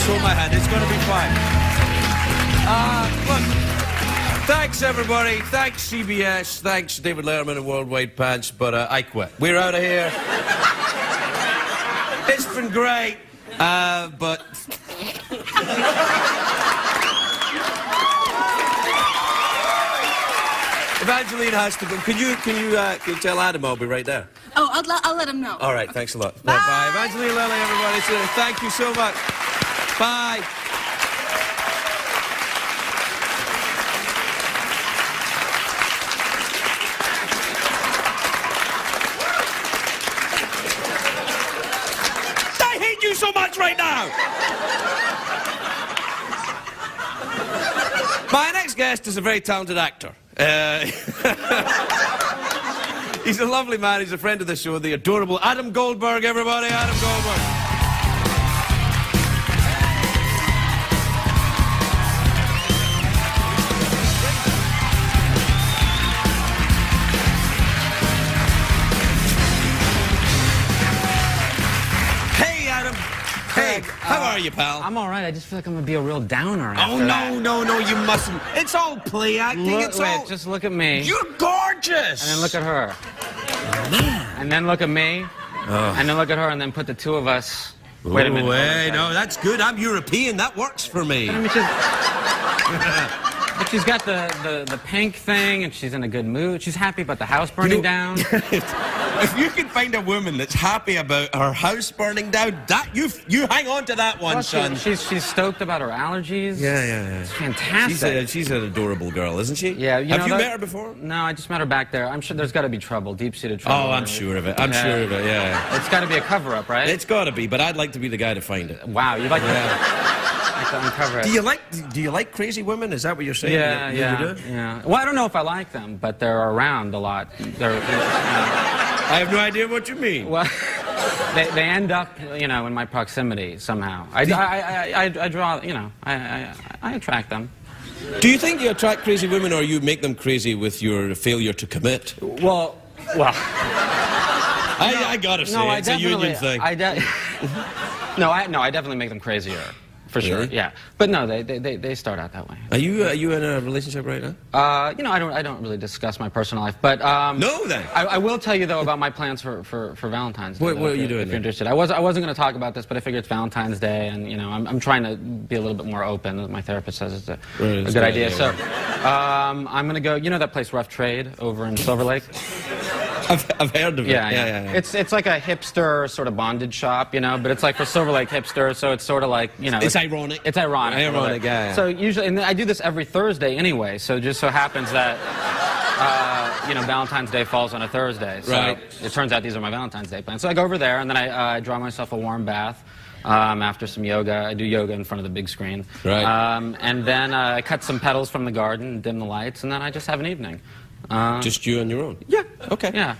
Just hold my hand. It's going to be fine. Look, thanks, everybody. Thanks, CBS. Thanks, David Letterman and Worldwide Pants. But I quit. We're out of here. It's been great. But... Evangeline has to go. Can you tell Adam I'll be right there? Oh, I'll let him know. All right, thanks a lot. Bye. Bye. Evangeline Lilly, everybody. Thank you so much. Bye. I hate you so much right now. My next guest is a very talented actor. He's a lovely man. He's a friend of the show. The adorable Adam Goldberg, everybody. Adam Goldberg. Hey, Adam. Hey, how are you, pal? I'm all right. I just feel like I'm going to be a real downer after no, that. no, you mustn't. It's all play acting. Wait, just look at me. You're gorgeous. And then look at her. Man. And then look at me. Oh. And then look at her, and then put the two of us. Wait a minute. Wait, no, that's good. I'm European. That works for me. I mean, she's got the pink thing, and she's in a good mood. She's happy about the house burning down. If you can find a woman that's happy about her house burning down, that you hang on to that one, son. She's stoked about her allergies. Yeah. It's fantastic. She's an adorable girl, isn't she? Yeah. Have you met her before? No, I just met her back there. I'm sure there's got to be trouble, deep-seated trouble. Oh, I'm sure of it. I'm sure of it. Yeah. It's got to be a cover-up, right? It's got to be, but I'd like to be the guy to find it. Wow, you'd like to uncover it. Do you like crazy women? Is that what you're saying? Yeah. Well, I don't know if I like them, but they're around a lot. I have no idea what you mean. Well, they end up, in my proximity somehow. I draw, I attract them. Do you think you attract crazy women, or you make them crazy with your failure to commit? Well. I gotta say, it's a union thing. I definitely make them crazier. For sure, yeah. But no, they start out that way. Are you in a relationship right now? I don't really discuss my personal life, but no, then I will tell you though about my plans for Valentine's Day. What are you doing? If you're interested, I wasn't going to talk about this, but I figured it's Valentine's Day, and I'm trying to be a little bit more open. My therapist says it's a good idea. So I'm going to go. You know that place Rough Trade over in Silver Lake? I've heard of it. Yeah. It's like a hipster sort of bondage shop, but it's like for Silver Lake hipsters, so it's sort of like, It's ironic. It's ironic. Yeah. So usually, and I do this every Thursday anyway, so it just so happens that, Valentine's Day falls on a Thursday. So it turns out these are my Valentine's Day plans. So I go over there, and then I draw myself a warm bath. After some yoga. I do yoga in front of the big screen. Right. And then I cut some petals from the garden, dim the lights, and then I just have an evening. Just you on your own? Yeah. Okay. Yeah.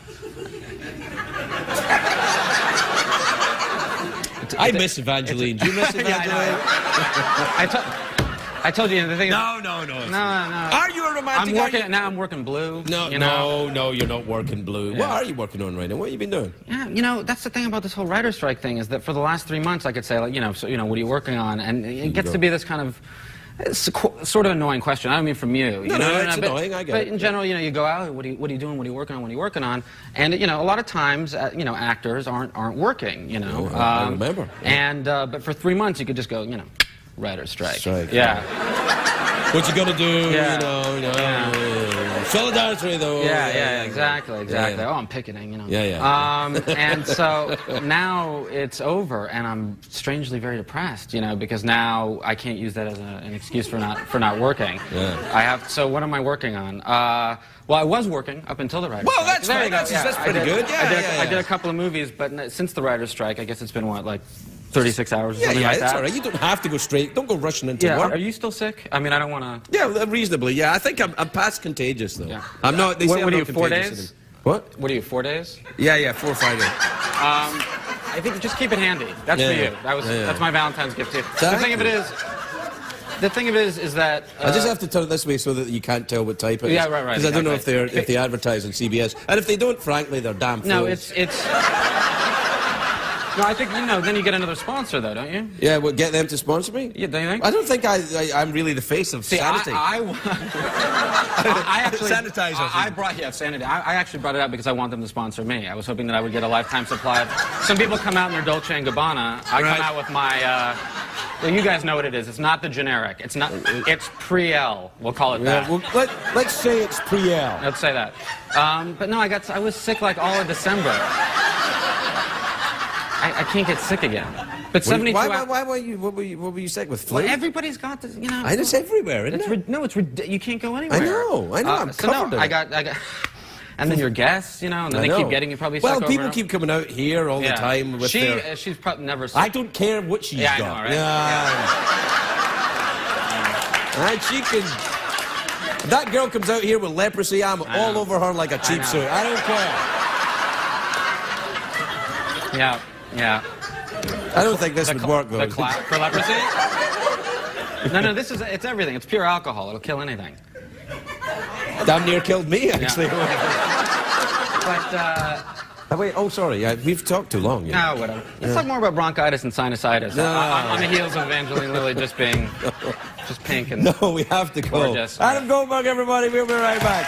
I miss Evangeline. Do you miss Evangeline? I told you the thing is... No. Are you a romantic? I'm working blue. No, you're not working blue. Yeah. What are you working on right now? What have you been doing? Yeah, that's the thing about this whole writer's strike thing is that for the last 3 months I could say, like, what are you working on? And it gets to be this kind of... It's a sort of annoying question. I don't mean from you. No, it's annoying. I get it. But in general, you go out. What are you doing? What are you working on? What are you working on? And a lot of times, actors aren't working. I remember. And but for 3 months, you could just go, writer's strike. Yeah. What you gonna do? Solidarity, though. Yeah, exactly. Yeah. Oh, I'm picketing, and so now it's over, and I'm strangely very depressed, because now I can't use that as an excuse for not working. Yeah. So what am I working on? Well, I was working up until the writer's strike. That's right. That's pretty good. I did a couple of movies, but since the writer's strike, I guess it's been, what, like 36 hours or something like that? Yeah, that's all right. You don't have to go straight. Don't go rushing into work. Are you still sick? I mean, I don't want to... Yeah, reasonably, yeah. I think I'm past contagious, though. Yeah. I'm not... They say what I'm are not you, 4 contagious days? What? What are you, 4 days? Yeah, 4 or 5 days. I think just keep it handy. That's for you. That's my Valentine's gift to you. The thing of it is that... I just have to turn it this way so that you can't tell what type it is. Yeah, right. Because I don't know if they advertise on CBS. And if they don't, frankly, they're damn fools. No, it's... No, I think, then you get another sponsor, though, don't you? Yeah, well, get them to sponsor me? Yeah, don't you think? I don't think I'm really the face of sanity. I actually... Sanitizer. I brought... Yeah, sanity. I actually brought it up because I want them to sponsor me. I was hoping that I would get a lifetime supply of... Some people come out in their Dolce & Gabbana. I come out with my... Well, you guys know what it is. It's not the generic. It's not... It's pre-L. We'll call it that. Well, let's say it's pre-L. Let's say that. But no, I was sick like all of December. I can't get sick again. But 72 hours... Why were you... What were you sick with? Flu? Well, everybody's got this, And it's everywhere, isn't it? No, you can't go anywhere. I know. I'm covered in it. I got... And then your guests, and then they keep getting you probably sick over. Well, people keep coming out here all the time with their... She's probably never... I don't care what she's got. I know, right? And she can... If that girl comes out here with leprosy, I'm all over her like a cheap suit. I don't care. Yeah. I don't think this would work, though. The clap for leprosy? No, it's everything. It's pure alcohol. It'll kill anything. Damn near killed me, actually. But, wait, sorry. We've talked too long. No, whatever. Let's talk more about bronchitis and sinusitis. No. On the heels of Evangeline Lilly just being just pink and No, we have to go. Gorgeous. Adam Goldberg, everybody. We'll be right back.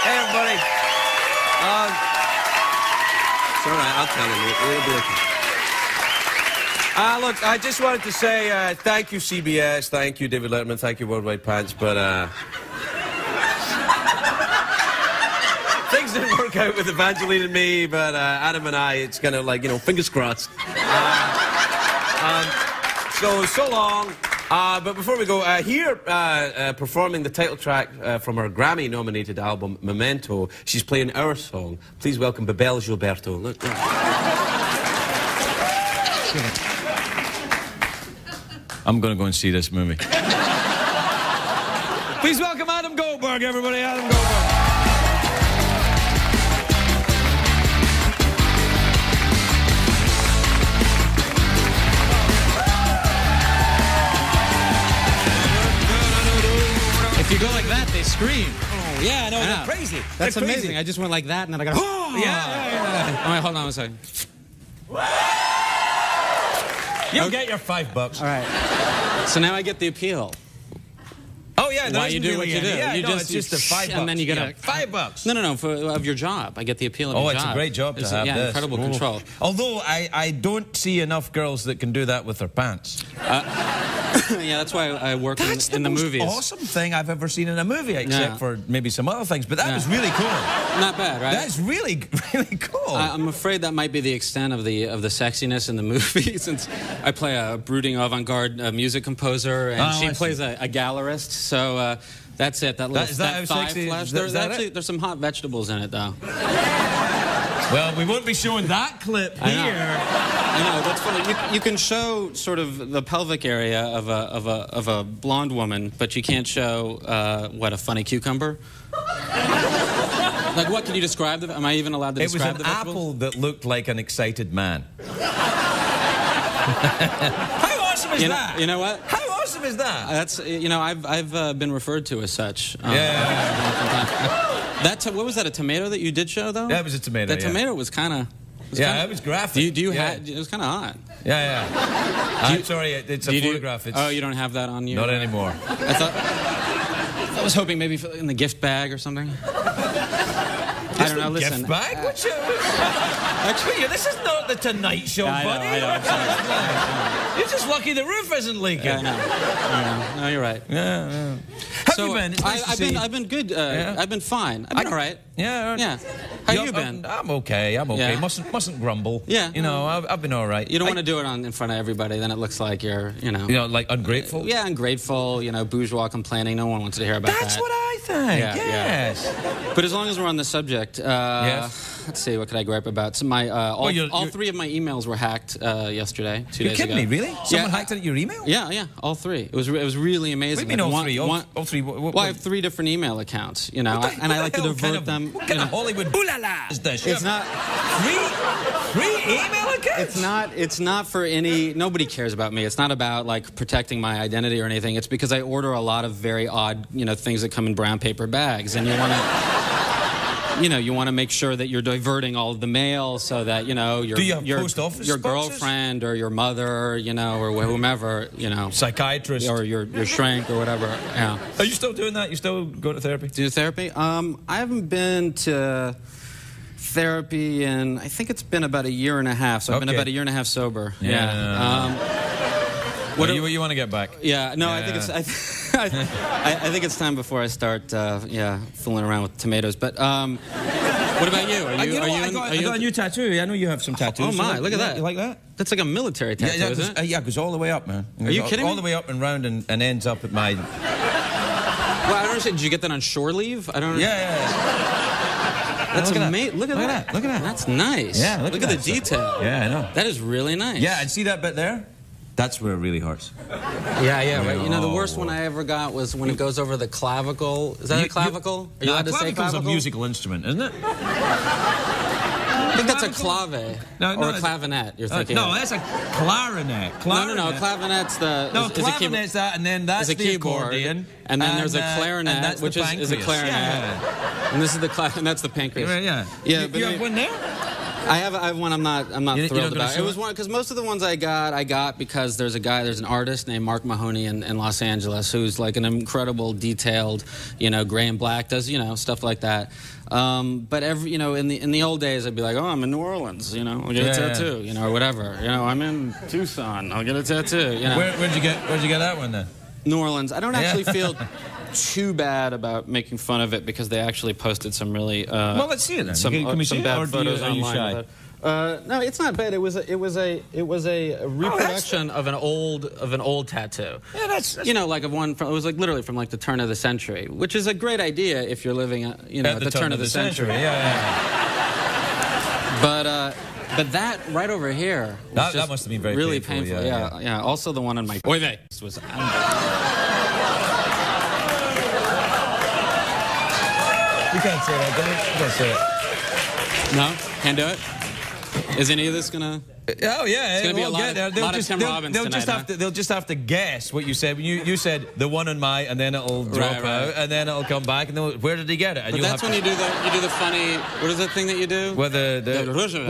Hey, everybody. It's all right. I'll tell him. It'll be okay. Look, I just wanted to say thank you, CBS, thank you, David Letterman, thank you, Worldwide Pants, but things didn't work out with Evangeline and me, but Adam and I, it's kind of like, fingers crossed. So long. But before we go, here performing the title track from her Grammy-nominated album, Memento, she's playing our song. Please welcome Bebel Gilberto. Look. I'm going to go and see this movie. Please welcome Adam Goldberg, everybody. Adam Goldberg. If you go like that, they scream. Oh, yeah, I know. They're crazy. That's they're amazing. Crazy. I just went like that, and then I got. Oh, yeah. All right, hold on a second. You'll get your $5. All right. So now I get the appeal. Oh yeah, why you do what you do? Yeah, it's just the $5, and then you get $5. No, of your job. I get the appeal of your job. Oh, it's a great job to have. Yeah, this. Incredible control. Although I don't see enough girls that can do that with their pants. Yeah, that's why I work in the movies. That's the most awesome thing I've ever seen in a movie, except for maybe some other things. But that was really cool. Not bad, right? That's really, really cool. I'm afraid that might be the extent of the sexiness in the movie, since I play a brooding avant-garde music composer, and she plays a gallerist. So that's it. That thigh flash. There's some hot vegetables in it, though. Well, we won't be showing that clip here. I know, that's funny. You can show sort of the pelvic area of a blonde woman, but you can't show a funny cucumber. Like, what can you describe? Am I even allowed to describe the vegetables? It was an apple that looked like an excited man. How awesome is that? You know what? How awesome is that? That's I've been referred to as such. What was that? A tomato that you did show though? Yeah, it was a tomato. That tomato was kind of. It was graphic. Do you have? It was kind of hot. Yeah. I'm sorry, it's a photograph. Oh, you don't have that on you? Not anymore. I was hoping maybe in the gift bag or something. I don't know. Listen. Gift bag? Actually, this is not the Tonight Show, buddy. I know. I'm sorry. You're just lucky the roof isn't leaking. Yeah, I know. No, you're right. Yeah. Have you been? It's nice I've been good. I've been fine. I've been all right. Yeah. How you been? I'm okay. Yeah. Mustn't grumble. Yeah. I've been all right. You don't want to do it in front of everybody. Then it looks like you're, like ungrateful. Yeah, ungrateful. Bourgeois complaining. No one wants to hear about that. That's what I think. Yes. But as long as we're on the subject, let's see. What could I gripe about? So all three of my emails were hacked yesterday. 2 days ago. You're kidding me? Really? Someone hacked into your email? Yeah. All three. It was really amazing. What do you mean all three? All three. Well, I have 3 different email accounts. And I like to divert them. What kind of Hollywood ooh-la-la is this? It's not three email accounts. It's not for any. Nobody cares about me. It's not about like protecting my identity or anything. It's because I order a lot of very odd things that come in brown paper bags, and you want to. you know, you want to make sure that you're diverting all of the mail so that, you know, your post office your boxes? girlfriend or your mother, you know, or whomever, you know, psychiatrist or your shrink or whatever. Yeah. Are you still doing that? You still go to therapy? Do therapy? I haven't been to therapy in, I think it's been about 1.5 years. So I've been about 1.5 years sober. Yeah. What do you want to get back? Yeah. No, I think it's. I think it's time before I start, fooling around with tomatoes. But what about you? I got a new tattoo. I know you have some tattoos. Oh my! Look at that. You like that? That's like a military tattoo, isn't it? Yeah, it goes all the way up, man. Are you kidding me? All the way up and round and ends up at my... Well, I don't understand. Did you get that on shore leave? I don't. Yeah. That's amazing. Look at that. Look at that. That's nice. Yeah. Look at the detail. Yeah, I know. That is really nice. Yeah, and see that bit there? That's where it really hurts. Yeah, right. You know, the worst one I ever got was when it goes over the clavicle. Is that a clavicle? Are you allowed to say clavicle? Clavicle's a musical instrument, isn't it? I think that's a clave. Or a clavinet, you're thinking. No, that's a clarinet. No. Clavinet's the... No, clavinet's that, and then that's the accordion. And then there's a clarinet, which is a clarinet. Yeah. And this is the and that's the pancreas. Yeah. But you have one there? I have one I'm not thrilled about. It was one because most of the ones I got because there's an artist named Mark Mahoney in Los Angeles who's like an incredible detailed, you know, gray and black, does, you know, stuff like that. But in the old days I'd be like, oh, I'm in New Orleans, you know, I'll get a tattoo, you know, or whatever. You know, I'm in Tucson, I'll get a tattoo. You know. Where'd you get that one then? New Orleans. I don't actually feel too bad about making fun of it because they actually posted some really well, let's see it then. Can we see bad it, or photos are you online. shy? No, it's not bad. It was a reproduction of an old tattoo. Yeah, that's you know, like of one from, it was like literally from like the turn of the century, which is a great idea if you're living at the turn of the century. Yeah. But that right over here was that must have been very really painful. Yeah. Also the one on my oy vey was. You can't say that, can you? You can't say it. No? Can't do it? Is any of this gonna... Oh, yeah. It's going to be a lot of Tim Robbins tonight, they'll just have to guess what you said. You said the one on my, and then it'll drop out, and then it'll come back, and then where did he get it? And but that's when you do the funny... What is that thing that you do? Well, the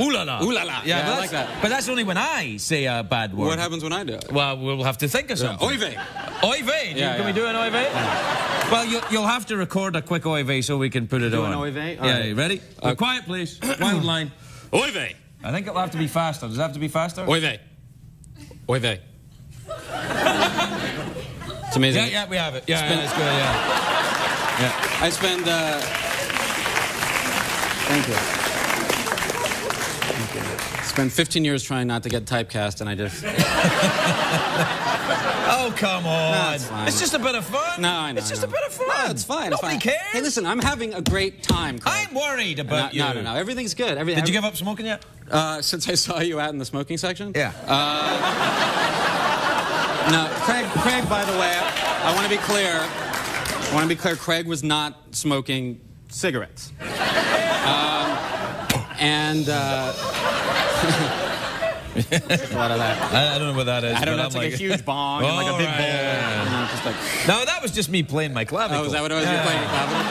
ooh la la. Ooh la la. Yeah, I like that. But that's only when I say a bad word. What happens when I do it? Well, we'll have to think of something. Oy vey. Oy vey. Can we do an oy vey? Yeah. Well, you'll have to record a quick oy vey so we can put it on. Do an oy vey? Yeah, ready? Quiet, please. Wild line. Oy vey. I think it'll have to be faster. Does it have to be faster? Oy vey. Oy vey. It's amazing. Yeah, we have it. Yeah, it's good, yeah. I spend... Thank you. Spent 15 years trying not to get typecast, and I just... Oh, come on. No, it's fine. It's just a bit of fun. No, I know. It's just a bit of fun. No, it's fine. Nobody cares. Hey, listen, I'm having a great time, Craig. I'm worried about you. No. Everything's good. Did you give up smoking yet? Since I saw you out in the smoking section? Yeah. No, Craig, by the way, I want to be clear. Craig was not smoking cigarettes. A lot of that. I don't know what that is. I don't know. It's like a huge bong and like a big bowl. Yeah. You know, just like... No, that was just me playing my clavicle. Oh, is that what it was? You were playing your clavicle?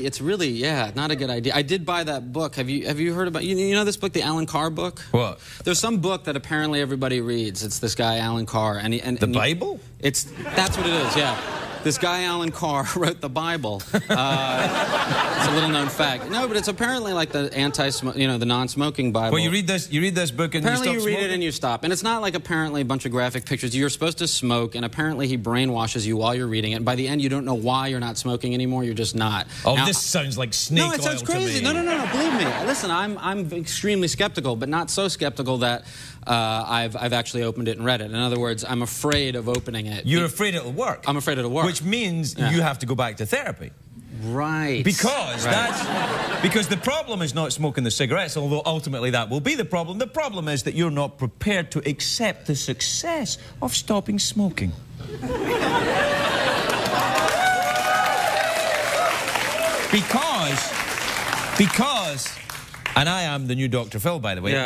It's really, not a good idea. I did buy that book. Have you heard about, you know this book, the Alan Carr book? What? There's some book that apparently everybody reads. It's this guy, Alan Carr. The Bible? That's what it is, yeah. This guy, Alan Carr, wrote the Bible. It's a little-known fact. No, but it's apparently like the the non-smoking Bible. Well, you read this book and apparently you stop read smoking? it and you stop. And it's not like apparently a bunch of graphic pictures. You're supposed to smoke, and apparently he brainwashes you while you're reading it. And by the end, you don't know why you're not smoking anymore. You're just not. Oh, now, this sounds like snake oil to me. No, it sounds crazy. No. Believe me. Listen, I'm extremely skeptical, but not so skeptical that I've actually opened it and read it. In other words, I'm afraid of opening it. You're afraid it'll work? I'm afraid it'll work. Which means you have to go back to therapy. Right. Because the problem is not smoking the cigarettes, although ultimately that will be the problem. The problem is that you're not prepared to accept the success of stopping smoking. Because, and I am the new Dr. Phil, by the way,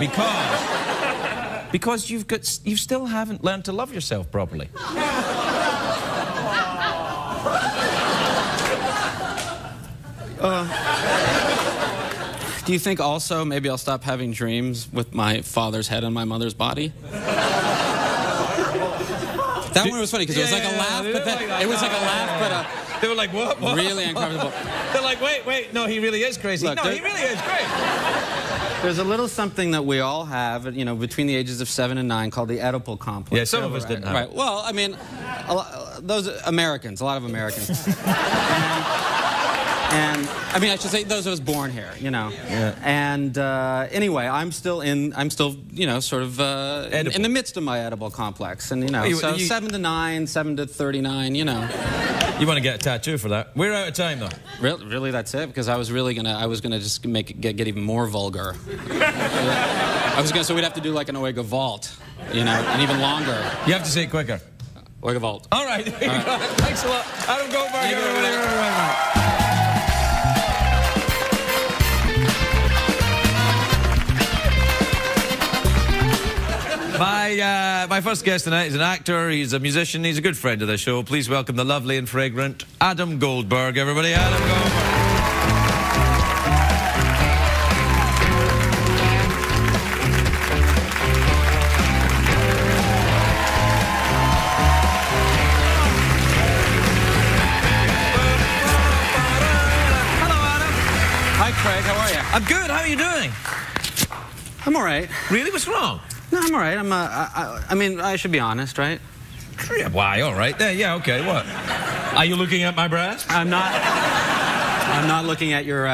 because you still haven't learned to love yourself properly. Do you think also maybe I'll stop having dreams with my father's head on my mother's body? That one was funny because it was like a laugh, but then it was like a laugh, but they were like, what? Really uncomfortable. They're like, wait, no, he really is crazy. Look, no, he really is great. There's a little something that we all have, you know, between the ages of 7 and 9 called the Oedipal complex. Yeah, some of us didn't have it. Right. Well, I mean, a lot of Americans. And I mean, I should say those of us born here, you know. Yeah. And anyway, I'm still, you know, sort of in the midst of my Oedipal complex, and you know, so 7 to 9, 7 to 39, you know. You want to get a tattoo for that? We're out of time, though. Really, that's it? Because I was gonna just make it get even more vulgar. So we'd have to do like an Oega vault, you know, and even longer. You have to say it quicker. Oega vault. All right. Thanks a lot, Adam Goldberg. Thank you, everybody. My first guest tonight is an actor, he's a musician, he's a good friend of the show. Please welcome the lovely and fragrant Adam Goldberg, everybody. Adam Goldberg. Hello, Adam. Hi, Craig. How are you? I'm good. How are you doing? I'm all right. Really? What's wrong? No, I'm all right. I mean, I should be honest, right? Yeah, why? All right. Yeah, okay. What? Are you looking at my breast? I'm not looking at your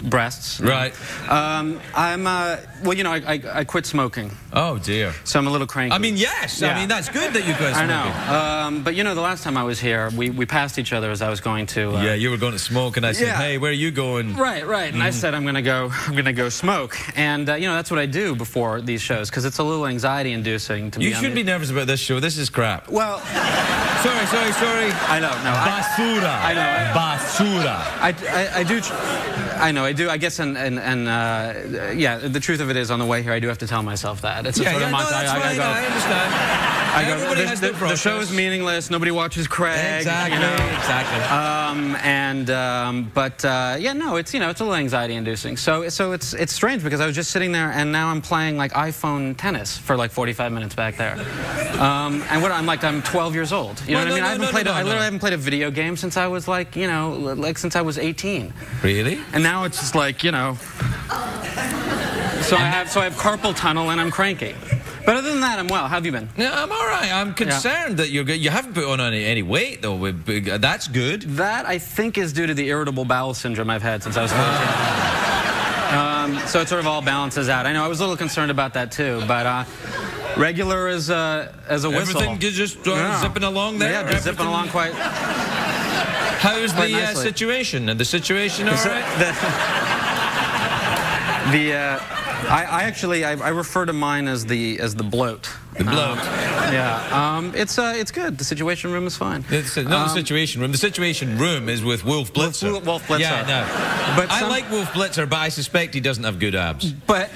breasts. Right. Well, you know, I quit smoking. Oh, dear. So I'm a little cranky. I mean, yes. Yeah. I mean, that's good that you quit smoking. I know. But, you know, the last time I was here, we passed each other as I was going to... yeah, you were going to smoke, and I said, hey, where are you going? Right. And I said, I'm gonna go smoke. And, you know, that's what I do before these shows, because it's a little anxiety-inducing to me. You shouldn't be nervous about this show. This is crap. Well... Sorry. I know, no. Basura. I know. Basura. I know, I do. I guess, yeah, the truth of it is, on the way here, I do have to tell myself that. It's a sort of mantra. No, that's right. I understand. Everybody has their the show is meaningless. Nobody watches Craig. Exactly. You know? Exactly. Yeah, no, it's, you know, it's a little anxiety-inducing. So it's strange because I was just sitting there and now I'm playing like iPhone tennis for like 45 minutes back there. And I'm 12 years old. You know what I mean? I literally haven't played a video game since I was like, you know, like since I was 18. Really? And now it's just like, you know. So I have carpal tunnel and I'm cranky. But other than that, I'm well. How have you been? Yeah, I'm all right. I'm concerned that you haven't put on any weight, though. That's good. That, I think, is due to the irritable bowel syndrome I've had since I was 14. So it sort of all balances out. I know I was a little concerned about that, too. But regular as a whistle. Everything just zipping along there? Yeah, just zipping along quite... How's the situation? And the situation all right? I refer to mine as the bloat. The bloat. It's good. The Situation Room is fine. It's not the Situation Room. The Situation Room is with Wolf Blitzer. Wolf Blitzer. Yeah, no. But I like Wolf Blitzer, but I suspect he doesn't have good abs. But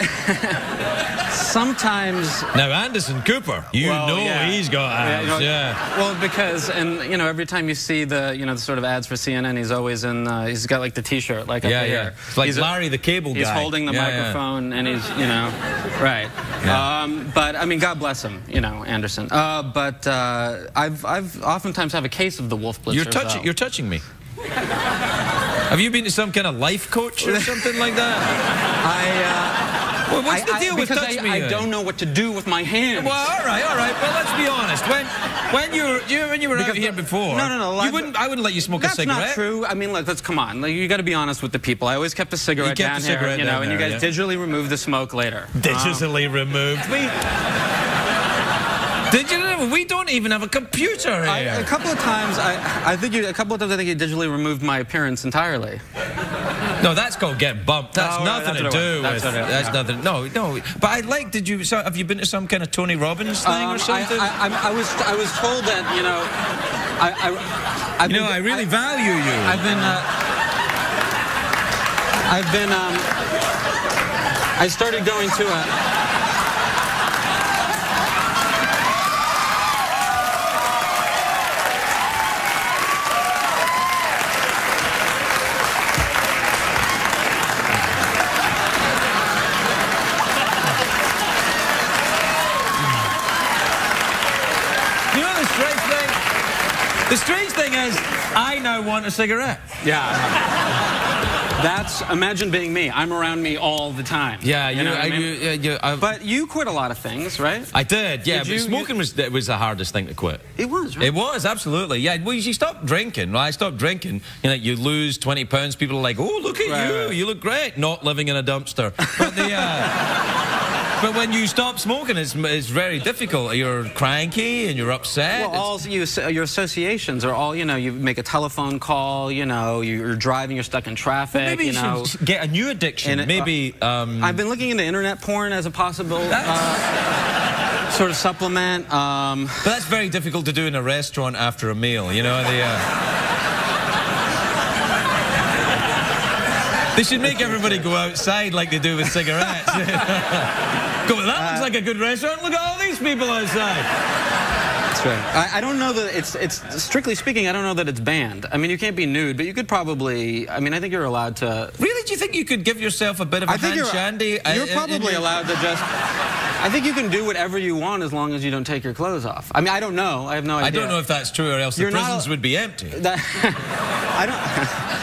sometimes... Now, Anderson Cooper, he's got abs. Well, because, and you know, every time you see the sort of ads for CNN, he's always in. He's got like the T-shirt, like up here. It's like Larry the Cable Guy. He's holding the microphone, and he's, you know, right. Yeah. But I mean, God bless him, you know, Anderson. But I've oftentimes have a case of the Wolf Blitzer. You're touching me. Have you been to some kind of life coach or something like that? Well, what's the deal with touch me? I don't know what to do with my hands. Well, all right. Well, let's be honest. When you were out here before, no, I wouldn't let you smoke a cigarette. That's not true. I mean, look, come on. Like, you got to be honest with the people. I always kept a cigarette down here, you know, and you guys digitally removed the smoke later. Digitally removed. Did you? We don't even have a computer here. A couple of times, I think you digitally removed my appearance entirely. No, that's called getting bumped. That's nothing to do with. That's nothing. No. But I like. Have you been to some kind of Tony Robbins thing or something? I was told that, you know. I really value you. I started going to a. I now want a cigarette. That's, imagine being me. I'm around me all the time. Yeah, you know what I mean? But you quit a lot of things, right? I did, yeah. But smoking was the hardest thing to quit. It was, right? It was, absolutely. Yeah, well, you stop drinking. Well, I stopped drinking. You know, you lose 20 pounds. People are like, oh, look at you. Right. You look great. Not living in a dumpster. But but when you stop smoking, it's very difficult. You're cranky and you're upset. Well, your associations are all, you know, you make a telephone call, you know, you're driving, you're stuck in traffic. Well, maybe you should get a new addiction. Maybe. I've been looking into internet porn as a possible sort of supplement. But that's very difficult to do in a restaurant after a meal, you know. They should make everybody go outside like they do with cigarettes. That looks like a good restaurant. Look at all these people outside. That's right. I don't know that it's strictly speaking, I don't know that it's banned. I mean, you can't be nude, but you could probably, I mean, I think you're allowed to... Really? Do you think you could give yourself a bit of a hand shandy? You're probably allowed to just... I think you can do whatever you want as long as you don't take your clothes off. I mean, I don't know. I have no idea. I don't know if that's true or else the prisons would be empty.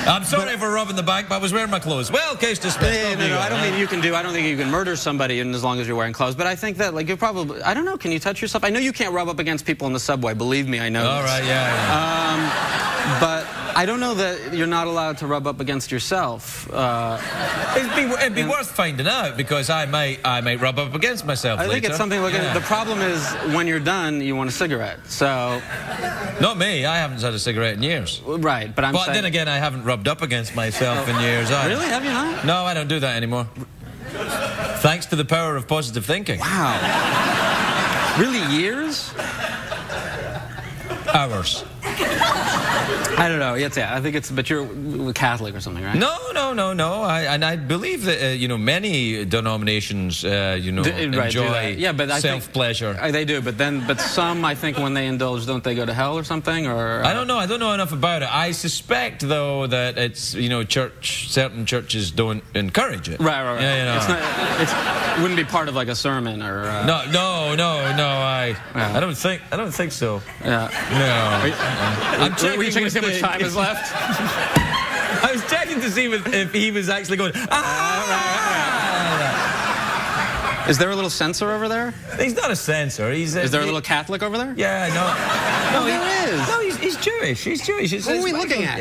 I'm sorry for robbing the bank, but I was wearing my clothes. Well, case dismissed. No, I don't mean you can do. I don't think you can murder somebody as long as you're wearing clothes. But I think that, like, you probably. I don't know. Can you touch yourself? I know you can't rub up against people in the subway. Believe me, I know. All right, yeah. But I don't know that you're not allowed to rub up against yourself. It'd be worth finding out because I might rub up against myself. I think it's something. The problem is when you're done, you want a cigarette. So. Not me. I haven't had a cigarette in years. Right, but saying... then again, I haven't rubbed up against myself in years either. Really? Have you not? No, I don't do that anymore. Thanks to the power of positive thinking. Wow. Really, years? Hours. I don't know. I think it's. But you're Catholic or something, right? No. I believe that you know, many denominations enjoy self-pleasure. They do, but some, I think, when they indulge, don't they go to hell or something? Or I don't know. I don't know enough about it. I suspect though that it's, you know, certain churches don't encourage it. Right. Yeah, you know. It wouldn't be part of like a sermon or. No. I don't think so. Yeah. No. I'm checking. Were you checking to see how much time is left? I was checking to see if he was actually going. Is there a little censor over there? He's not a censor. Is there a little Catholic over there? Yeah, no, there is. No, he's Jewish. He's Jewish. What are we looking at?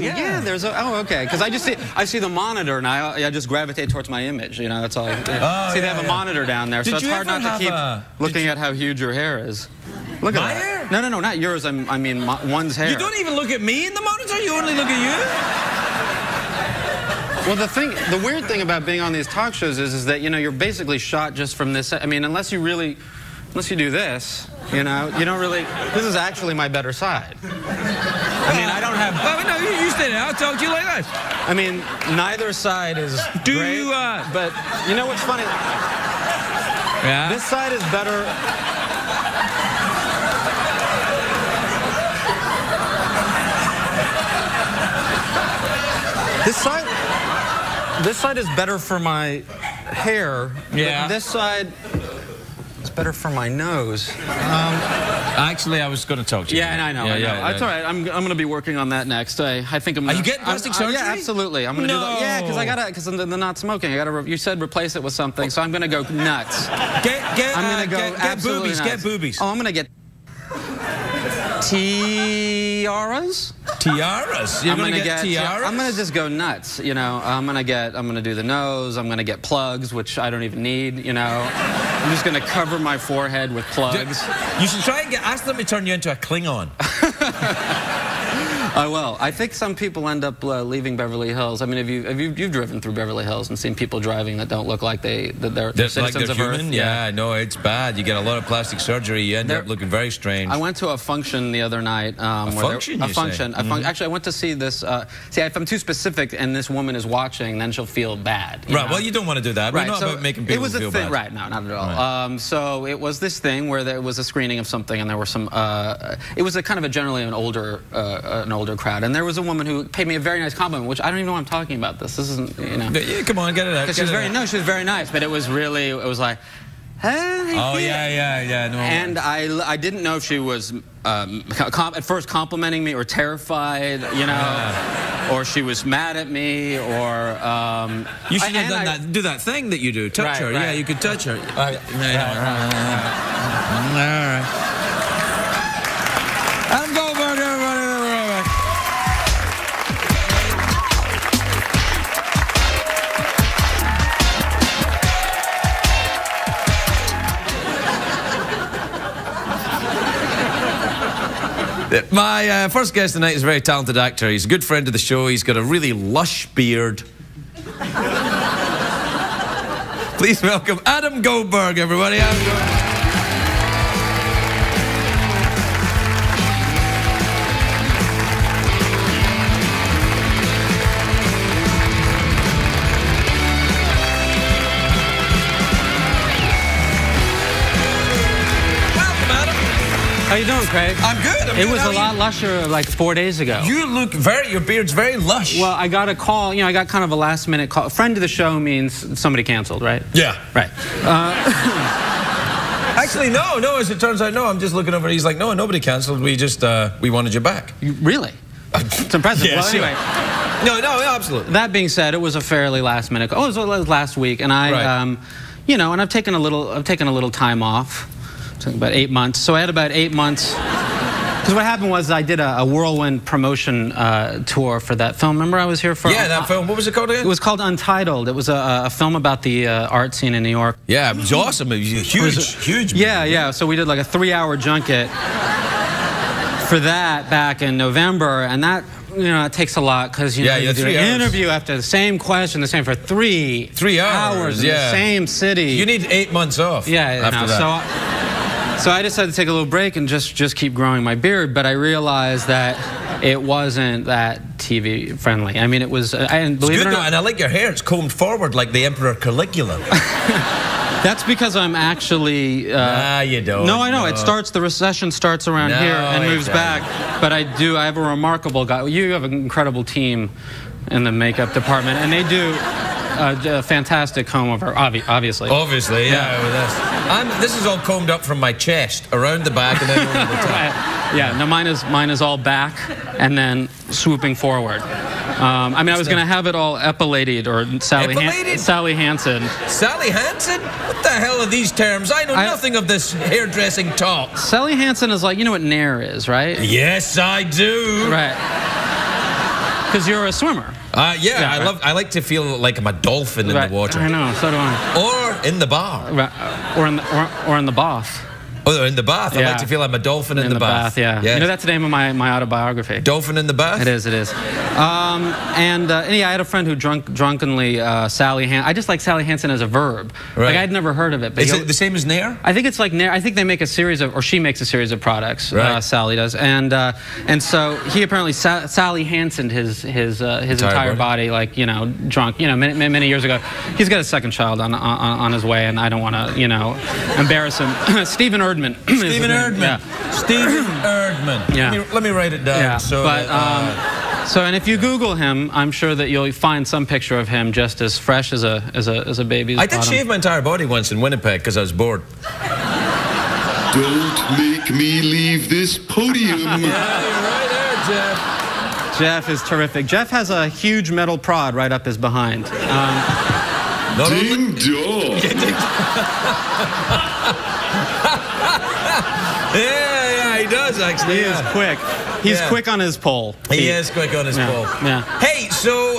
Yeah. There's a. Oh, okay. Because I see the monitor and I just gravitate towards my image. You know, that's all. They have a monitor down there, so it's hard not to keep looking at how huge your hair is. Look at my that. hair? No, not yours. I mean, one's hair. You don't even look at me in the monitor. You only look at you. Well, the weird thing about being on these talk shows is that, you know, you're basically shot just from this. I mean, unless you do this, you know, you don't really. This is actually my better side. I mean, I don't have. Oh, no, you stay there. I'll talk to you like that. I mean, neither side is. Great, but you know what's funny? Yeah. This side is better. This side is better for my hair. Yeah. This side is better for my nose. Actually, I was going to talk to you. Yeah, I know. That's all right. I'm going to be working on that next. I think I'm. Are you getting plastic surgery? Yeah, absolutely. I'm going to do that. Yeah, because the not smoking. You said replace it with something, so I'm going to go nuts. I'm going to go absolutely boobies. Nuts. Get boobies. Oh, I'm going to get tiaras. Tiaras? You're going to get tiaras? I'm going to just go nuts, you know. I'm going to do the nose. I'm going to get plugs, which I don't even need, you know. I'm just going to cover my forehead with plugs. You should try and ask them to turn you into a Klingon. I will. I think some people end up leaving Beverly Hills. I mean, you've driven through Beverly Hills and seen people driving that don't look like they're citizens of human? Earth. Yeah, no, it's bad. You get a lot of plastic surgery. You end up looking very strange. I went to a function the other night. Actually, I went to see this. See, if I'm too specific and this woman is watching, then she'll feel bad. Right. Well, you don't want to do that. Right. We're not about making people feel bad. Right. No, not at all. Right. So it was this thing where there was a screening of something, and there were some. It was a kind of generally an older crowd, and there was a woman who paid me a very nice compliment, which I don't even know why I'm talking about this. This isn't, you know. Yeah, come on, get it out. She was very nice, but it was like, Oh, yeah. No. And I didn't know if she was at first complimenting me or terrified, you know, or she was mad at me, or... you should have done that. Do that thing that you do. Touch her. Right. Yeah, you could touch her. All right. I'm Goldberg, everybody. My first guest tonight is a very talented actor. He's a good friend of the show. He's got a really lush beard. Please welcome Adam Goldberg, everybody. Adam Goldberg. How you doing, Craig? I'm good. It was a lot lusher like 4 days ago. You look your beard's very lush. Well, I got a call, I got kind of a last-minute call. Friend of the show means somebody canceled, right? Yeah. Right. Actually, no, as it turns out, no. I'm just looking over. He's like, no, nobody canceled. We just, we wanted you back. Really? It's impressive. Yeah, well, sure. Anyway. No, absolutely. That being said, it was a fairly last-minute call. It was last week, and and I've taken a little time off. About 8 months. So I had about 8 months. Because what happened was I did a whirlwind promotion tour for that film. Remember I was here for... Yeah, that film. What was it called again? It was called Untitled. It was a film about the art scene in New York. Yeah, it was awesome. It was huge. Yeah. So we did like a 3-hour junket for that back in November, and that... it takes a lot because you do an interview after the same question, the same for three hours in the same city. You need 8 months off. Yeah, after that. So I decided to take a little break and just keep growing my beard, but I realized that it wasn't that TV friendly. I mean, it was. And believe it or not, and I like your hair. It's combed forward like the Emperor Caligula. That's because I'm actually... nah, you don't. No, I know. No. The recession starts around here and moves back. But I have a remarkable guy. You have an incredible team in the makeup department, and they do a fantastic comb over, obviously. Obviously, yeah. This is all combed up from my chest, around the back, and then over the top. Yeah, no, mine is all back, and then swooping forward. I mean, I was going to have it all epilated, or Sally Hansen. Sally Hansen? What the hell are these terms? I know nothing of this hairdressing talk. Sally Hansen is like, you know what Nair is, right? Yes, I do. Right. Because you're a swimmer. Yeah, I like to feel like I'm a dolphin in the water. I know, so do I. Or in the bar. Or in the bath. Oh, in the bath. I like to feel I'm a dolphin in the bath. Yeah. Yes. You know, that's the name of my autobiography. Dolphin in the bath? It is. I had a friend who drunkenly Sally Hansen. I just like Sally Hansen as a verb. Right. Like, I'd never heard of it. But is it the same as Nair? I think it's like Nair. I think they make a series of, or she makes a series of products. Right. Sally does. And so he apparently Sally Hansened his entire body, like, drunk, many years ago. He's got a second child on his way, and I don't want to, embarrass him. Stephen Erdman. Stephen Erdman. Yeah. Stephen Erdman. Yeah. Let me write it down. Yeah. So and if you Google him, I'm sure that you'll find some picture of him just as fresh as a baby's I did shave my entire body once in Winnipeg because I was bored. Don't make me leave this podium. Yeah, you're right there, Jeff. Jeff is terrific. Jeff has a huge metal prod right up his behind. Ding dong. Yeah, he does actually. He is quick. He's quick on his pole. He is quick on his pole. Yeah. Hey, so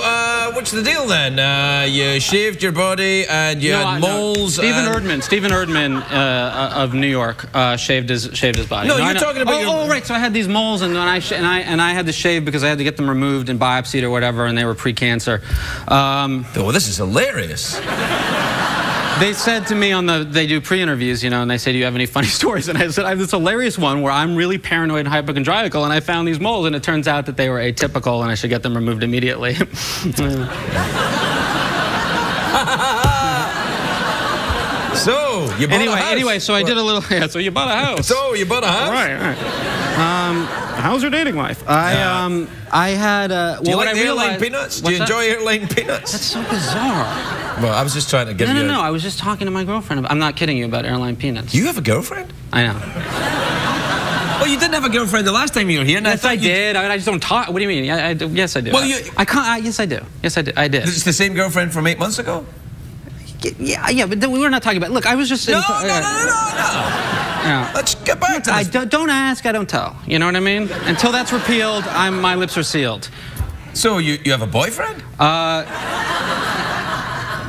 what's the deal then? You shaved your body and you had moles. Stephen Erdman of New York shaved his body. No, you're talking about. Oh, right. So I had these moles, and I had to shave because I had to get them removed and biopsied or whatever, and they were pre-cancer. Oh, this is hilarious. They said to me they do pre-interviews, and they say, do you have any funny stories? And I said, I have this hilarious one where I'm really paranoid and hypochondriacal, and I found these moles, and it turns out that they were atypical, and I should get them removed immediately. So, you bought a house. Anyway, so I did a little... Yeah, so you bought a house. So, you bought a house? Right. How's your dating life? I had... Do you like the airline peanuts? Do you enjoy airline peanuts? That's so bizarre. Well, I was just trying to give you... No, I was just talking to my girlfriend. I'm not kidding you about airline peanuts. You have a girlfriend? I know. Well, you didn't have a girlfriend the last time you were here. And yes, I did. I just don't talk. What do you mean? Yes, I do. Well, I can't. Yes, I do. Yes, I did. I did. It's the same girlfriend from 8 months ago? Yeah, but we were not talking about... Look, I was just... No. Yeah. Let's get back to this. Don't ask, I don't tell. You know what I mean? Until that's repealed, my lips are sealed. So, you have a boyfriend?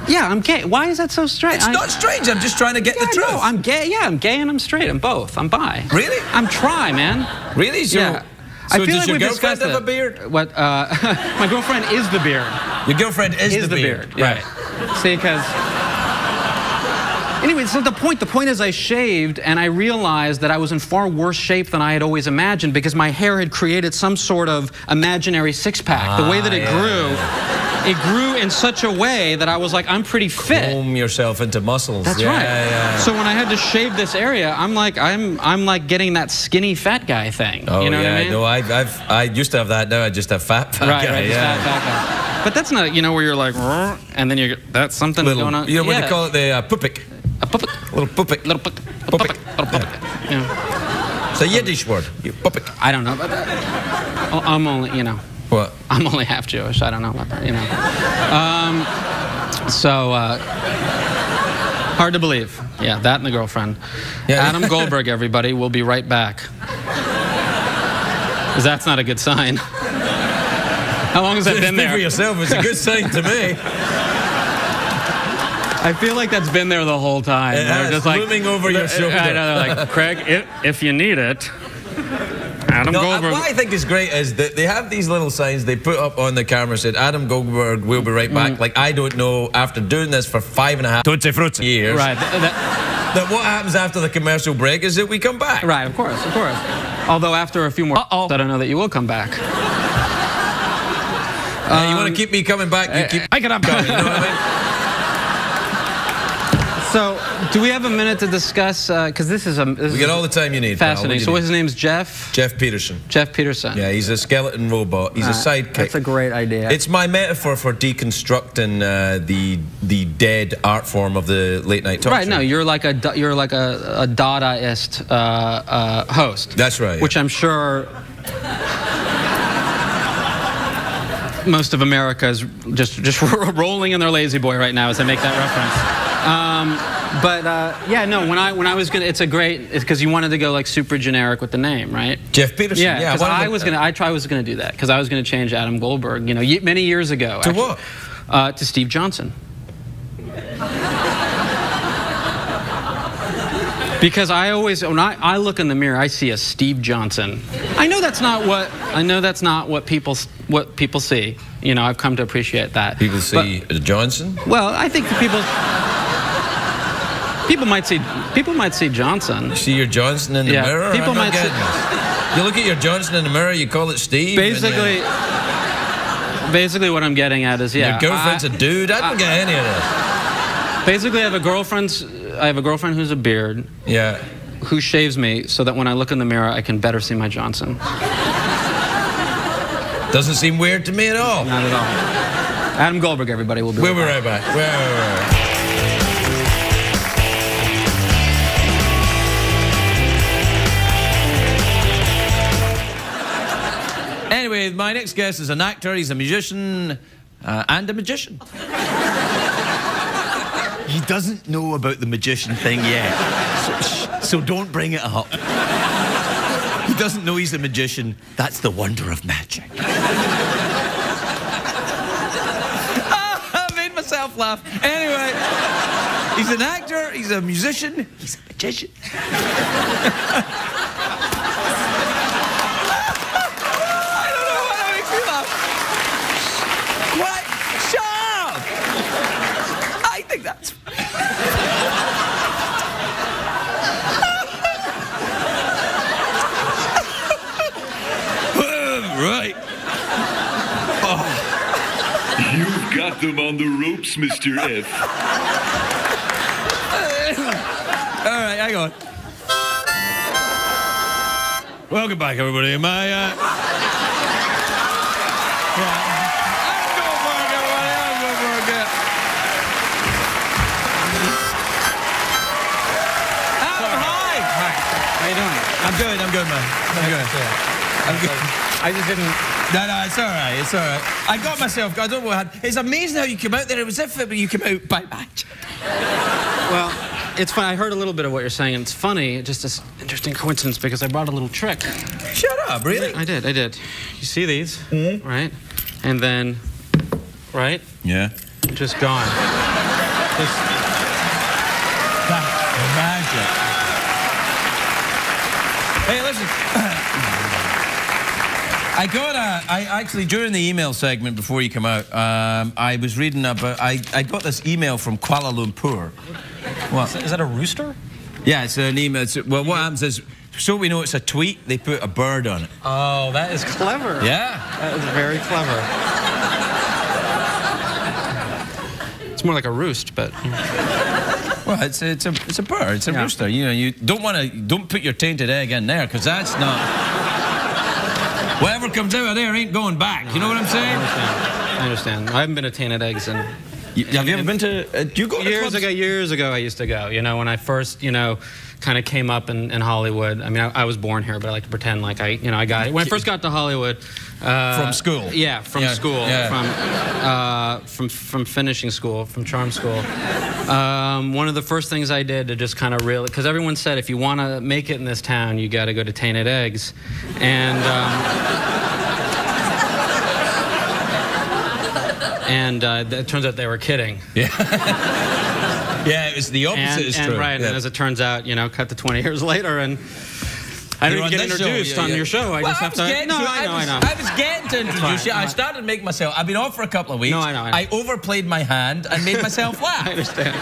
Yeah, I'm gay. Why is that so strange? It's not strange. I'm just trying to get the truth. No, I'm gay. Yeah, I'm gay and I'm straight. I'm both. I'm bi. Really? I'm tri, man. Really? So, yeah. So I feel does like your we've girlfriend discussed have a beard? What? My girlfriend is the beard. Your girlfriend is the beard. Right. See, because... Anyway, so the point is I shaved and I realized that I was in far worse shape than I had always imagined because my hair had created some sort of imaginary six-pack. The way that it grew in such a way that I was like, I'm pretty fit. Comb yourself into muscles. That's right. Yeah. So when I had to shave this area, I'm like getting that skinny fat guy thing. Oh, you know what I mean? No, I used to have that. Now I just have fat guy. Right, fat guy. But that's not, where you're like, and then that's something going on. You know what they call it, the pupik. A puppet. Little pupik. Little puppet. Yeah. It's a Yiddish word. Pupik. I don't know about that. I'm only, What? I'm only half Jewish. I don't know about that, hard to believe. Yeah, that and the girlfriend. Yeah. Adam Goldberg, everybody. We'll be right back. Because that's not a good sign. How long has that been there? Speak for yourself. It's a good sign to me. I feel like that's been there the whole time. It's just looming over your shoulder. I know, they're like, Craig, if you need it, Adam Goldberg. What I think is great is that they have these little signs they put up on the camera said, Adam Goldberg will be right back. Like, I don't know, after doing this for 5.5 years, right, that what happens after the commercial break is that we come back. Right, of course. Although after a few more, I don't know that you will come back. You want to keep me coming back, you keep coming, you know what I mean? So, do we have a minute to discuss, because this is we got all the time you need. Fascinating. So his name's Jeff? Jeff Peterson. Jeff Peterson. Yeah, he's a skeleton robot. He's a sidekick. That's a great idea. It's my metaphor for deconstructing the dead art form of the late night talk show. No, you're like a Dadaist host. That's right. Which I'm sure most of America is just rolling in their lazy boy right now as I make that reference. When I was gonna, it's because you wanted to go like super generic with the name, right? Jeff Peterson. Yeah, because I was gonna do that because I was gonna change Adam Goldberg, many years ago. To what? To Steve Johnson. Because I always, when I look in the mirror, I see a Steve Johnson. I know that's not what people see. I've come to appreciate that. People see Johnson? Well, I think people might see Johnson. You see your Johnson in the mirror? People might see. You look at your Johnson in the mirror, you call it Steve. Basically what I'm getting at is, your girlfriend's a dude. I don't get any of this. Basically, I have a girlfriend who's a beard. Yeah. Who shaves me so that when I look in the mirror, I can better see my Johnson. Doesn't seem weird to me at all. Not at all. Adam Goldberg, everybody. We'll be right back. Anyway, my next guest is an actor, he's a musician, and a magician. He doesn't know about the magician thing yet, so don't bring it up. He doesn't know he's a magician. That's the wonder of magic. I made myself laugh. Anyway, he's an actor, he's a musician, he's a magician. What? Shut up! I think that's funny. Right. Oh. You've got them on the ropes, Mr. F. hang on. Welcome back, everybody. My, I'm Goldberg, everybody. I'm Goldberg. Hi. How you doing? I'm good, man. I'm good. I just didn't... No, it's all right. It's all right. I got myself... I don't know what happened. It's amazing how you came out there. It was as if you came out by magic. Well, it's funny. I heard a little bit of what you're saying, and it's funny, just this interesting coincidence, because I brought a little trick. Shut up, really? I did. You see these? Mm-hmm. Right? And then... Right? Yeah. Just gone. Just... That's magic. Hey, listen. I actually, during the email segment before you come out, I was reading about, I got this email from Kuala Lumpur. What? Is that a rooster? Yeah, it's an email. Well, what happens is, so we know it's a tweet, they put a bird on it. Oh, that is clever. Yeah. That is very clever. It's more like a roost, but... Well, it's a bird, it's a rooster. You know, you don't put your tainted egg in there, because that's not... Whatever comes out of there ain't going back. You know what I'm saying? I understand. I haven't been to Tainted Eggs in... Have you ever been to... do you go to years ago, I used to go. You know, when I first, you know, kind of came up in Hollywood. I mean, I was born here, but I like to pretend like I got it. When I first got to Hollywood... from school? Yeah, from school. Yeah. From finishing school, from charm school. One of the first things I did to just kind of really... Because everyone said, if you want to make it in this town, you got to go to Tainted Eggs. And... it turns out they were kidding. Yeah. Yeah, it was the opposite is true. Right, yeah. And as it turns out, you know, cut to 20 years later, and I didn't even get introduced on your show. I just have to... I know. I was getting to introduce you. I started to make myself... I've been off for a couple of weeks. No, I know. I overplayed my hand and made myself laugh. I understand.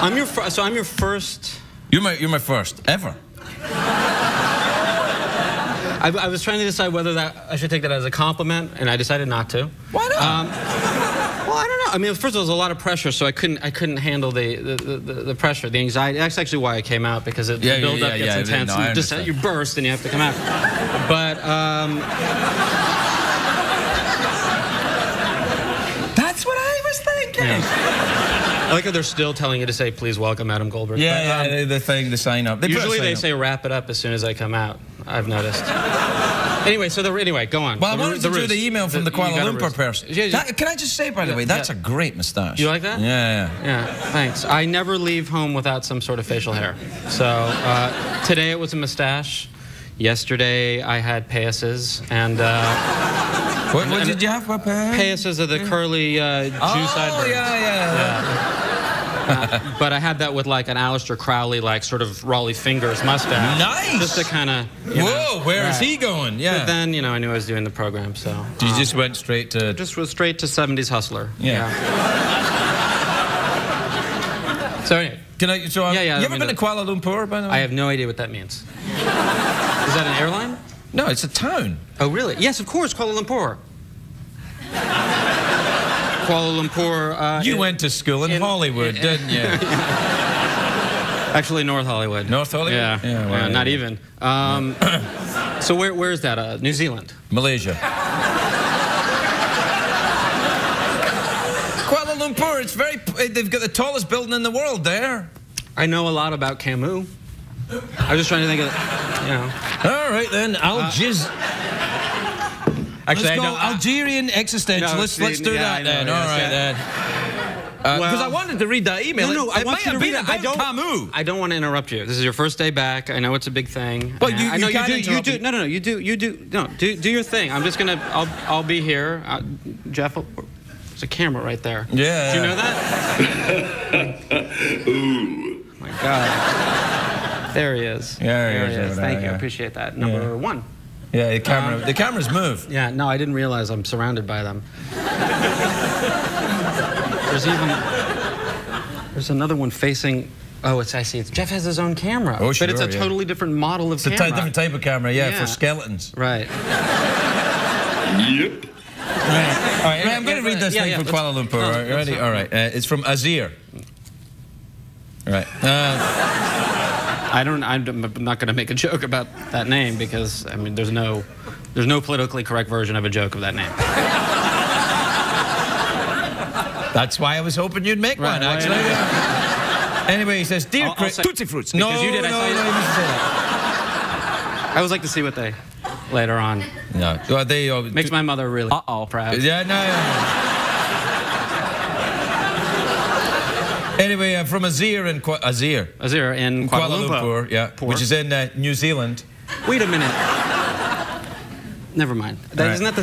I'm your first... You're my first, ever. I was trying to decide whether I should take that as a compliment, and I decided not to. Why not? Well, I don't know. I mean, first of all, there was a lot of pressure, so I couldn't handle the pressure, the anxiety. That's actually why I came out, because the build-up gets intense. No, and you burst, and you have to come out. But that's what I was thinking. Yeah. I like how they're still telling you to say, "Please welcome Adam Goldberg." Yeah, the sign up. Usually they say wrap it up as soon as I come out. I've noticed. Anyway, go on. Well, I wanted to do the email from the Kuala Lumpur person. Can I just say, by the way, that's a great moustache. You like that? Yeah. Yeah, thanks. I never leave home without some sort of facial hair. So today it was a moustache. Yesterday I had payasses, and... what did you have? What payasses are the curly Jew sideburns. Yeah. But I had that with like an Aleister Crowley, like sort of Raleigh Fingers mustache. Nice! Just to kind of... Whoa, where is he going? Yeah. But then, you know, I knew I was doing the program, so... You just went straight to... Just was straight to 70s Hustler. Yeah. So anyway. You ever been to Kuala Lumpur, by the way? I have no idea what that means. Is that an airline? No, it's a town. Oh, really? Yes, of course, Kuala Lumpur. Kuala Lumpur... you went to school in Hollywood, didn't you? Actually, North Hollywood. North Hollywood? Yeah, not even. So where is that? New Zealand? Malaysia. Kuala Lumpur, it's very... They've got the tallest building in the world there. I know a lot about Camus. I was just trying to think of, you know. All right, then. Actually, let's go Algerian existentialist. Let's do that then. All right, then. Because I wanted to read that email. No, I want you to read it. I don't want to interrupt you. This is your first day back. I know it's a big thing. Well, you do. No, you do. No, do your thing. I'm just gonna. I'll be here. Jeff, there's a camera right there. Yeah. Do you know that? Ooh. Oh my God. There he is. Yeah, there he is. Thank you. I appreciate that. Number one. Yeah, the cameras move. Yeah, no, I didn't realize I'm surrounded by them. There's another one facing... Oh, I see. Jeff has his own camera. Oh, sure, but it's a totally different model of camera. It's a different type of camera, for skeletons. Right. Yep. Right. All right, I'm going to read this thing from Kuala Lumpur. Ready? All right. It's from Azir. Right. I'm not going to make a joke about that name because, I mean, there's no politically correct version of a joke of that name. That's why I was hoping you'd make one, actually. Anyway, he says, "Dear Craig..." Tootsie Fruits. No, Because you did, no, no, you didn't say that. I always like to see what they later on. No. Well, they... Makes my mother really proud. Yeah, no. Anyway, from Azir in Kuala Lumpur. yeah, which is in New Zealand. Wait a minute. Never mind. Isn't that the...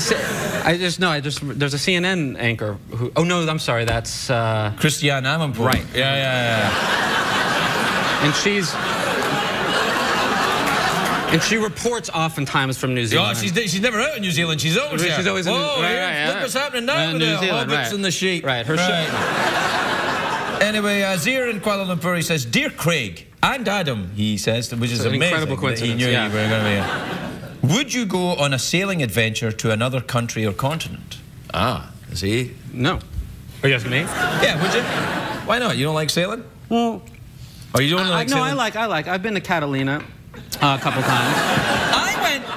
there's a CNN anchor who... Oh, no, I'm sorry, that's... Christiane Amanpour. Right. Yeah. And she reports oftentimes from New Zealand. Oh, she's never out in New Zealand. She's always there. She's always in... Look what's happening now with the hobbits and the sheep. Right, Anyway, Azir in Kuala Lumpur, he says, "Dear Craig and Adam," he says, which is amazing. Incredible coincidence. He knew you were going to be here. "Would you go on a sailing adventure to another country or continent?" Ah, see? No. Are you asking me? Yeah, would you? Why not? You don't like sailing? Well, or you don't like sailing? No, I like. I've been to Catalina a couple times.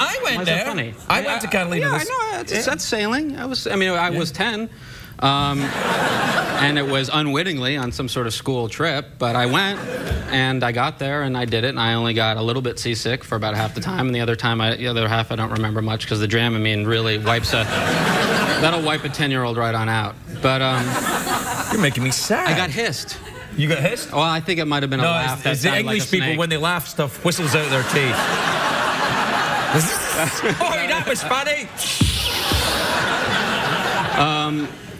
I went there. Funny? I went to Catalina. Yeah, I know. That's sailing. I was 10. And it was unwittingly on some sort of school trip, but I went and I got there and I did it, and I only got a little bit seasick for about half the time, and the other half I don't remember much because the Dramamine really that'll wipe a 10-year-old right on out. But you're making me sad. I got hissed. You got hissed? Well, I think it might have been a laugh. It's the English people when they laugh, stuff whistles out their teeth. Oh, that was funny.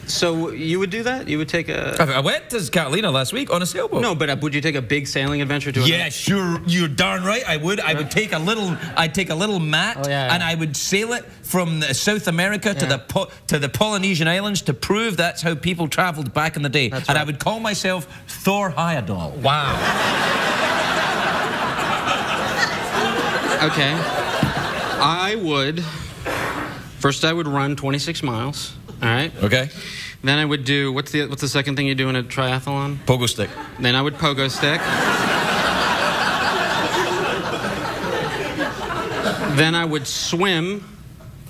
So you would do that? You would take a... I went to Catalina last week on a sailboat. No, but would you take a big sailing adventure to... Yeah, sure. You're darn right I would. I would take a little... I'd take a little mat and I would sail it from South America to the Polynesian islands to prove that's how people travelled back in the day. And I would call myself Thor Heyerdahl. Wow. Okay. I would... First, I would run 26 miles. All right. Okay. Then I would do, what's the second thing you do in a triathlon? Pogo stick. Then I would pogo stick. Then I would swim.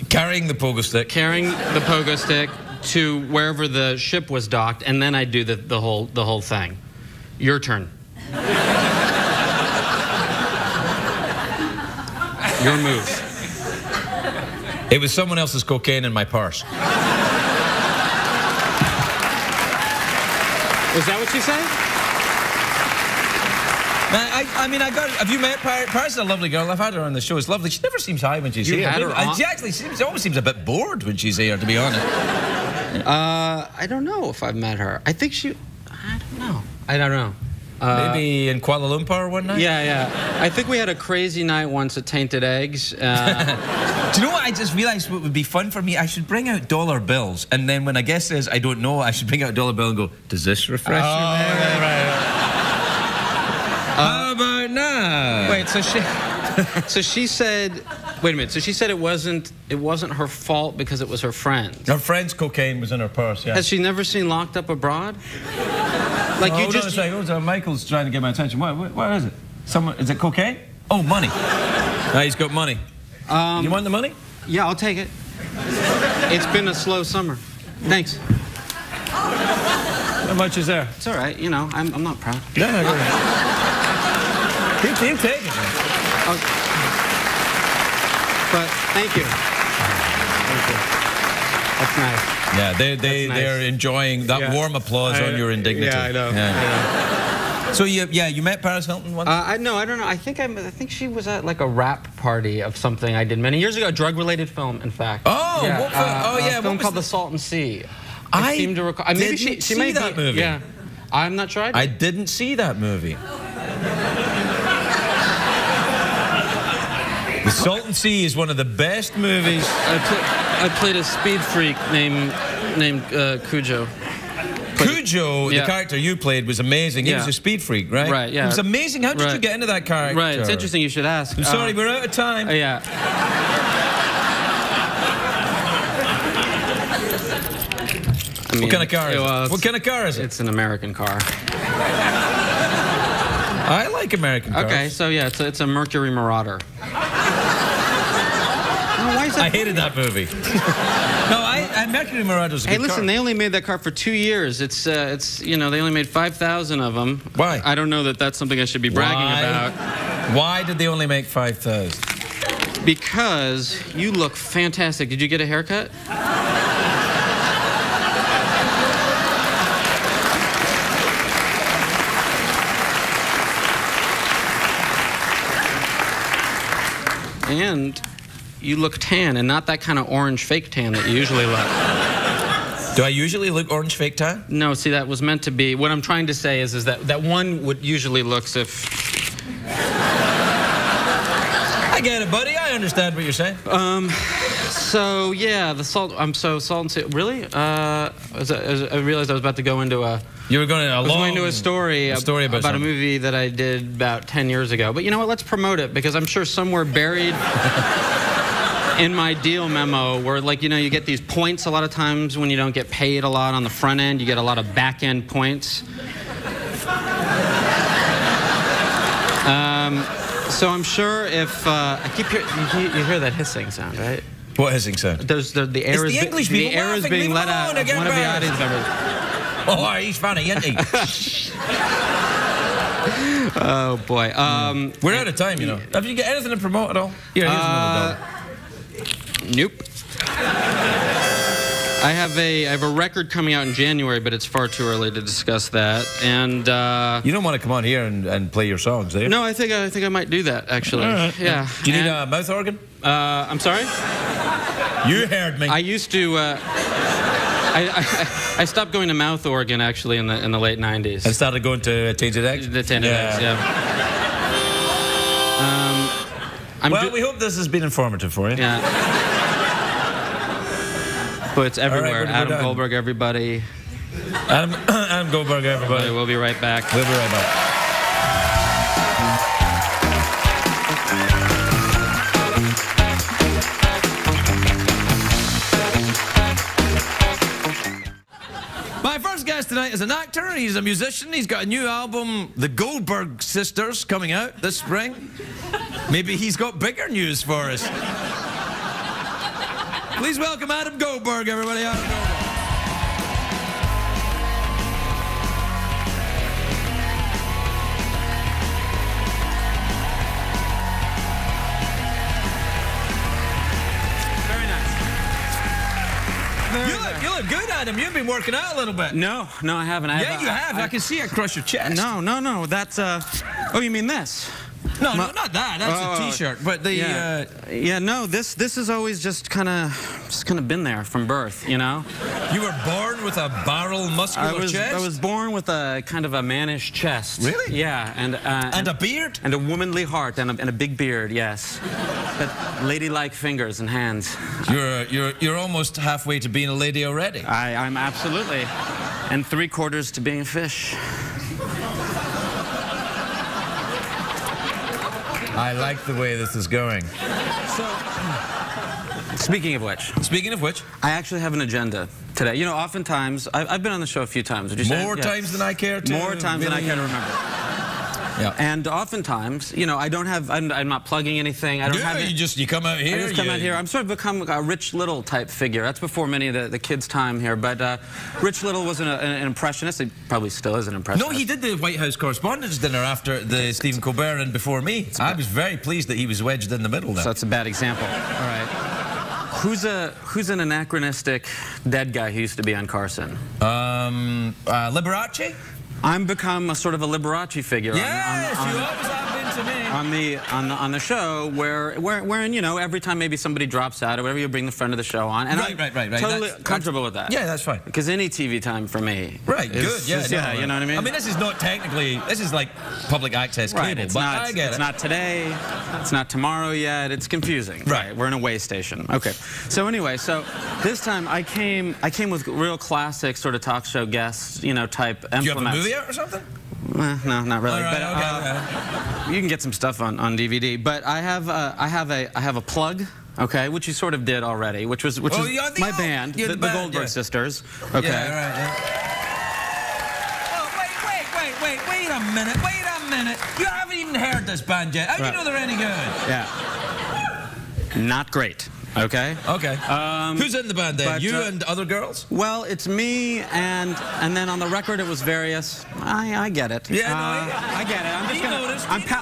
Carrying the pogo stick. Carrying the pogo stick to wherever the ship was docked, and then I'd do the whole thing. Your turn. Your move. It was someone else's cocaine in my purse. Was that what you said? I mean, have you met Paris? Paris is a lovely girl. I've had her on the show. It's lovely. She never seems high when she's here. She actually always seems a bit bored when she's here, to be honest. I don't know if I've met her. I think I don't know. Maybe in Kuala Lumpur one night? Yeah. I think we had a crazy night once at Tainted Eggs. Do you know what I just realised what would be fun for me? I should bring out dollar bills, and then when a guest says, I don't know, I should bring out a dollar bill and go, does this refresh your memory? Right. How about now? Wait, so she said, wait a minute, so she said it wasn't her fault because it was her friend's. Her friend's cocaine was in her purse, yeah. Has she never seen Locked Up Abroad? Like you just... Michael's trying to get my attention. What is it? Is it cocaine? Oh, money. He's got money. You want the money? Yeah, I'll take it. It's been a slow summer. Thanks. How much is there? It's all right. You know, I'm not proud. No, go ahead. You take it, man. But thank you. Thank you. That's nice. Yeah, they're enjoying that warm applause on your indignity. Yeah, I know. Yeah. So you met Paris Hilton once? No, I don't know. I think she was at like a rap party of something I did many years ago. A drug-related film, in fact. Oh, yeah. What film? A film called The Salton Sea. I seem to recall. Maybe she may see that movie. Yeah, I'm not sure. I didn't see that movie. The Salton Sea is one of the best movies. I played a speed freak named Cujo. Cujo, the character you played, was amazing. He was a speed freak, right? Right, yeah. It was amazing. How did you get into that character? Right, it's interesting you should ask. I'm sorry, we're out of time. Yeah. I mean, what kind of car is it? What kind of car is it? It's an American car. I like American Cars. Okay, so yeah, it's a Mercury Marauder. I hated that movie. No, Mercury Marauder's a good car. Hey, listen, they only made that car for 2 years. It's you know, they only made 5,000 of them. Why? I don't know that that's something I should be bragging about. Why did they only make 5,000? Because you look fantastic. Did you get a haircut? And you look tan, and not that kind of orange fake tan that you usually look. Do I usually look orange fake tan? No, see, that was meant to be. What I'm trying to say is that one would usually looks if... I get it, buddy. I understand what you're saying. So, yeah, the salt... salt and sea... Really? I realized I was about to go into a... You were going to... I was going to a story about a movie that I did about 10 years ago. But you know what? Let's promote it, because I'm sure somewhere buried in my deal memo where, like, you know, you get these points a lot of times when you don't get paid a lot on the front end. You get a lot of back-end points. So I'm sure if... I keep hearing... You hear that hissing sound, right? What hissing sound? There's the air is... The air is being let out of one of the audience members. Oh, he's funny, isn't he? Oh, boy. We're out of time, you know. Have you got anything to promote at all? Here's another dollar. Nope. I have a record coming out in January, but it's far too early to discuss that. And you don't want to come on here and play your songs, do you? No, I think I might do that, actually. All right. Yeah. Do you need a mouth organ? I'm sorry? You heard me. I used to. I stopped going to mouth organ actually in the late '90s. And started going to Tainted Eggs? The Tainted Eggs, yeah. Well, we hope this has been informative for you. Yeah. But it's everywhere. Right, Adam Goldberg, everybody. Adam Goldberg, everybody. We'll be right back. We'll be right back. My first guest tonight is an actor, he's a musician, he's got a new album, The Goldberg Sisters, coming out this spring. Maybe he's got bigger news for us. Please welcome Adam Goldberg, everybody. Adam Goldberg. You look good, Adam. You've been working out a little bit. No, I haven't. Yeah, you have. I can see it across your chest. No. That's, oh, you mean this? No, not that. That's a T-shirt. But the yeah, no. This has always just kind of been there from birth, you know. You were born with a barrel muscular chest. I was born with a kind of a mannish chest. Really? Yeah, and a beard. And a womanly heart and a big beard. Yes, but ladylike fingers and hands. You're almost halfway to being a lady already. I'm absolutely, and 3/4 to being a fish. I like the way this is going. So, speaking of which, I actually have an agenda today. You know, oftentimes, I've been on the show a few times. Would you say? More times than I care to. More times than I care to remember. Yeah. And oftentimes, you know, I'm not plugging anything. I don't have it. You come out here. I just come out here. I'm sort of become a Rich Little type figure. That's before many of the kids' time here. But Rich Little was an impressionist. He probably still is an impressionist. No, he did the White House Correspondents' Dinner after the Stephen Colbert and before me. I was very pleased that he was wedged in the middle there. So that's a bad example. All right. Who's an anachronistic dead guy who used to be on Carson? Liberace? I'm become a sort of a Liberace figure. Yes, you always have been to me. On the show wherein, you know, every time maybe somebody drops out or whatever, you bring the friend of the show on. And right. Totally comfortable with that. Yeah, that's fine. Because any TV time for me. Right, good. Yeah, you know what I mean? I mean, this is not technically, this is like public access cable. Right, I get it. It's not today. It's not tomorrow yet. It's confusing. Right. We're in a way station. Okay. So anyway, this time I came with real classic sort of talk show guest, you know, type implements. Do you have a movie out or something? No, not really. Right, but okay. You can get some stuff on DVD. But I have a plug. Okay, which you sort of did already, which is my band, the Goldberg Sisters. Okay. Yeah, right. Yeah. Oh, wait. wait a minute. You haven't even heard this band yet. How do you know they're any good? Yeah. Not great. Okay. Okay. Who's in the band then? But, you and other girls? Well, it's me and then on the record it was various. I get it. Yeah, I get it.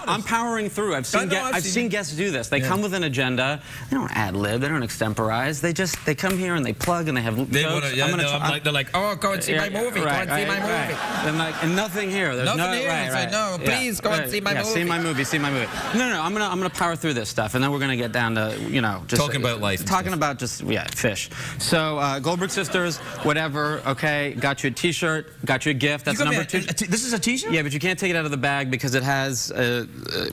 I'm powering through. I've seen guests do this. They come with an agenda. They don't ad lib. They don't extemporize. They come here and they plug and they have jokes. They're like, oh, go and see my movie. Go and see my movie. And nothing here. There's nothing here. No, please go and see my movie. See my movie. See my movie. No. I'm gonna power through this stuff, and then we're gonna get down to just talking about life. Talking about just fish. So Goldberg Sisters, whatever. Okay, got you a T-shirt, got you a gift. That's number 2. This is a T-shirt? Yeah, but you can't take it out of the bag because it has.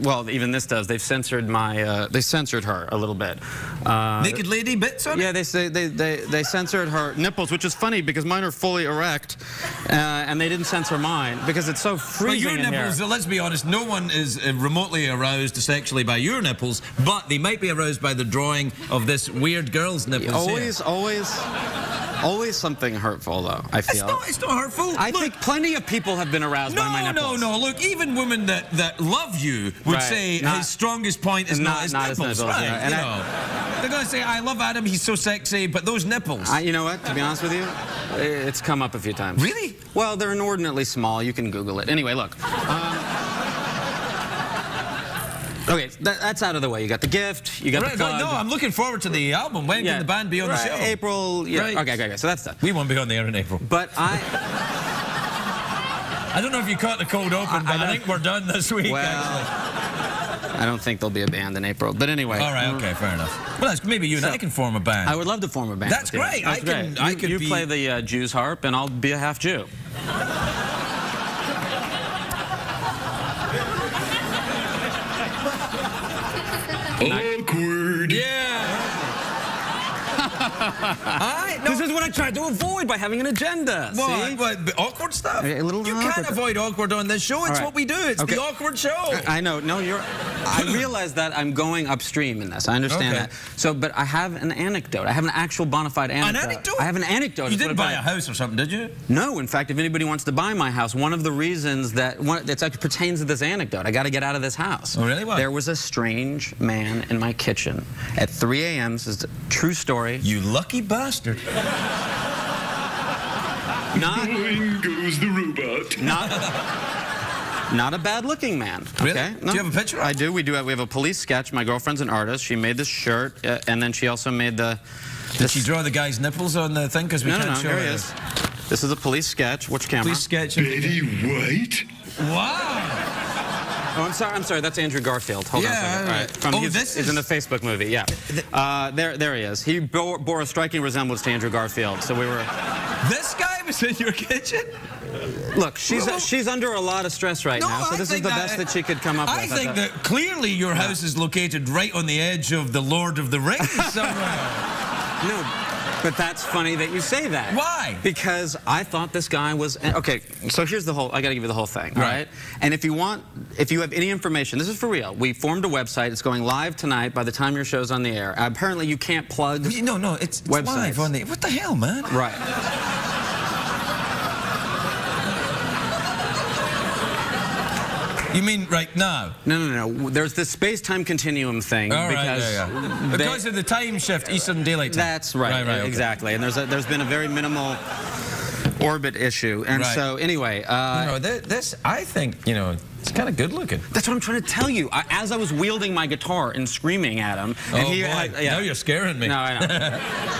Well, even this does. They've censored my. They censored her a little bit. Naked lady bits on it? Yeah, they censored her nipples, which is funny because mine are fully erect, and they didn't censor mine because it's so freezing in here. Your nipples, let's be honest, no one is remotely aroused sexually by your nipples, but they might be aroused by the drawing of this weird girl's nipples. Always something hurtful, though, I feel. It's not hurtful. I think plenty of people have been aroused by my nipples. No. Look, even women that love you would say his strongest point is not his nipples. Right, they're going to say, I love Adam, he's so sexy, but those nipples. You know what, to be honest with you, it's come up a few times. Really? Well, they're inordinately small. You can Google it. Anyway, look. Okay, that's out of the way. You got the gift, you got the plug. No, I'm looking forward to the album. When can the band be on the show? April. Yeah. Right. Okay, so that's done. We won't be on the air in April. But I don't know if you caught the cold open, but I think we're done this week, actually. I don't think there'll be a band in April. But anyway. All right, okay, fair enough. Well, maybe you and I can form a band. I would love to form a band. That's great. You play the Jew's harp, and I'll be a half Jew. Awkward. Yeah. This is what I tried to avoid by having an agenda. What, awkward stuff? A little you can't avoid awkward on this show. It's what we do. It's the awkward show. I know. No, I realize that I'm going upstream in this. I understand that. So, but I have an anecdote. I have an actual bona fide anecdote. An anecdote? I have an anecdote. You didn't buy a house or something, did you? No. In fact, if anybody wants to buy my house, one of the reasons that it pertains to this anecdote, I got to get out of this house. Oh, really? What? There was a strange man in my kitchen at 3 a.m. This is a true story. You lucky bastard. Going goes the robot. Not a bad-looking man. Really? Okay? No. Do you have a picture? I do. We have a police sketch. My girlfriend's an artist. She made this shirt, and then she also made the. Did she draw the guy's nipples on the thing? Because we can't show here he is. This is a police sketch. Which camera? Police sketch. Betty White. Wow. Oh, I'm sorry. That's Andrew Garfield. Hold on a second. All right. He's in the Facebook movie. Yeah. There he is. He bore a striking resemblance to Andrew Garfield. So we were. This guy was in your kitchen? Look, she's under a lot of stress right now, so this is the best that she could come up with. I think that clearly your house is located right on the edge of the Lord of the Rings somewhere. No, but that's funny that you say that. Why? Because I thought this guy was... Okay, so here's the whole... I got to give you the whole thing, all right? And if you have any information, this is for real. We formed a website. It's going live tonight by the time your show's on the air. Apparently, you can't plug No, it's live on the... What the hell, man? Right. You mean right now? No. There's this space-time continuum thing. Because of the time shift, Eastern Daylight Time. That's right. Okay. Exactly. And there's been a very minimal orbit issue. And so anyway, this I think it's kind of good looking. That's what I'm trying to tell you. As I was wielding my guitar and screaming at him, now you're scaring me. No, I know.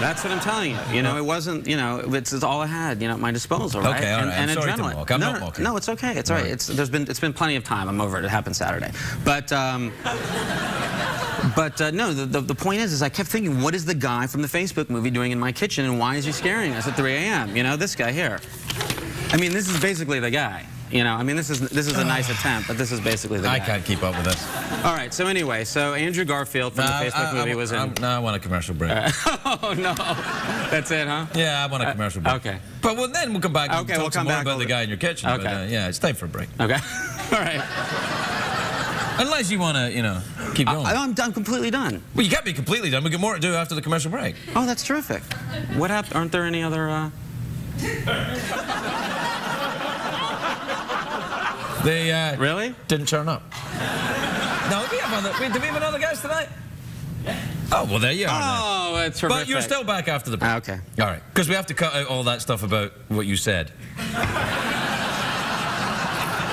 That's what I'm telling you. It wasn't. It's all I had. At my disposal, right? Okay, all right. And I'm sorry adrenaline. to mock. I'm not mocking. No, it's okay. It's all right. It's been plenty of time. I'm over it. It happened Saturday. But no, the point is I kept thinking, what is the guy from the Facebook movie doing in my kitchen, and why is he scaring us at 3 a.m.? This guy here. I mean, this is basically the guy. I mean, this is a nice attempt, but this is basically the guy. I can't keep up with this. All right, so anyway, Andrew Garfield from the Facebook movie was in... No, I want a commercial break. Oh, no. That's it, huh? Yeah, I want a commercial break. Okay. But then we'll come back and talk some more about the guy in your kitchen. Okay. But, yeah, it's time for a break. Okay. All right. Unless you want to, keep going. I'm completely done. Well, you can't be completely done. We got more to do after the commercial break. Oh, that's terrific. What happened? Aren't there any other... They really didn't turn up. No, we have other. Do we have another guest tonight? Oh, well, there you are. Oh, that's terrific. But you're still back after the break. Okay. All right. Because we have to cut out all that stuff about what you said.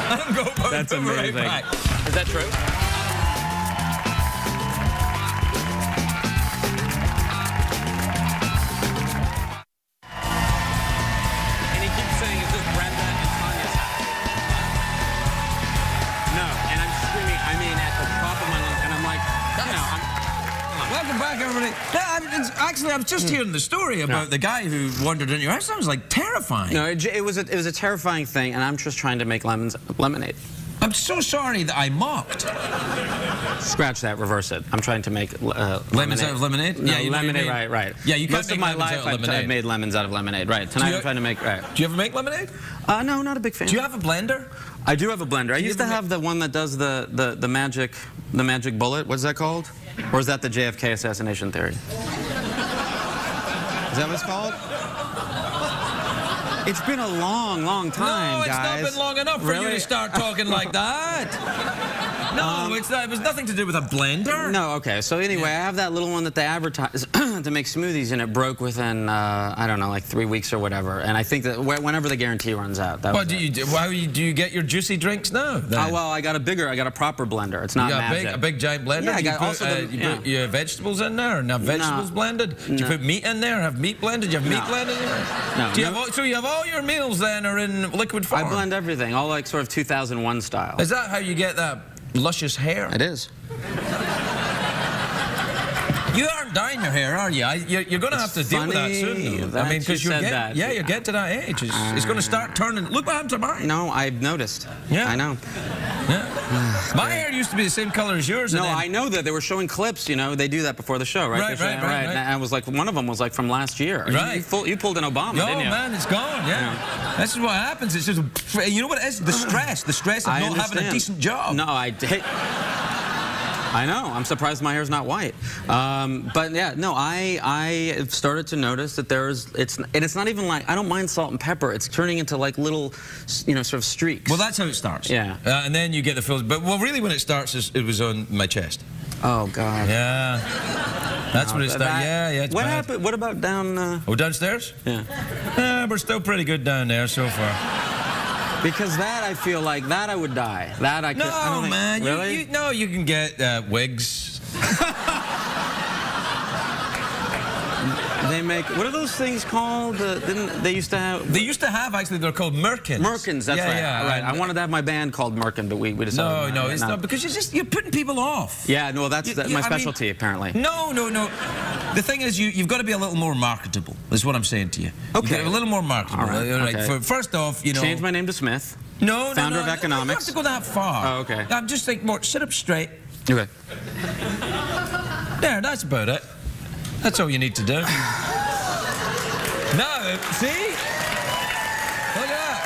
I'm Goldberg. That's amazing. Right back. Is that true? And he keeps saying, is this Brenda and Tanya's house? No, and I'm screaming, I mean, at the top of my lungs, and I'm like, you know, Welcome back, everybody. Actually, I was just hearing the story about the guy who wandered into your house. Sounds like terrifying. No, it was a terrifying thing, and I'm just trying to make lemonade. I'm so sorry that I mocked. Scratch that, reverse it. I'm trying to make lemons out of lemonade? No, yeah, lemonade, right. Yeah, you can't Most of my life I've made lemons out of lemonade, right. Tonight I'm trying to make, right. Do you ever make lemonade? No, not a big fan. Do you have a blender? I do have a blender. I used to have the one that does the magic bullet. What's that called? Or is that the JFK assassination theory? Is that what it's called? It's been a long, long time, no, it's guys. not been long enough for you to start talking like that. No, it was nothing to do with a blender. No, okay. So anyway, I have that little one that they advertise to make smoothies, and it broke within, I don't know, like 3 weeks or whatever. And I think that whenever the guarantee runs out, that What do you do? How do you get your juicy drinks now? Well, I got a proper blender. It's not magic. A big giant blender? Yeah, I got put your vegetables in there, and have vegetables blended? Do you put meat in there, have meat blended? Do you have meat blended in there? No. So you have all your meals then are in liquid form? I blend everything, all like sort of 2001 style. Is that how you get that luscious hair? It is. You aren't dyeing your hair, are you? You're going to have to deal with that soon. I mean, because you get to that age. It's going to start turning. Look what happened to mine. No, I've noticed. Yeah. I know. Yeah. My hair used to be the same color as yours. No, I know that. They were showing clips, you know. They do that before the show, right? Right. And I was like, one of them was like from last year. Right. You pulled an Obama, didn't you? Oh, man, it's gone, yeah. This is what happens. It's just, you know what it is? The stress of not having a decent job. No, I know. I'm surprised my hair's not white. But yeah, no, I have started to notice that it's not even like, I don't mind salt and pepper. It's turning into like little, you know, sort of streaks. Well, that's how it starts. Yeah. And then you get the fills. But, well, really when it starts, it was on my chest. Oh, God. Yeah. That's what it started. Yeah, it's What bad. happened? What about down... Oh, downstairs? Yeah. We're still pretty good down there so far. Because that, I feel like, that I would die. That I could... No, man. Really? You can get wigs. They make... What are those things called? They used to have... They used to have, actually, they're called merkins. Merkins, that's right. Yeah. Right. I wanted to have my band called Merkin, but we decided... No, it's not. Because you're putting people off. Yeah, no, that's my specialty, apparently. No. The thing is, you've got to be a little more marketable, is what I'm saying to you. Okay. A little more marketable. All right. Okay. First off, you know... Change my name to Smith. No. Founder of economics. You don't have to go that far. Oh, okay. I'm just like more, sit up straight. Okay. There, that's about it. That's all you need to do. No, see? Look at that.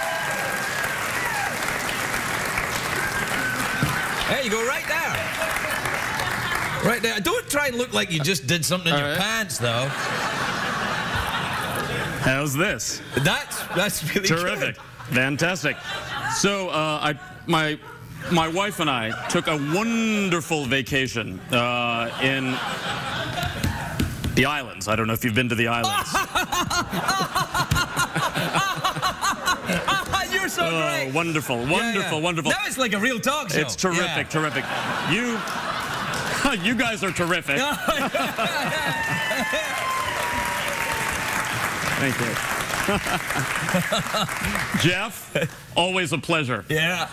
There you go, right there. Right there. Don't try and look like you just did something in your pants, though. How's this? That's really terrific. Good. Fantastic. So, my wife and I took a wonderful vacation in the islands. I don't know if you've been to the islands. You're so great. Wonderful. Now it's like a real talk show. It's terrific, terrific. You guys are terrific. Thank you. Jeff, always a pleasure. Yeah.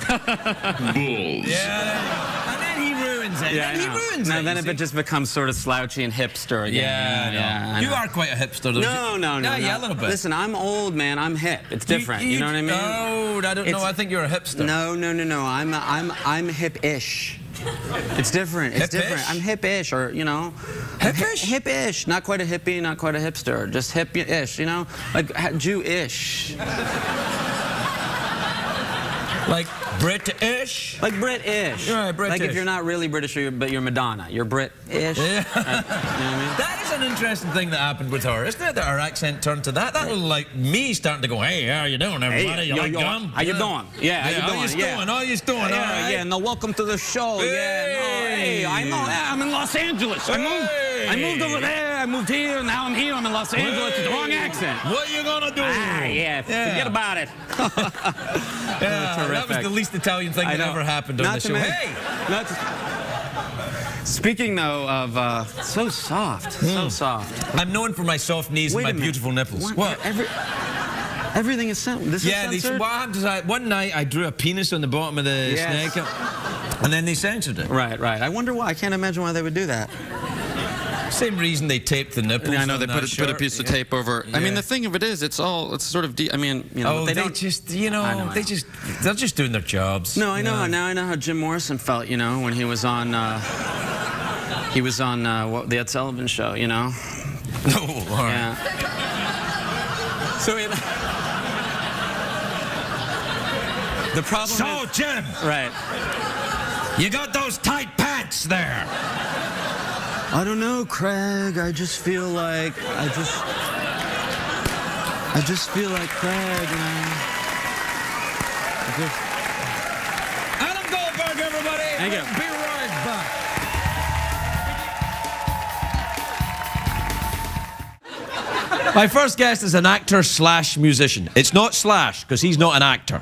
Bulls. Yeah. And then he ruins it. Yeah, he ruins it. Then it just becomes sort of slouchy and hipster again. Yeah. You are quite a hipster, though. No. Yeah, a little bit. Listen, I'm old, man. I'm hip. It's different. You know what I mean? No, I don't know. I think you're a hipster. No. I'm hip-ish. It's different. It's different. I'm hip-ish, or, you know. Hip-ish? Hip-ish. Not quite a hippie, not quite a hipster. Just hip-ish, you know? Like Jew-ish. Like British? Like British. Right, British. Like if you're not really British, but you're Madonna. You're British. Yeah. You know what I mean? That is an interesting thing that happened with her, isn't it? That her accent turned to that. That was like me starting to go, hey, how you doing, everybody? Hey, you like gum? How you doing? Yeah, how you doing? How you doing? All right. Yeah, no, welcome to the show. Hey. Yeah, no, hey, I know. I'm in Los Angeles. I moved over there. I moved here. Now I'm here. I'm in Los Angeles. It's the wrong accent. What are you gonna do? Forget about it. That was the least Italian thing that ever happened on the show. Hey! Speaking, though, of so soft, so soft. I'm known for my soft knees and my beautiful nipples. What? Everything is censored. This is censored? What happened is one night I drew a penis on the bottom of the snake, and then they censored it. Right. I wonder why. I can't imagine why they would do that. Same reason they taped the nipples. I know they put a piece of tape over. Yeah. I mean, the thing of it is, it's sort of. I mean, you know, they're just doing their jobs. No, I know. Now I know how Jim Morrison felt. You know, when he was on the Ed Sullivan Show. You know. Oh, all right. Yeah. So the problem. So, Jim. Right. You got those tight pants there. I don't know, Craig. I just feel like I just feel like Craig, man. Adam Goldberg, everybody. Thank you. Be right back. My first guest is an actor slash musician. It's not slash because he's not an actor.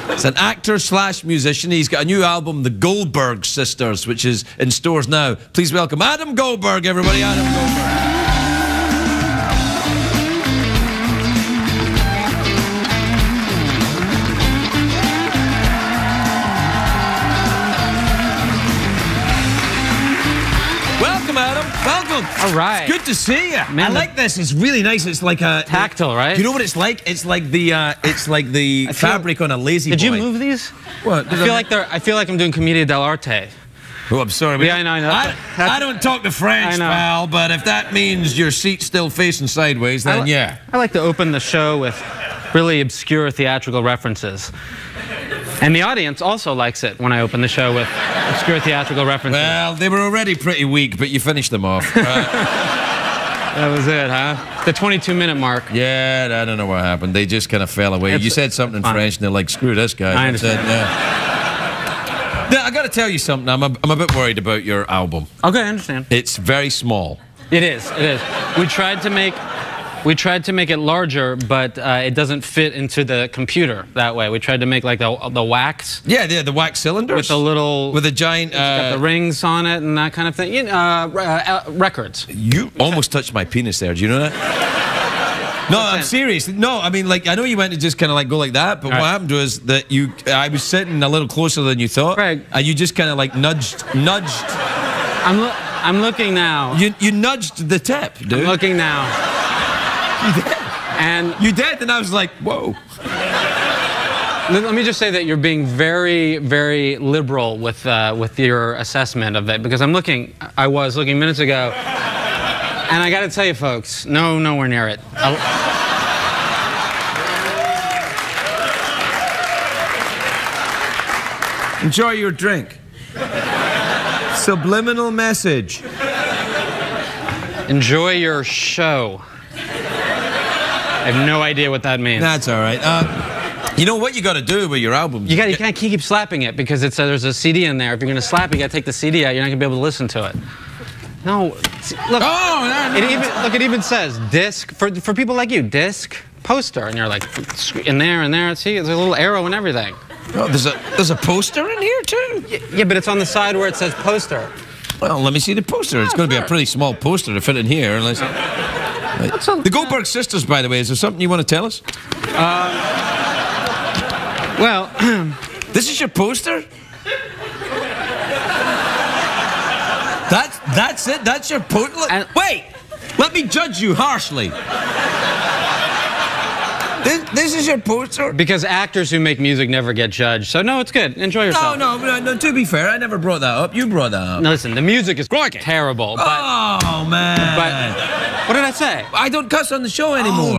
It's an actor slash musician. He's got a new album, The Goldberg Sisters, which is in stores now. Please welcome Adam Goldberg, everybody. Adam Goldberg. Welcome, Adam. Welcome. All right. It's good to see you. Man, I like this. It's really nice. It's like a tactile, right? You know what it's like? It's like the fabric on a lazy boy. Did you move these? What? I feel like I'm doing Commedia dell'arte. Oh, I'm sorry. Yeah, I know. I don't talk the French, pal, but if that means your seat's still facing sideways, then yeah. I like to open the show with really obscure theatrical references. And the audience also likes it when I open the show with obscure theatrical references. Well, they were already pretty weak, but you finished them off. That was it, huh? The 22-minute mark. Yeah, I don't know what happened. They just kind of fell away. You said something in French, and they're like, screw this guy. I understand. I got to tell you something. I'm a bit worried about your album. Okay, I understand. It's very small. It is. We tried to make it larger, but it doesn't fit into the computer that way. We tried to make like the wax. Yeah, the wax cylinders with a little, with a giant. It's got the rings on it and that kind of thing. You know, records. You almost touched my penis there. Do you know that? No, I'm serious. No, I mean, like, I know you went to just kind of like go like that, but what happened was that I was sitting a little closer than you thought, Craig. And you just kind of like nudged. I'm looking now. You nudged the tip, dude. I'm looking now. You did. And you did, and I was like, whoa. Let me just say that you're being very, very liberal with your assessment of it, because I was looking minutes ago, and I got to tell you, folks, nowhere near it. Enjoy your drink. Subliminal message. Enjoy your show. I have no idea what that means. That's all right. You know what you got to do with your album? You can't keep slapping it because there's a CD in there. If you're going to slap it, you got to take the CD out. You're not going to be able to listen to it. No, look. It even says disc for people like you. Disc poster, and you're like in there. See, there's a little arrow and everything. Oh, there's a poster in here too. Yeah, but it's on the side where it says poster. Well, let me see the poster. It's going to be a pretty small poster to fit in here, unless. The Goldberg Sisters, by the way, is there something you want to tell us? Well, this is your poster? That's it? That's your poster? Wait! Let me judge you harshly. This is your poster? Because actors who make music never get judged. So, no, it's good. Enjoy yourself. No, to be fair, I never brought that up. You brought that up. No, listen, the music is terrible. But, oh, man. But what did I say? I don't cuss on the show anymore.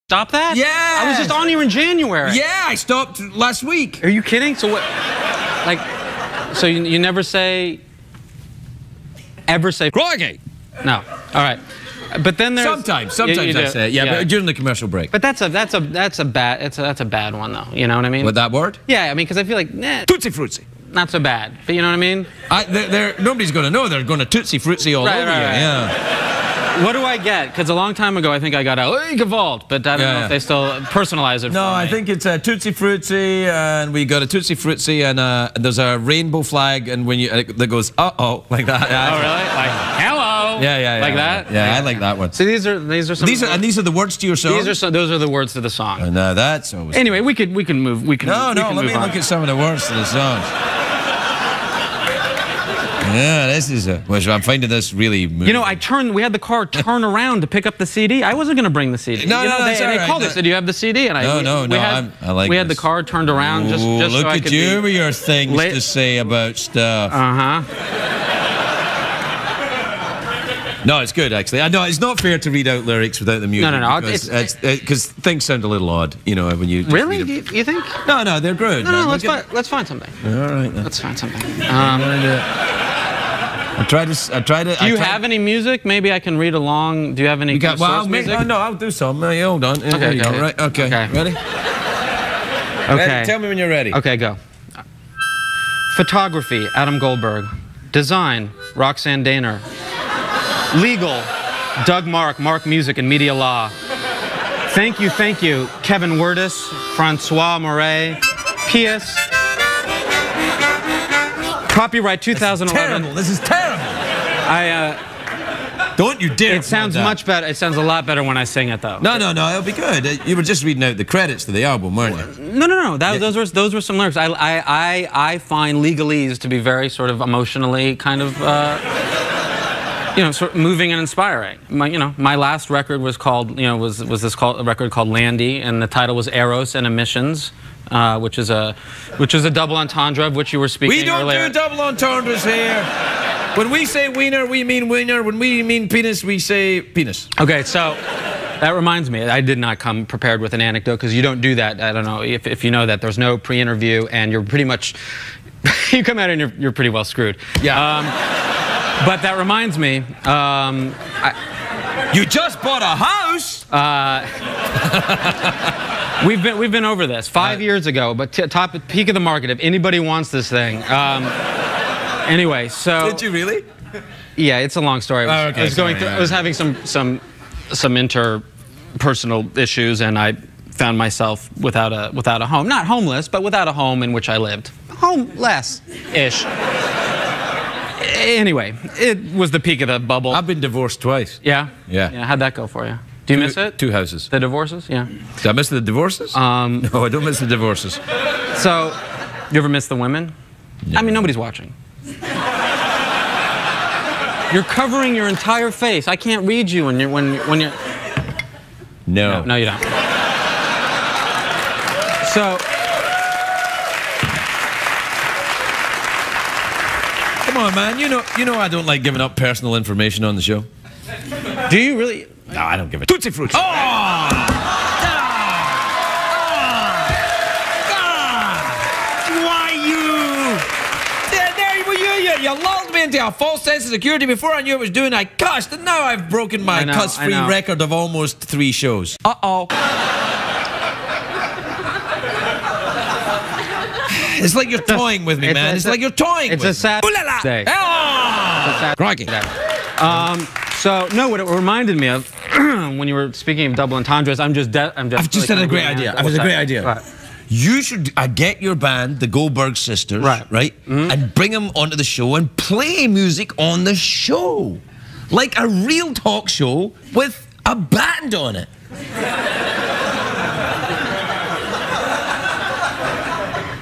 Stop that? Yeah. I was just on here in January. Yeah, I stopped last week. Are you kidding? So what? Like, so you never say, ever say, Crikey. No. All right. But then there's sometimes I say it. Yeah, but during the commercial break. But that's a bad one though. You know what I mean? With that word? Yeah, I mean, because I feel like Tootsie Fruitsy. Not so bad. But you know what I mean? Nobody's going to know. They're going to Tootsie Fruitsy all over you. Right. Yeah. What do I get? Because a long time ago, I think I got a Gavalt, but I don't know if they still personalize it. No, I think it's a Tootsie Fruitsy, and we got a Tootsie Fruitsy, and there's a rainbow flag, and when you that goes uh-oh like that. Oh really? Like hello. Yeah. Like that. Yeah, I like that one. So these are some. These are the words to your song. Those are the words to the song. And that's always. Anyway, we can move. No. Let me look at some of the words to the songs. Yeah, this is well, I'm finding this really moving. You know, we had the car turn around to pick up the CD. I wasn't going to bring the CD. No, they called us. Said, "Do you have the CD?" And I like we had the car turned around just look so I at could you with your things to say about stuff. No, it's good actually. I know it's not fair to read out lyrics without the music. No. Because things sound a little odd, you know, when you. Really? You think? No, they're good. No. Let's find something. All right. Then. Let's find something. I try to. Do you have any music? Maybe I can read along. Do you have any music? No, I'll do some. Hold on. Okay, go. Right. Okay. Ready? Okay. Ready? Tell me when you're ready. Okay, go. Photography, Adam Goldberg. Design, Roxanne Daner. Legal, Doug Mark Music and Media Law. Thank you, Kevin Werdis, Francois Moret, Pius. Copyright 2011. This is terrible. Don't you dare. It sounds much better. It sounds a lot better when I sing it, though. No, it'll be good. You were just reading out the credits to the album, weren't you? No. Those were some lyrics. I find legalese to be very sort of emotionally kind of. Sort of moving and inspiring. My last record was called, was a record called Landy, and the title was Eros and Emissions, which is a double entendre of which you were speaking earlier. We don't do double entendres here. When we say wiener, we mean wiener. When we mean penis, we say penis. Okay, so that reminds me, I did not come prepared with an anecdote because you don't do that. I don't know if you know that. There's no pre-interview, and you're pretty much, you come out and you're pretty well screwed. Yeah. But that reminds me, you just bought a house. We've been over this 5 years ago, but peak of the market. If anybody wants this thing, anyway. So did you really? Yeah, it's a long story. I was having some interpersonal issues, and I found myself without a home. Not homeless, but without a home in which I lived. Homeless-ish. Anyway, it was the peak of the bubble. I've been divorced twice. Yeah? Yeah. How'd that go for you? Do you miss it? 2 houses. The divorces? Yeah. Did I miss the divorces? No, I don't miss the divorces. So, you ever miss the women? No. I mean, nobody's watching. You're covering your entire face. I can't read you when you're... No. No, you don't. So... Come on, man. You know I don't like giving up personal information on the show. Do you really? No, I don't give a Tootsie Fruit. Oh! Why you lulled me into a false sense of security before I knew it was doing. I cussed, and now I've broken my cuss-free record of almost 3 shows. Uh-oh. It's like you're toying with me, man. It's like you're toying with me. It's a sad day. Oh! Crikey. So, no, what it reminded me of, when you were speaking of double entendres, I've just had a great idea. It was a great idea. Right. You should get your band, the Goldberg Sisters, right? Mm-hmm. And bring them onto the show and play music on the show. Like a real talk show with a band on it.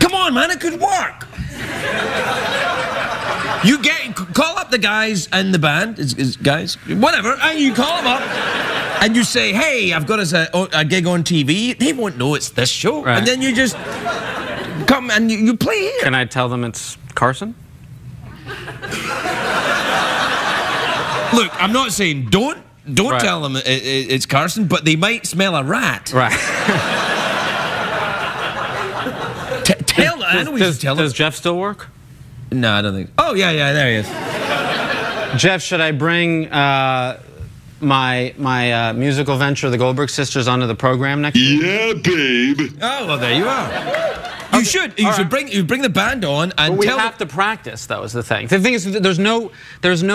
Come on, man, it could work. You call up the guys in the band, guys, whatever, and you call them up, and you say, hey, I've got a gig on TV. They won't know it's this show. Right. And then you just come and you play here. Can I tell them it's Carson? Look, I'm not saying don't, Don't tell them it's Carson, but they might smell a rat. Right. Tell them. I know we should tell them. Does Jeff still work? No, I don't think. Oh, yeah, there he is. Jeff, should I bring my musical venture, the Goldberg Sisters, onto the program next week? Yeah, babe. Oh, well, there you are. You should. You should bring the band on and we have to practice, though, is the thing. The thing is, there's no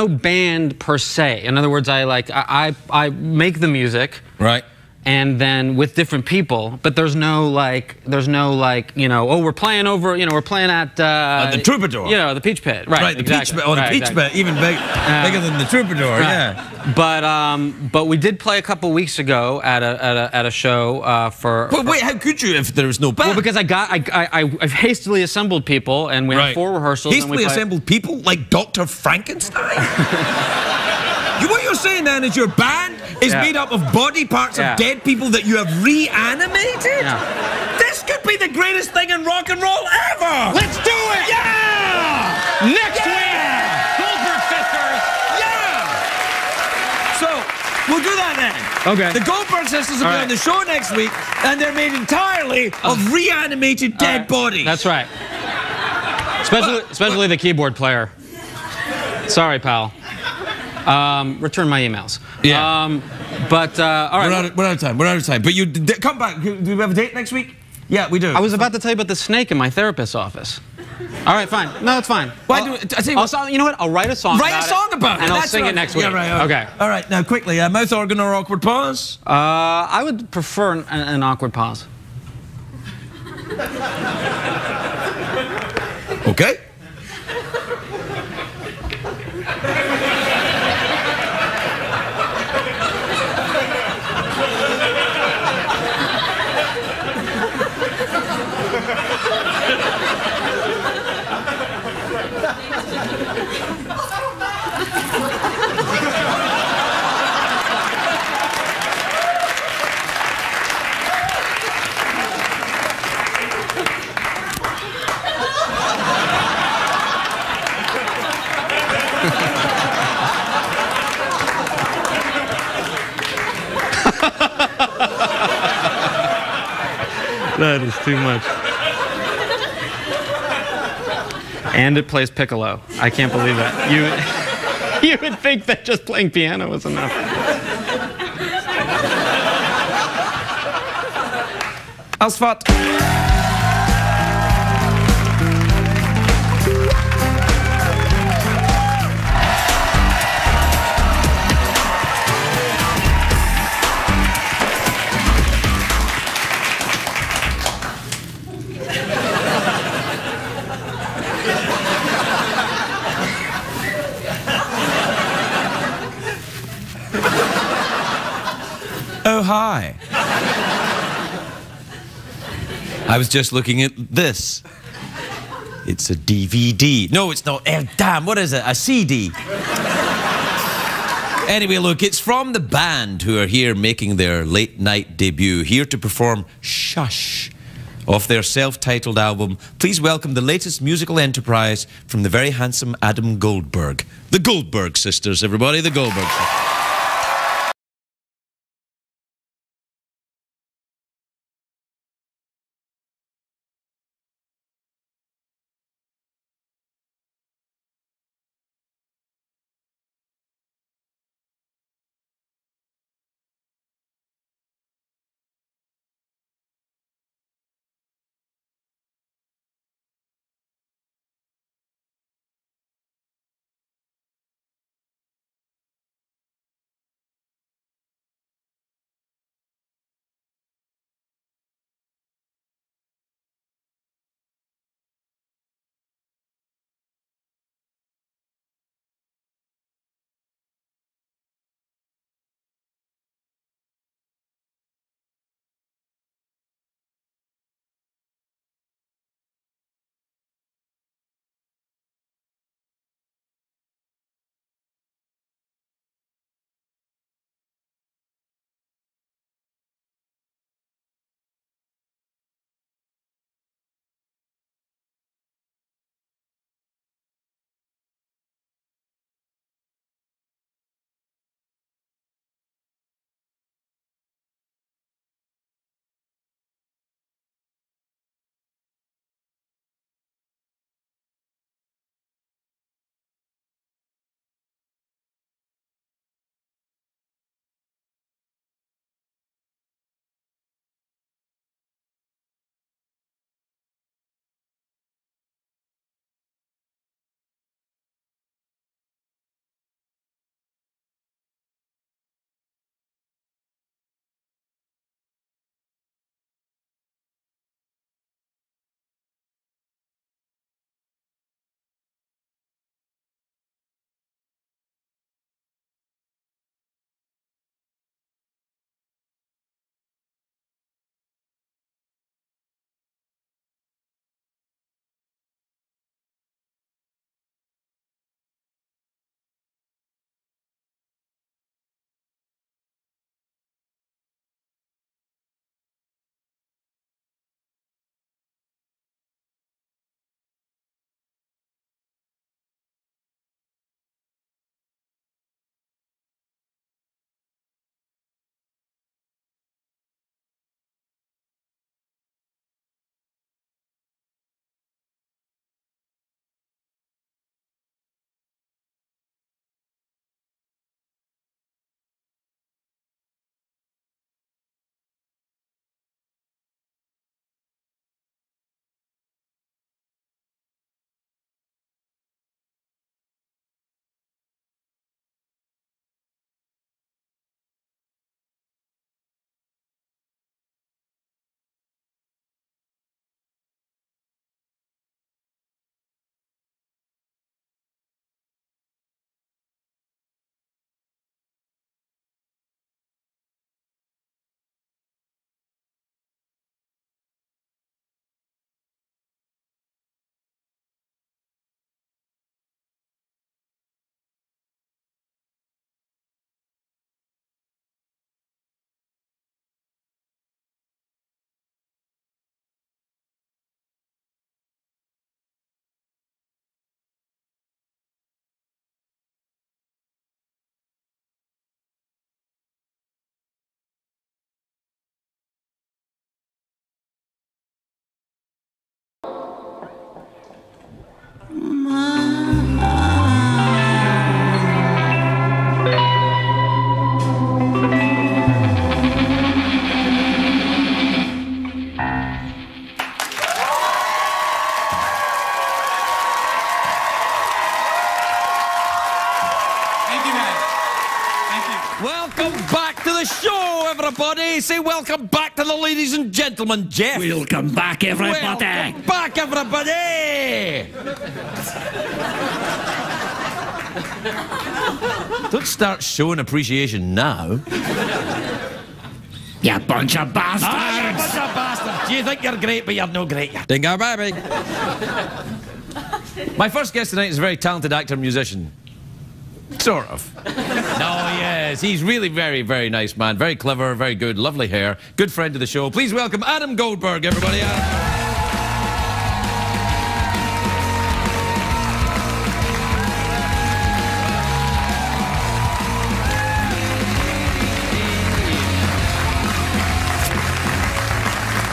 band per se. In other words, I make the music. Right. And then with different people, but there's no like, you know, oh, we're playing over, you know, we're playing at the Troubadour. You know, the Peach Pit. Right. Right. The exactly. Peach Pit. Oh, the Peach Pit, even bigger than the Troubadour. Right. Yeah. But we did play a couple weeks ago at a show for. But wait, how could you if there was no band? Well, because I've hastily assembled people, and we had 4 rehearsals. Hastily assembled people like Dr. Frankenstein. What you're saying then is your band is made up of body parts of dead people that you have reanimated? Yeah. This could be the greatest thing in rock and roll ever! Let's do it! Yeah! Next week! Goldberg Sisters! Yeah! So, we'll do that then. Okay. The Goldberg Sisters will be on the show next week, and they're made entirely of reanimated dead bodies. That's right. Especially the keyboard player. Sorry, pal. Return my emails. Yeah. All right. We're out of time. We're out of time. But you come back. Do we have a date next week? Yeah, we do. I was about to tell you about the snake in my therapist's office. All right, fine. No, it's fine. Why you know what? I'll write a song. Write a song about it, and I'll sing it next week. Yeah, right. Okay. All right. Now, quickly, mouth organ or awkward pause? I would prefer an awkward pause. Okay. That is too much. And it plays piccolo. I can't believe that. You would think that just playing piano was enough. Asfalt. Oh, hi. I was just looking at this. It's a DVD. No, it's not. Damn, what is it? A CD. Anyway, look, it's from the band who are here making their late night debut, here to perform Shush off their self-titled album. Please welcome the latest musical enterprise from the very handsome Adam Goldberg. The Goldberg Sisters, everybody, the Goldberg Sisters. everybody. Say welcome back to the ladies and gentlemen, Jeff. Welcome back, everybody. Welcome back, everybody. Don't start showing appreciation now. You bunch of bastards. Ah, you bunch of bastards. You think you're great, but you're no great. Dingo baby. My first guest tonight is a very talented actor and musician. Sort of. No, yes, he's really very, very nice man. Very clever, very good, lovely hair. Good friend of the show. Please welcome Adam Goldberg, everybody.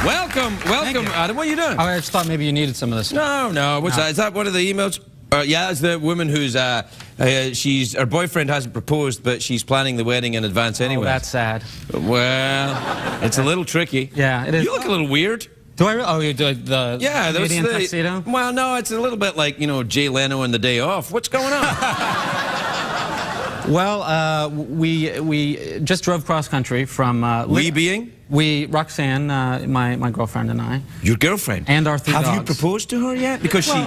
Welcome, Adam. What are you doing? I just thought maybe you needed some of this. No. What's that? Is that one of the emails? Yeah, it's the woman who's, her boyfriend hasn't proposed, but she's planning the wedding in advance anyway. Oh, that's sad. Well, it's a little tricky. Yeah, it is. You look a little weird. Do I? Oh, you do the Canadian tuxedo? Well, no, it's a little bit like, you know, Jay Leno and the Day Off. What's going on? Well, we just drove cross country from. Roxanne, my girlfriend and I. Your girlfriend? And our 3 dogs. Have you proposed to her yet? Because she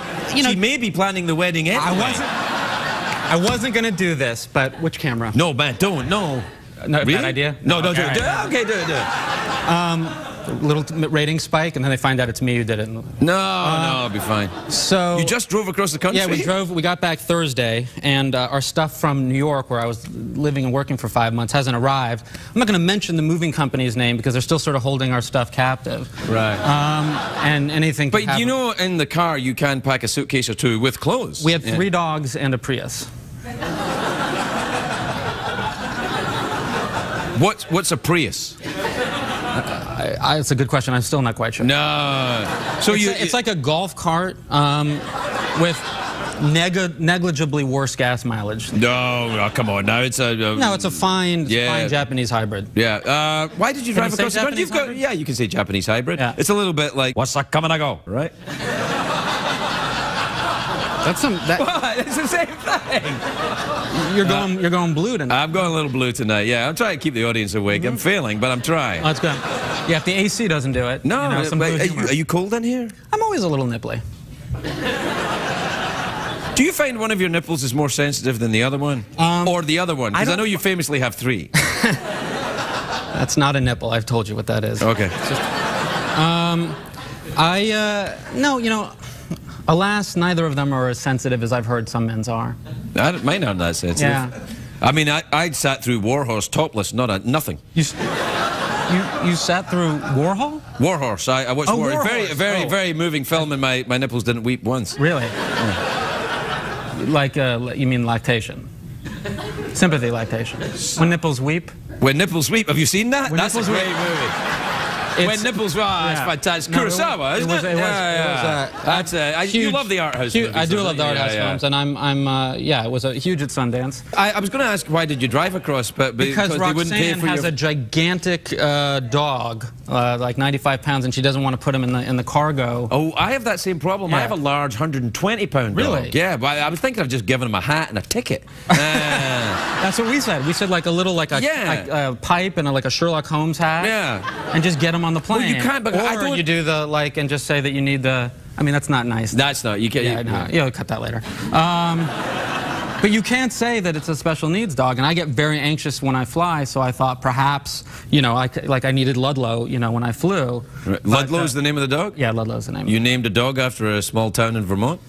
may be planning the wedding anyway. I wasn't going to do this, but which camera? No, man, don't. No. No, really? Bad idea? No, don't do it. Okay, do it. Little rating spike, and then they find out it's me who did it. No, I'll be fine. So you just drove across the country? Yeah, we got back Thursday, and our stuff from New York, where I was living and working for 5 months, hasn't arrived. I'm not going to mention the moving company's name because they're still sort of holding our stuff captive. Right. And anything. But you know, in the car, you can pack a suitcase or two with clothes. We had 3 dogs and a Prius. What's a Prius? It's a good question. I'm still not quite sure. No. So it's like a golf cart with negligibly worse gas mileage. No, come on now. It's a fine Japanese hybrid. Yeah. Why did you drive across the country? Yeah, you can say Japanese hybrid. Yeah. It's a little bit like what's that coming? I go right. That's it's the same thing. You're going blue tonight. I'm going a little blue tonight. Yeah, I'm trying to keep the audience awake. I'm failing, but I'm trying. Oh, that's good. Yeah, if the AC doesn't do it. No, are you cold in here? I'm always a little nipply. Do you find one of your nipples is more sensitive than the other one, or the other one? Because I know you famously have 3. That's not a nipple. I've told you what that is. Okay. No, you know. Alas, neither of them are as sensitive as I've heard some men's are. Mine aren't that sensitive. Yeah. I mean, I sat through Warhorse topless, nothing. You sat through Warhol? Warhorse. I watched Warhorse. Very moving film, and my nipples didn't weep once. Really? Yeah. Like, you mean lactation? Sympathy lactation. When nipples weep? When nipples weep. Have you seen that? When That's a great movie. When nipples were, it's fantastic. Kurosawa, isn't it? You love the art house movies. I do love the art house films, and it was huge at Sundance. I was going to ask, why did you drive across? But because they wouldn't pay Roxanne for has a gigantic dog, like 95 pounds, and she doesn't want to put him in the cargo. Oh, I have that same problem. I have a large 120-pound dog. Really? Yeah, but I was thinking of just giving him a hat and a ticket. That's what we said. We said like a pipe and like a Sherlock Holmes hat. Yeah. And just get him on the plane. Well, you can't, but or you do the and just say that you need the. I mean, that's not nice. That's not. You can't. Yeah, you'll cut that later. But you can't say that it's a special needs dog, and I get very anxious when I fly. So I thought perhaps, you know, I needed Ludlow, you know, when I flew. Right. Ludlow's the name of the dog? Yeah, Ludlow's the name. You named a dog after a small town in Vermont?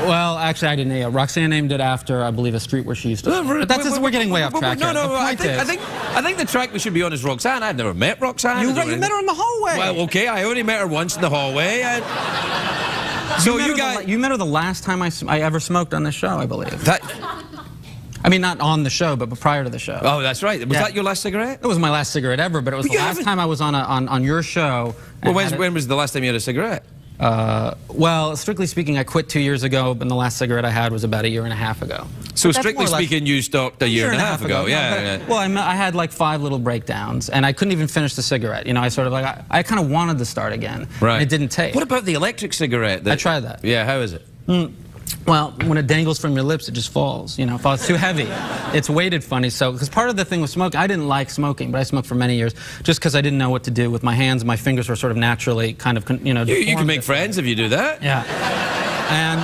Well, actually, I didn't. Roxanne named it after, I believe, a street where she used to. But that's we're getting way off track. No, I think the track we should be on is Roxanne. I've never met Roxanne. You met her in the hallway. Well, okay, I only met her once in the hallway. So you met her the last time I ever smoked on this show, I believe. I mean, not on the show, but prior to the show. Oh, that's right. Was that your last cigarette? It was my last cigarette ever, but it was the last time I was on your show. Well, when was the last time you had a cigarette? Well, strictly speaking, I quit 2 years ago, and the last cigarette I had was about 1.5 years ago. So strictly speaking, you stopped a year and a half ago. Yeah. Well, I had like 5 little breakdowns, and I couldn't even finish the cigarette. You know, I sort of I kind of wanted to start again. Right. And it didn't take. What about the electric cigarette? I tried that. Yeah, how is it? Well, when it dangles from your lips, it just falls, you know, falls too heavy. It's weighted funny, so, because part of the thing with smoking, I didn't like smoking, but I smoked for many years, just because I didn't know what to do with my hands. My fingers were sort of naturally kind of, you know, You can make friends if you do that. Yeah. And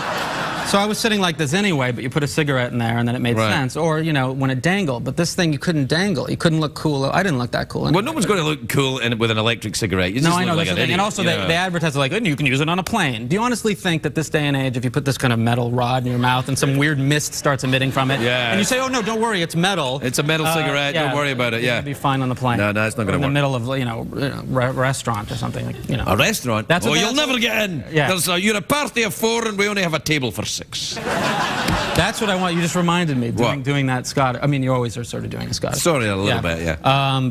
so I was sitting like this anyway, but you put a cigarette in there and then it made sense. Or, you know, when it dangled. But this thing, you couldn't dangle. You couldn't look cool. I didn't look that cool. Well, no one's going to look cool with an electric cigarette. You just I know, look like that's an the thing. idiot. And also, they advertise it like, you can use it on a plane. Do you honestly think that this day and age, if you put this kind of metal rod in your mouth and some weird mist starts emitting from it, and you say, oh, no, don't worry, it's metal. It's a metal cigarette. Don't worry about it. Yeah. You'll be fine on the plane. No, it's not going to work. In the middle of, you know, restaurant or something. Like, you know. A restaurant? That's what you'll never get in. Yeah. You're a party of 4 and we only have a table for 6. That's what I want. You just reminded me doing that Scottish. I mean, you always are sort of doing a Scottish. Sorry, a little bit, yeah.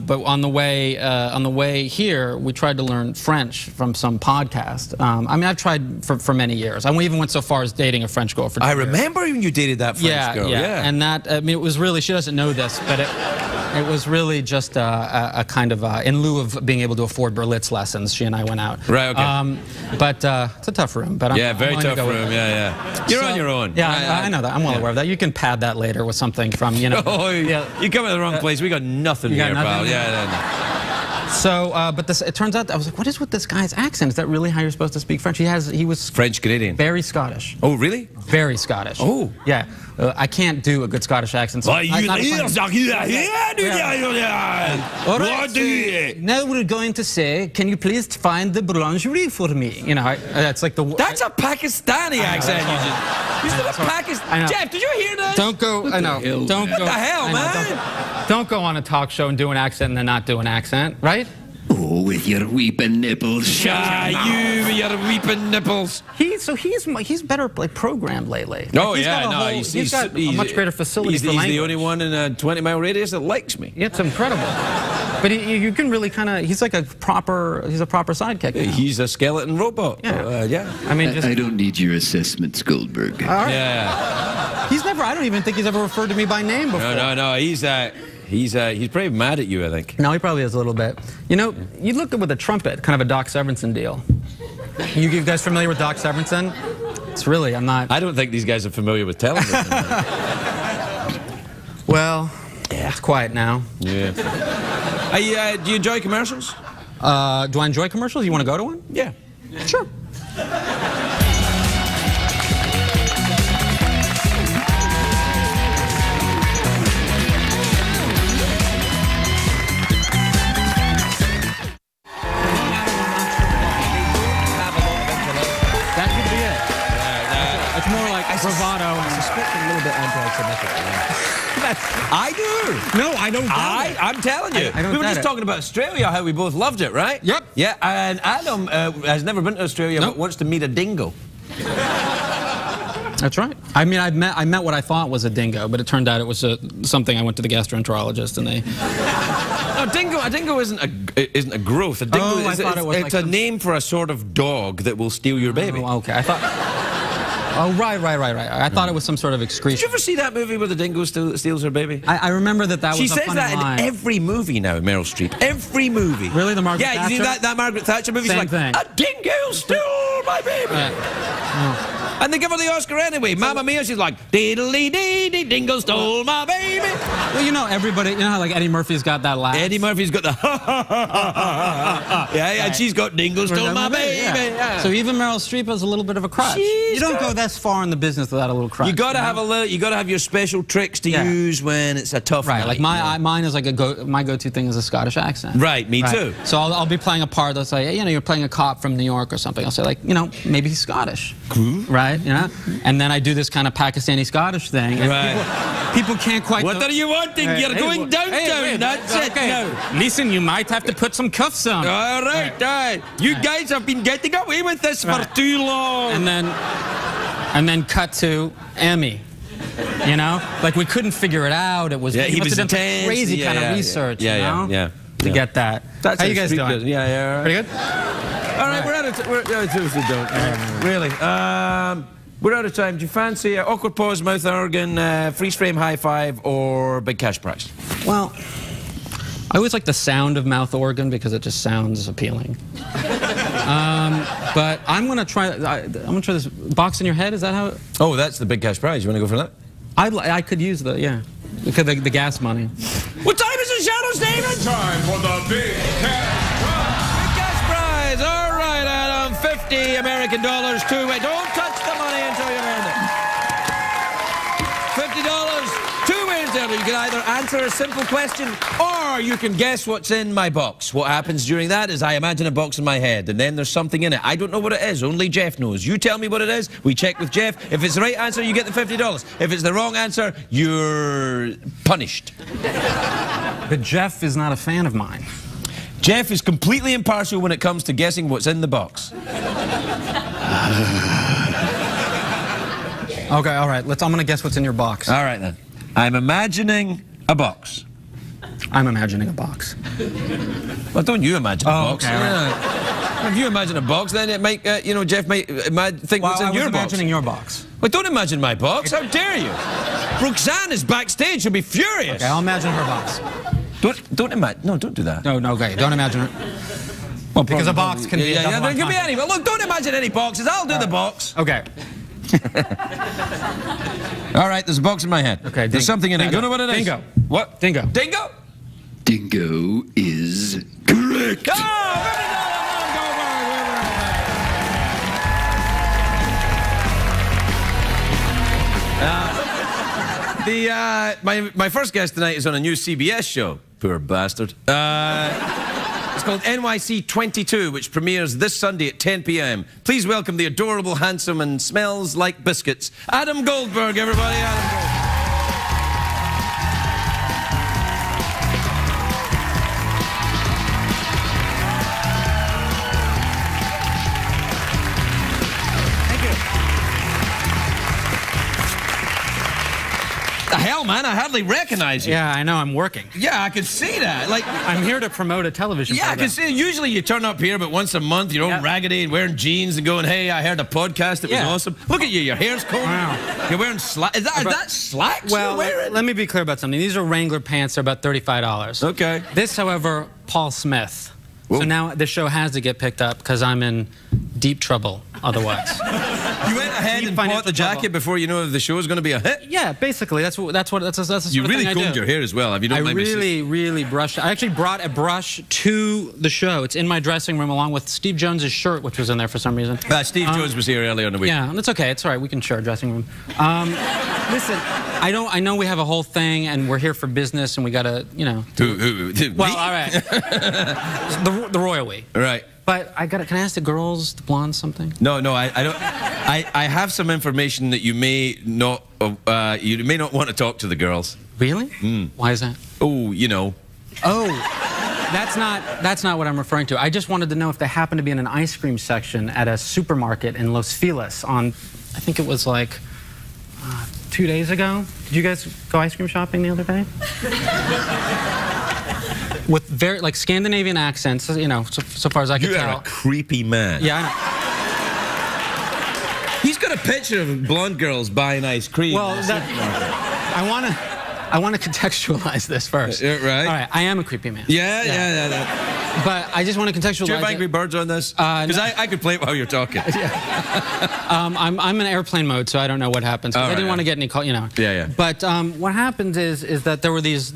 But on the way here, we tried to learn French from some podcast. I mean, I've tried for many years. I even went so far as dating a French girl for 2 years. I remember when you dated that French girl. Yeah. And that, I mean, it was really, she doesn't know this, but it was really just a kind of, in lieu of being able to afford Berlitz lessons, she and I went out. Right, okay. But it's a tough room. But very tough room, yeah. You're on your own. Yeah, I know that. I'm well aware of that. You can pad that later with something from, you know. Oh, yeah. You come to the wrong place. We got nothing here, pal. Yeah. So, but it turns out, I was like, what is with this guy's accent? Is that really how you're supposed to speak French? He was French Canadian. Very Scottish. Oh, really? Very Scottish. Oh. Yeah. I can't do a good Scottish accent. So now we're going to say, can you please find the boulangerie for me? You know, that's like the... That's a Pakistani accent. You said a Pakistan... Jeff, did you hear that? Don't go... I know. Don't go... What the hell, man? Don't go on a talk show and do an accent and then not do an accent, right? Oh, with your weeping nipples. You with your weeping nipples. He's better like programmed lately. Oh, like, he's got a much greater facility for language. He's the only one in a 20-mile radius that likes me. Yeah, it's incredible. But you can really kind of, he's like a proper sidekick now. He's a skeleton robot. Yeah. I mean, I don't need your assessments, Goldberg. Yeah. I don't even think he's ever referred to me by name before. No, he's pretty mad at you, I think. No, he probably is a little bit. You know, you look with a trumpet, kind of a Doc Severinsen deal. You guys familiar with Doc Severinsen? It's really, I'm not... I don't think these guys are familiar with television. Well, it's quiet now. Yeah. Do you enjoy commercials? Do I enjoy commercials? You want to go to one? Yeah. Sure. Bravado. I suspect a little bit anti-Semitic. I do. No, I don't. I'm telling you. We were just talking about Australia, how we both loved it, right? Yep. Yeah, and Adam has never been to Australia, but wants to meet a dingo. That's right. I mean, I met what I thought was a dingo, but it turned out it was something. I went to the gastroenterologist, and they. No, a dingo isn't a growth. A dingo it's a name for a sort of dog that will steal your baby. Oh, okay. I thought. Oh, right. I thought it was some sort of excretion. Did you ever see that movie where the dingo steals her baby? I remember that was a funny line. She says that in every movie now, Meryl Streep. Every movie. Really, the Margaret Thatcher? Yeah, you see that Margaret Thatcher movie? Same thing. A dingo stole my baby! And they give her the Oscar anyway. Mamma Mia, she's like, diddly-dee-dee, dingo stole my baby. Well, you know, everybody, you know how like Eddie Murphy's got that laugh? Eddie Murphy's got the yeah, and she's got dingo stole my baby. Yeah. So even Meryl Streep has a little bit of a crutch. You don't go this far in the business without a little crutch. You gotta have your special tricks to use when it's a tough night. Like mine is like my go-to thing is a Scottish accent. Right, me too. So I'll be playing a part that's like, you know, you're playing a cop from New York or something. I'll say like, you know, maybe he's Scottish. Right, you know? And then I do this kind of Pakistani Scottish thing. Right. People can't quite What are you wanting? You're going downtown. That's it now. Listen, you might have to put some cuffs on. All right. You guys have been getting away with this for too long. And then cut to Emmy. You know? Like we couldn't figure it out. It was he was intense. Crazy kind of research. To get that. That's how you guys doing? Yeah. Pretty good? All right, we're out of time. Really. We're out of time. Do you fancy awkward pause, mouth organ, freeze frame high five, or big cash prize? Well, I always like the sound of mouth organ because it just sounds appealing. But I'm gonna try. I'm gonna try this box in your head. Is that how? Oh, that's the big cash prize. You want to go for that? I could use the because the gas money. What time is it, Shadows, David? Time for the big cash prize. Big cash prize. All right, Adam. 50 American dollars. Don't touch the money until you've earned it. $50. 2 ways there. You can either answer a simple question or you can guess what's in my box. What happens during that is I imagine a box in my head and then there's something in it. I don't know what it is. Only Jeff knows. You tell me what it is. We check with Jeff. If it's the right answer, you get the $50. If it's the wrong answer, you're punished. But Jeff is not a fan of mine. Jeff is completely impartial when it comes to guessing what's in the box. Okay, all right. I'm gonna guess what's in your box. All right then. I'm imagining a box. I'm imagining a box. Well, don't you imagine a box? Okay, right. If you imagine a box, then it might, Jeff might think what's in your box. I was imagining your box. Well, don't imagine my box. How dare you? Roxanne is backstage. She'll be furious. Okay, I'll imagine her box. Don't imagine. No, don't do that. No, okay. Don't imagine her. Well, because a box can be. There can be any. But look, don't imagine any boxes. I'll do the box. Okay. All right, there's a box in my head. Okay, there's something in it. I don't know what it is. Dingo. What? Dingo. Dingo? Dingo is correct. My first guest tonight is on a new CBS show. Poor bastard. It's called NYC 22, which premieres this Sunday at 10 p.m. Please welcome the adorable, handsome, and smells like biscuits, Adam Goldberg, everybody. Adam Goldberg. The hell, man, I hardly recognize you. Yeah, I know, I'm working. Yeah, I can see that. Like, I'm here to promote a television program. I can see it. Usually you turn up here, but once a month you're all raggedy and wearing jeans and going, hey, I heard a podcast, it was awesome. Look at you, your hair's combed. Wow. You're wearing slacks. Is that slacks you're wearing? Let me be clear about something. These are Wrangler pants. They're about $35. Okay. This, however, Paul Smith. Whoa. So now the show has to get picked up because I'm in deep trouble otherwise. You went ahead and bought the jacket before you know the show is going to be a hit? Yeah, basically. That's the sort of thing I do. You really combed your hair as well. If you don't mind me saying. really brushed. I actually brought a brush to the show. It's in my dressing room along with Steve Jones's shirt, which was in there for some reason. Steve Jones was here earlier in the week. Yeah, that's okay. It's all right. We can share a dressing room. Listen, I know we have a whole thing, and we're here for business, and we got to, Well, all right. the royal we. Right. But can I ask the girls, the blondes, something? No, I don't. I have some information that you may not want to talk to the girls. Really? Why is that? Oh, you know. Oh, that's not what I'm referring to. I just wanted to know if they happened to be in an ice cream section at a supermarket in Los Feliz on, I think it was like 2 days ago. Did you guys go ice cream shopping the other day? With very, Scandinavian accents, so far as I can tell. You are a creepy man. Yeah, I know. He's got a picture of blonde girls buying ice cream. Well, I want to contextualize this first. Right. All right, I am a creepy man. Yeah. But I just want to contextualize. Do you have Angry Birds on this? Because I could play it while you're talking. I'm in airplane mode, so I don't know what happens. I didn't want to get any call, Yeah. But what happened is that there were these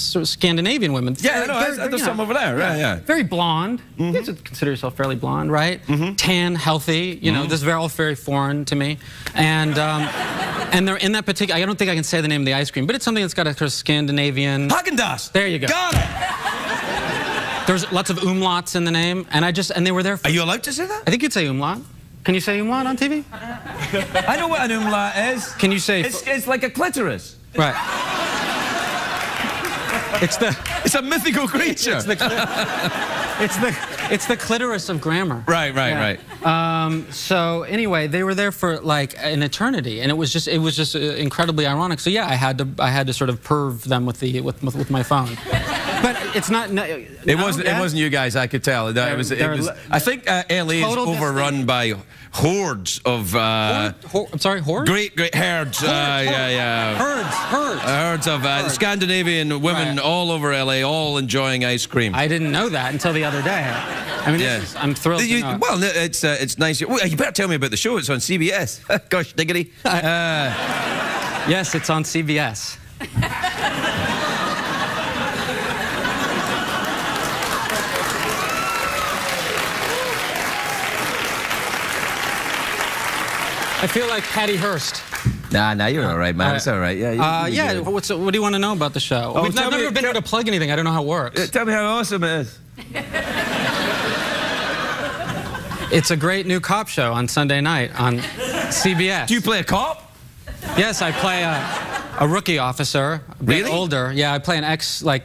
sort of Scandinavian women. Yeah, there's some over there. Right, yeah. Very blonde. You guys would consider yourself fairly blonde, right? Tan, healthy. This is all very foreign to me. And they're in that particular. I don't think I can say the name of the ice cream, but it's something that's got a sort of Scandinavian. Haagen-Dazs. There you go. Got it. There's lots of umlauts in the name, and they were there. Are you allowed to say that? I think you'd say umlaut. Can you say umlaut on TV? I know what an umlaut is. Can you say? It's like a clitoris. Right. It's a mythical creature. It's the clitoris of grammar. Right. So anyway, they were there for like an eternity, and it was just incredibly ironic. So yeah, I had to sort of perv them with my phone. But it's not. No, it wasn't you guys. I could tell. It was. I think LA is overrun by hordes of. I'm sorry, hordes. Great herds. Herds of Scandinavian women all over LA, all enjoying ice cream. I didn't know that until the other day. I mean, I'm thrilled. Well, it's nice. Well, you better tell me about the show. It's on CBS. Gosh, diggity. Yes, it's on CBS. I feel like Patty Hearst. Nah, you're all right, man. It's all right. Yeah. What do you want to know about the show? I've never been here to plug anything. I don't know how it works. Tell me how awesome it is. It's a great new cop show on Sunday night on CBS. Do you play a cop? Yes, I play a rookie officer, a bit older. Yeah, I play an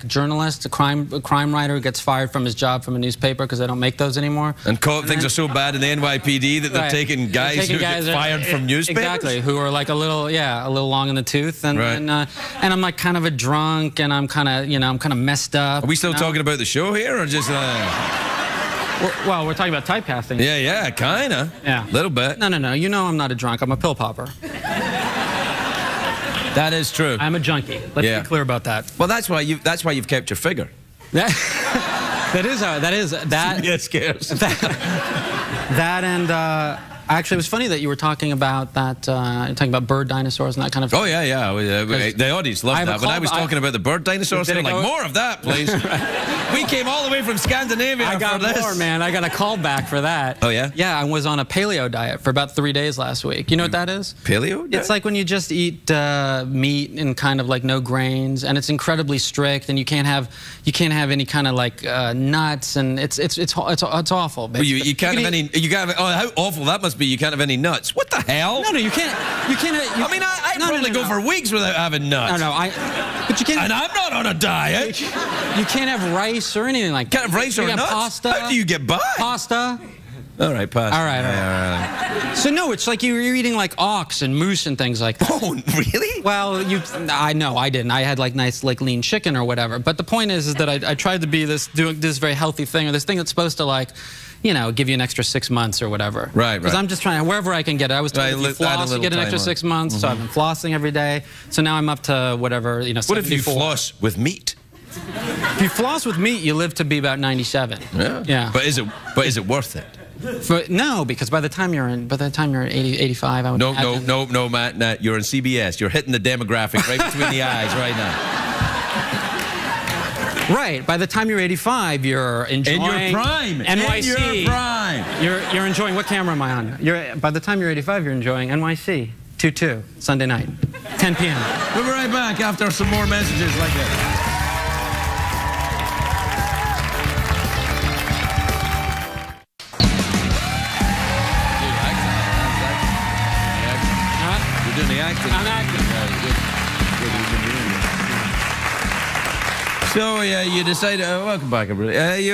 journalist, a crime writer who gets fired from his job from a newspaper because they don't make those anymore. And things are so bad in the NYPD that they're taking guys who get fired from newspapers? Exactly, who are like a little long in the tooth. And I'm like kind of a drunk, and I'm kind of messed up. Are we still talking about the show here, or just... Well, we're talking about typecasting. Yeah, kinda. Yeah. A little bit. No. You know I'm not a drunk. I'm a pill popper. That is true. I'm a junkie. Let's be clear about that. Well, that's why you've kept your figure. That scares. That and actually, it was funny that you were talking about that. Talking about bird dinosaurs and that kind of. Oh yeah. The audience loved that. When I was talking about the bird dinosaurs, they were like, "More of that, please." We came all the way from Scandinavia I got for this. more, man. I got a call back for that. Oh yeah. Yeah, I was on a paleo diet for about 3 days last week. You know what that is? Paleo diet? It's like when you just eat meat and kind of like no grains, and it's incredibly strict, and you can't have any kind of like nuts, and it's awful. Well, you can't have any. You can't have, how awful that must be. You can't have any nuts. What the hell? No, you can't. I mean, I'd probably go for weeks without having nuts. But you can't. And I'm not on a diet. You can't have rice or anything like that. Can't have rice or nuts? Pasta. How do you get by? Pasta. All right, pasta. All right. So no, it's like you're eating like ox and moose and things like that. Oh, really? Well, I didn't. I had like nice lean chicken or whatever. But the point is that I tried to be doing this very healthy thing, or this thing that's supposed to like, give you an extra 6 months or whatever. Right. Because I'm just trying wherever I can get it. I was told if you floss, you get an extra 6 months. So I've been flossing every day. So now I'm up to whatever, 74. What if you floss with meat? If you floss with meat, you live to be about 97. Yeah. But is it worth it? No, because by the time you're 80, 85, I would imagine. No, Matt, you're on CBS. You're hitting the demographic right between the eyes right now. Right. By the time you're 85, you're enjoying in your prime. NYC. In your prime. You're enjoying. What camera am I on? By the time you're 85, you're enjoying NYC 2-2 Sunday night, 10 p.m. We'll be right back after some more messages like that. Doing the acting. I'm acting. So you decided. Welcome back, everybody.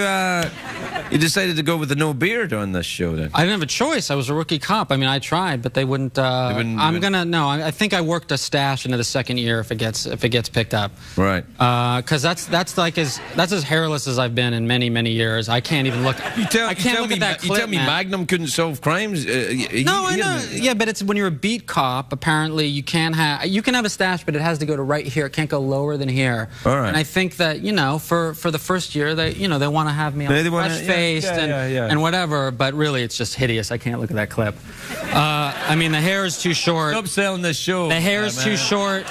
You decided to go with the no beard on this show, then? I didn't have a choice. I was a rookie cop. I mean, I tried, but they wouldn't. I think I worked a stash into the second year if it gets picked up. Right. Because that's as hairless as I've been in many years. I can't even look. I can't look at that clip, you tell me Magnum couldn't solve crimes? No, I know. Yeah, but it's when you're a beat cop. Apparently, you can have a stash, but it has to go to right here. It can't go lower than here. All right. And I think that for the first year, they want to have me on fresh faced and whatever. But really, it's just hideous. I can't look at that clip. I mean, the hair is too short. Stop selling this show. The hair is too short.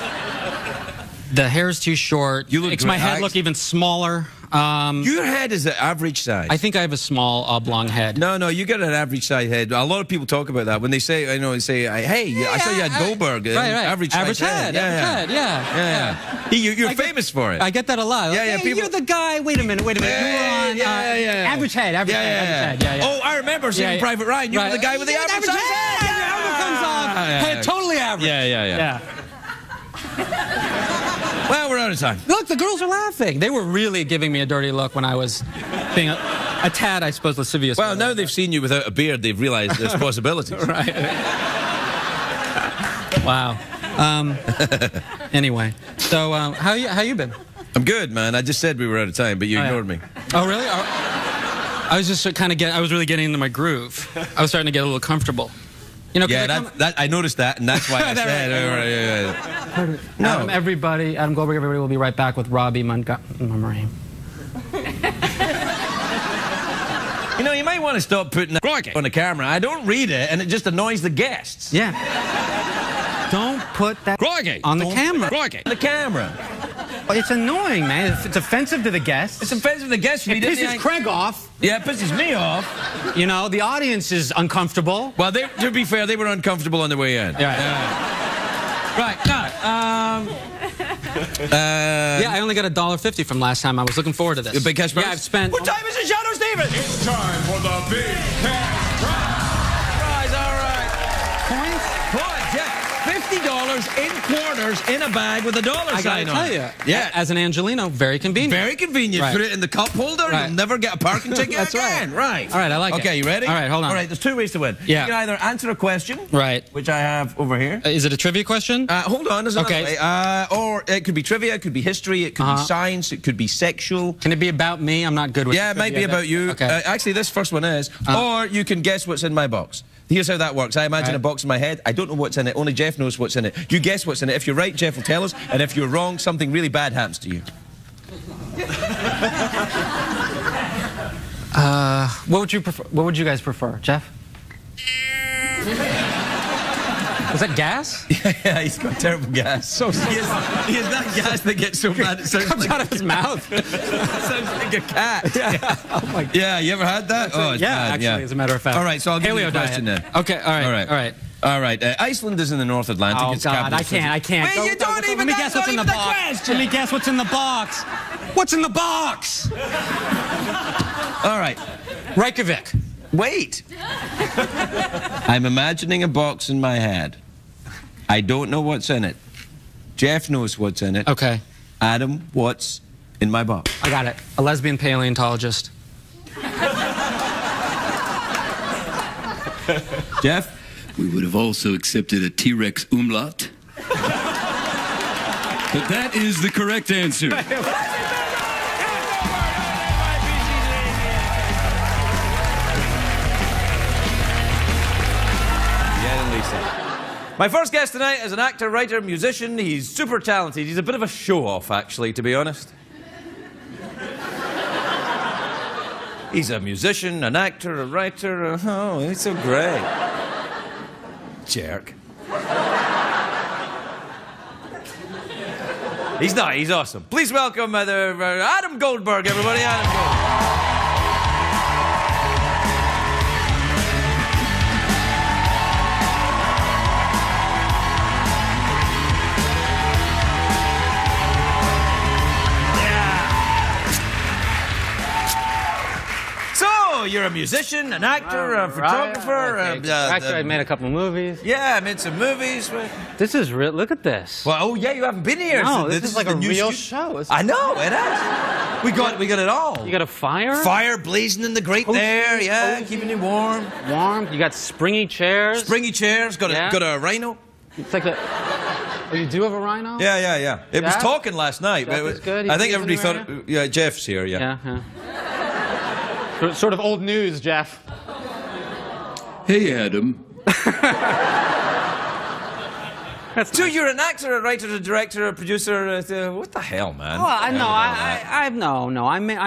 The hair's too short. Makes my head look even smaller. Your head is the average size. I think I have a small oblong head. No, you got an average size head. A lot of people talk about that when they say, hey, I saw you at Goldberg. Right. Average head. Yeah. You're famous for it. I get that a lot. Yeah. Hey, you're the guy. Wait a minute. You were on average head. Average head. Yeah. Oh, I remember seeing Private Ryan. You were the guy with the average head. Comes off. Head totally average. Yeah. Well, we're out of time. Look, the girls are laughing. They were really giving me a dirty look when I was being a tad, I suppose, lascivious. Well, now they've seen you without a beard, they've realized there's possibilities. Right. Wow. Anyway, so how you been? I'm good, man. I just said we were out of time, but you ignored me. Oh, really? I was just kind of I was really getting into my groove. I was starting to get a little comfortable. You know, yeah, I noticed that, and that's why I said. No, everybody, Adam Goldberg, everybody will be right back with Robbie Montgomery. You know, you might want to stop putting that on the camera. I don't read it, and it just annoys the guests. Yeah. Don't put that on the camera. On the camera. It's annoying, man. It's offensive to the guests. It's offensive to the guests. It pisses Craig off. Yeah, it pisses me off. You know, the audience is uncomfortable. Well, to be fair, they were uncomfortable on the way in. Right. Now, yeah, I only got $1.50 from last time. I was looking forward to this. Big cash prize? Yeah, I've spent... What time is it, Shadow Stevens? It's time for the big cash prize. All right. Points? Points, yeah. $50 in quarters in a bag with a dollar sign on it. I gotta tell you, as an Angelino, very convenient. Very convenient. Right. Put it in the cup holder, you'll never get a parking ticket That's again. Right. All right, I like it. Okay, you ready? All right, hold on. All right, there's two ways to win. Yeah. You can either answer a question, which I have over here. Is it a trivia question? Hold on, there's another way. Or it could be trivia, it could be history, it could be science, it could be sexual. Can it be about me? I'm not good with it might be about you. Okay. Actually, this first one is. Or you can guess what's in my box. Here's how that works. I imagine a box in my head. I don't know what's in it. Only Jeff knows what's in it. You guess what's in it. If you're right, Jeff will tell us. And if you're wrong, something really bad happens to you. What would you prefer? What would you guys prefer, Jeff? Was that gas? Yeah, he's got terrible gas. So he has that gas that gets so bad it sounds comes out of his mouth. It sounds like a cat. Yeah. Oh my God. Yeah, you ever had that? Oh, it's bad. Actually, as a matter of fact. All right, so I'll give you a question then. Okay, all right. Iceland is in the North Atlantic. Oh, it's God, I can't. Wait, you don't even. Let me guess what's in the box. Let me guess what's in the box. What's in the box? All right. Reykjavik. Wait. I'm imagining a box in my head. I don't know what's in it. Jeff knows what's in it. Okay. Adam, what's in my box? I got it. A lesbian paleontologist. Jeff? We would have also accepted a T-Rex umlaut. But that is the correct answer. My first guest tonight is an actor, writer, musician. He's super talented. He's a bit of a show-off, actually, to be honest. He's a musician, an actor, a writer. Oh, he's so great. Jerk. He's not. He's awesome. Please welcome Adam Goldberg, everybody. Adam Goldberg. So, you're a musician, an actor, a photographer. Actually, I made a couple of movies. Yeah, I made some movies. This is real. Look at this. Well, oh yeah, you haven't been here. No, this is like a real show. I know it is. We got it all. You got a fire? Fire blazing in the grate there. Yeah, keeping you warm. Warm. You got springy chairs. Springy chairs. Got a rhino. It's like a. Oh, you do have a rhino? Yeah. It was talking last night. Jeff is good. I think everybody thought. Yeah, Jeff's here. Yeah. Sort of old news, Jeff. Hey, Adam. So you're an actor, a writer, a director, a producer. What the hell, man? Well, I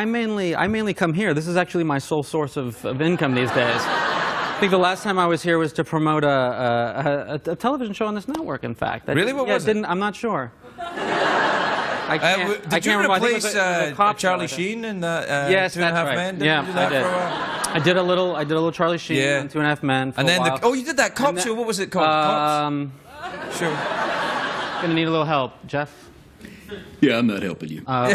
mainly come here. This is actually my sole source of income these days. I think the last time I was here was to promote a television show on this network. In fact, really, what was it? I'm not sure. Did you replace Charlie Sheen in the yes, 2.5 Men? Yeah, I did. I did a little Charlie Sheen in 2.5 Men. For and then a while. you did that cop show. What was it called? Cops? Sure. Gonna need a little help, Jeff. Yeah, I'm not helping you. Okay.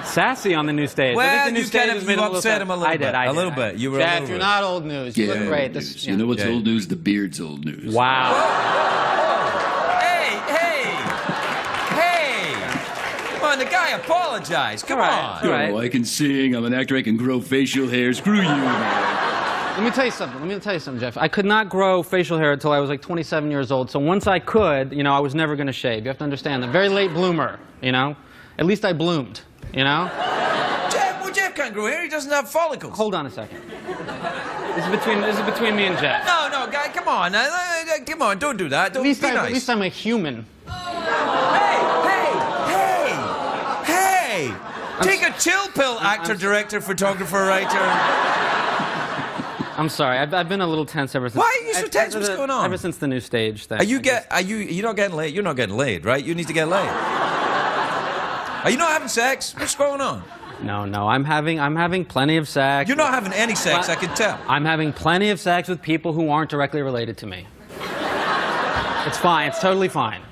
Sassy on the new stage. Well, I think the new stage you upset him a little bit. I did. A little bit. You were Jeff, a little you're bit. not old news. You look great. You know what's old news? The beard's old news. Wow. The guy apologized. Come on. Oh, I can sing. I'm an actor. I can grow facial hair. Screw you, man. Let me tell you something, Jeff. I could not grow facial hair until I was like 27 years old. So once I could, you know, I was never going to shave. You have to understand that. Very late bloomer, you know. At least I bloomed, you know. Jeff can't grow hair. He doesn't have follicles. Hold on a second. This is between me and Jeff. No, guy, come on. Come on, don't do that. Don't be nice. At least I'm a human. Hey! Take a chill pill, actor, director, photographer, writer. I'm sorry. I've been a little tense ever since. Why are you so tense? What's going on? Ever since the new stage thing. You're not getting laid. You're not getting laid, right? You need to get laid. Are you not having sex? What's going on? No. I'm having plenty of sex. You're not having any sex, I can tell. I'm having plenty of sex with people who aren't directly related to me. It's fine. It's totally fine.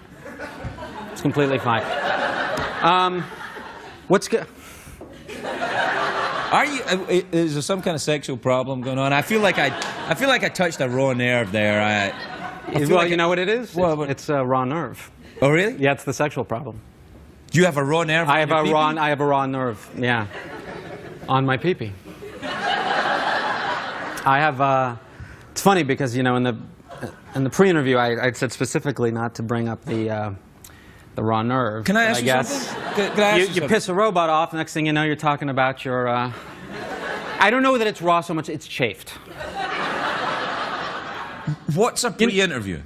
It's completely fine. What's good? Are you? Is there some kind of sexual problem going on? I feel like I touched a raw nerve there. Well, you know what it is? Well, it's a raw nerve. Oh, really? Yeah, it's the sexual problem. You have a raw nerve? I have a raw nerve. Yeah, on my pee-pee. I have. It's funny because, you know, in the pre-interview, I said specifically not to bring up the raw nerve. Can I ask you something? Can I ask you piss a robot off, next thing you know, you're talking about your... I don't know that it's raw so much, it's chafed. What's a pre-interview?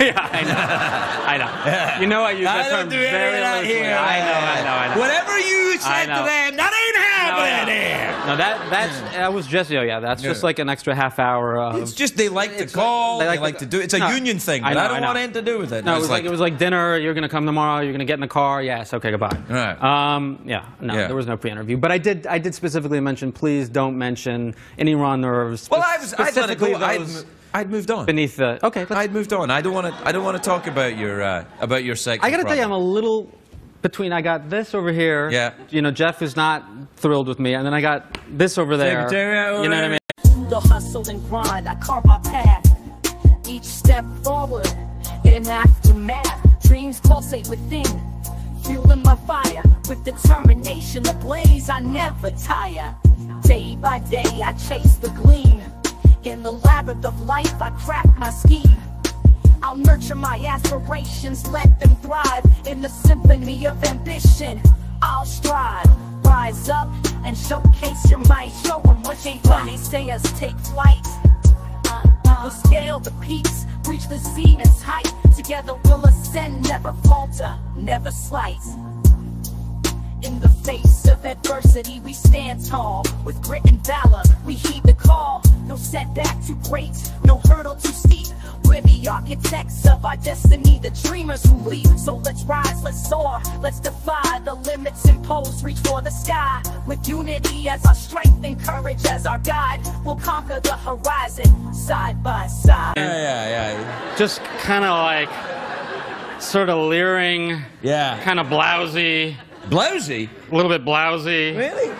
Yeah, I know. You know I use that term very loosely. I know. Whatever you said to them, that ain't happening here. No, that was just, that's just like an extra half hour. It's just they like to call, they like to do it. It's a union thing, but I don't want anything to do with it. No, it was like dinner, you're going to come tomorrow, you're going to get in the car, yes, okay, goodbye. Right. There was no pre-interview. But I did specifically mention, please don't mention any raw nerves. Well, specifically I'd moved on. Beneath the I'd moved on. I don't want to talk about your sex. I got to tell you, I'm a little between. I got this over here. Yeah. You know, Jeff is not thrilled with me, and then I got this over there. You know what I mean? The hustle and grind, I carve my path. Each step forward, in aftermath. Dreams pulsate within, fueling my fire with determination. The blaze, I never tire. Day by day, I chase the gleam. In the labyrinth of life, I craft my scheme. I'll nurture my aspirations, let them thrive. In the symphony of ambition, I'll strive. Rise up and showcase your might. Show them what they want. They say us take flight. We'll scale the peaks, reach the zenith's height. Together we'll ascend, never falter, never slight. In the face of adversity, we stand tall. With grit and valor, we heed the call. No setback too great, no hurdle too steep. We're the architects of our destiny, the dreamers who lead. So let's rise, let's soar, let's defy the limits imposed. Reach for the sky, with unity as our strength and courage as our guide. We'll conquer the horizon, side by side. Yeah. Just kind of like, sort of leering. Yeah. Kind of blousy. Blousy? A little bit blousy. Really?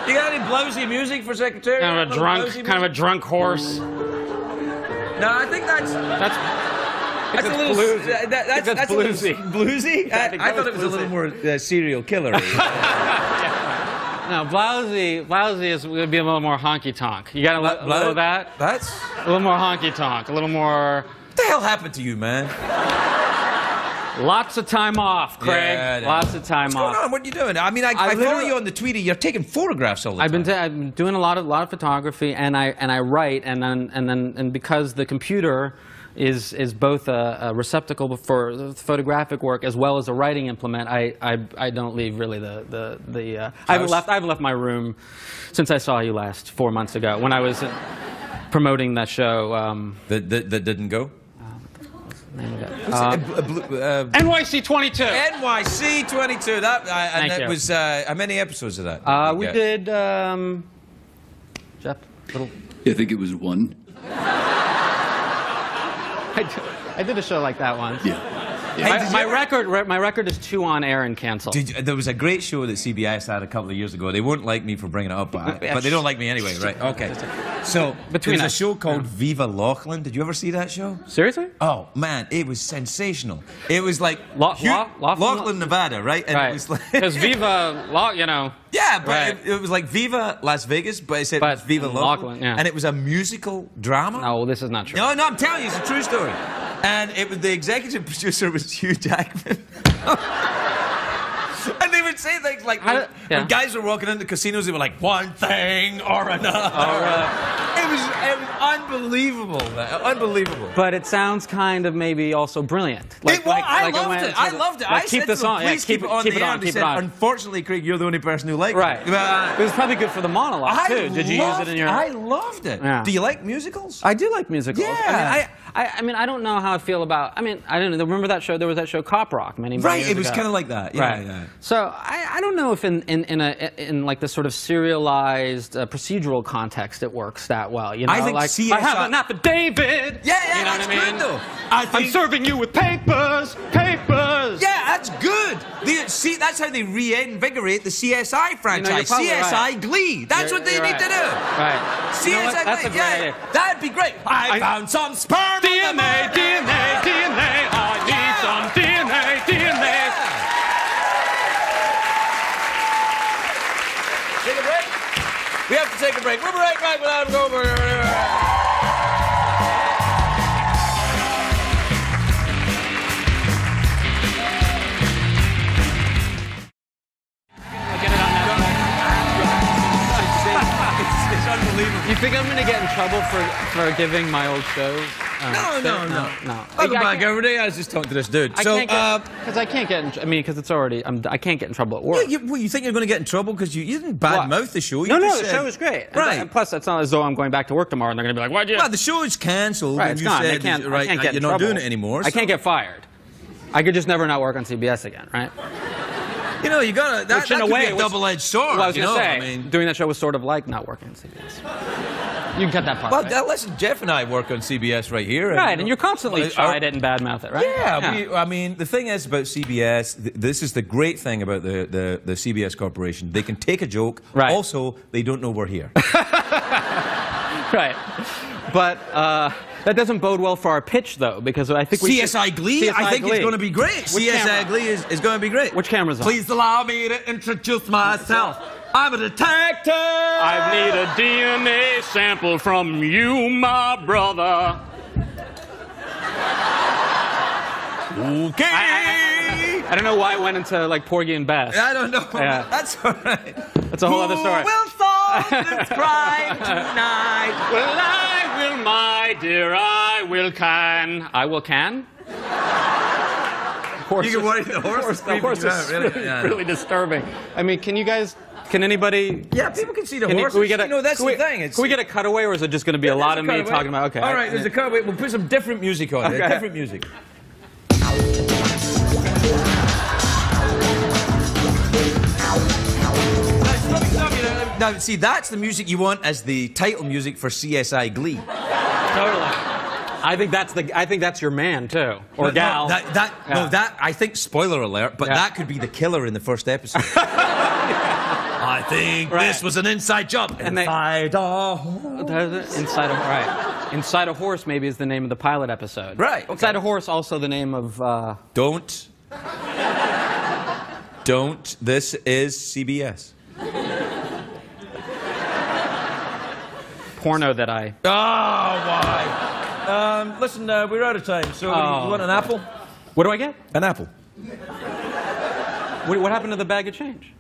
You got any blousy music for Secretary? Kind of a drunk horse. No, I think that's a little bluesy. That's bluesy. Bluesy? I thought it was a little more serial killer-y. No, blousy would be a little more honky tonk. You got a little of that? That's a little more honky tonk. A little more. What the hell happened to you, man? Lots of time off, Craig. Yeah, lots of time off. What's going on? What are you doing? I mean, I follow you on the Tweety. You're taking photographs all the time. I've been doing a lot of photography, and I write, and because the computer is both a receptacle for photographic work as well as a writing implement, I don't leave really I haven't left my room since I saw you last 4 months ago when I was promoting that show. That didn't go. NYC 22. NYC 22. That was how many episodes of that? We did. Jeff, little. I think it was 1. I did a show like that once. Yeah. My record is 2 on air and canceled. There was a great show that CBS had a couple of years ago. They won't like me for bringing it up, but they don't like me anyway, right? Okay. So there was a show called Viva Lachlan. Did you ever see that show? Seriously? Oh man, it was sensational. It was like Lachlan, Nevada, right? And it was like because Viva, you know. Yeah, but it was like Viva Las Vegas, but it said Viva Lachlan, and it was a musical drama. No, this is not true. No, I'm telling you, it's a true story. And the executive producer was Hugh Jackman. And they would say things like, when guys were walking into casinos, they were like, one thing or another. It was unbelievable, man. Unbelievable. But it sounds kind of maybe also brilliant. I loved it. I loved it. I keep this on. Please keep it on the air. Keep it on. Unfortunately, Craig, you're the only person who liked it. It was probably good for the monologue, too. Did you use it in your... I loved it. Yeah. Do you like musicals? I do like musicals. Yeah. I mean, I don't know how I feel about... I mean, I don't know. Remember that show? There was that show, Cop Rock, many years ago. Right, it was kind of like that. Yeah, yeah. So I don't know if in like this sort of serialized procedural context it works that well. You know, I think like CSI... I have an affidavit. Yeah, you know that's what I mean? good though. I'm serving you with papers. Yeah, that's good. See, that's how they reinvigorate the CSI franchise. You know, CSI Glee. That's what they need to do. Right. CSI you know what? That's Glee. A great idea. That'd be great. I found some sperm. DNA. I need some DNA. Take a break. We have to take a break. We'll be right back with Adam Goldberg. You think I'm going to get in trouble for giving my old shows? No. I go back every day. I was just talking to this dude. Because I can't get in. I mean, because it's already. I can't get in trouble at work. Yeah, you think you're going to get in trouble because you didn't badmouth the show? No, the show is great. Right. And plus, it's not as though I'm going back to work tomorrow and they're going to be like, "Why'd you?" Well, the show is cancelled. Right, it's gone. I can't get you're not doing it anymore. I can't get fired. I could just never not work on CBS again, right? You know, you gotta. That could be a double-edged sword. Well, I was going to say, doing that show was sort of like not working on CBS. You can cut that part. Well, right? listen, Jeff and I work on CBS right here. Right, and you're constantly tried it and badmouth it, right? Yeah, I mean, the thing is about CBS, this is the great thing about the CBS Corporation. They can take a joke. Right. Also, they don't know we're here. Right. But that doesn't bode well for our pitch, though, because I think CSI Glee, I think it's going to be great. CSI Glee is going to be great. Which camera's on? Please allow me to introduce myself. I'm a detective! I need a DNA sample from you, my brother. Okay! I don't know why I went into, like, Porgy and Bess. I don't know. Yeah. That's all right. That's a whole other story. Who will solve this crime tonight? Well, I will, my dear, I will can. I will can? You can worry the horse. The horse is really disturbing. I mean, can you guys... Can anybody... Yeah, people can see the horses. That's the thing. Can we get a cutaway, or is it just going to be a lot of me talking about... Okay. All right, there's a cutaway. We'll put some different music on. Okay. Different music. Now, see, that's the music you want as the title music for CSI Glee. Totally. I think that's your man too, or gal. I think, spoiler alert, but that could be the killer in the first episode. I think this was an inside job. Inside a horse. Inside a horse maybe is the name of the pilot episode. Right. Okay. Inside a horse also the name of. Don't. This is CBS. Porno that I. Oh, why? Listen, we're out of time. So, you want an apple? What do I get? An apple. What happened to the bag of change?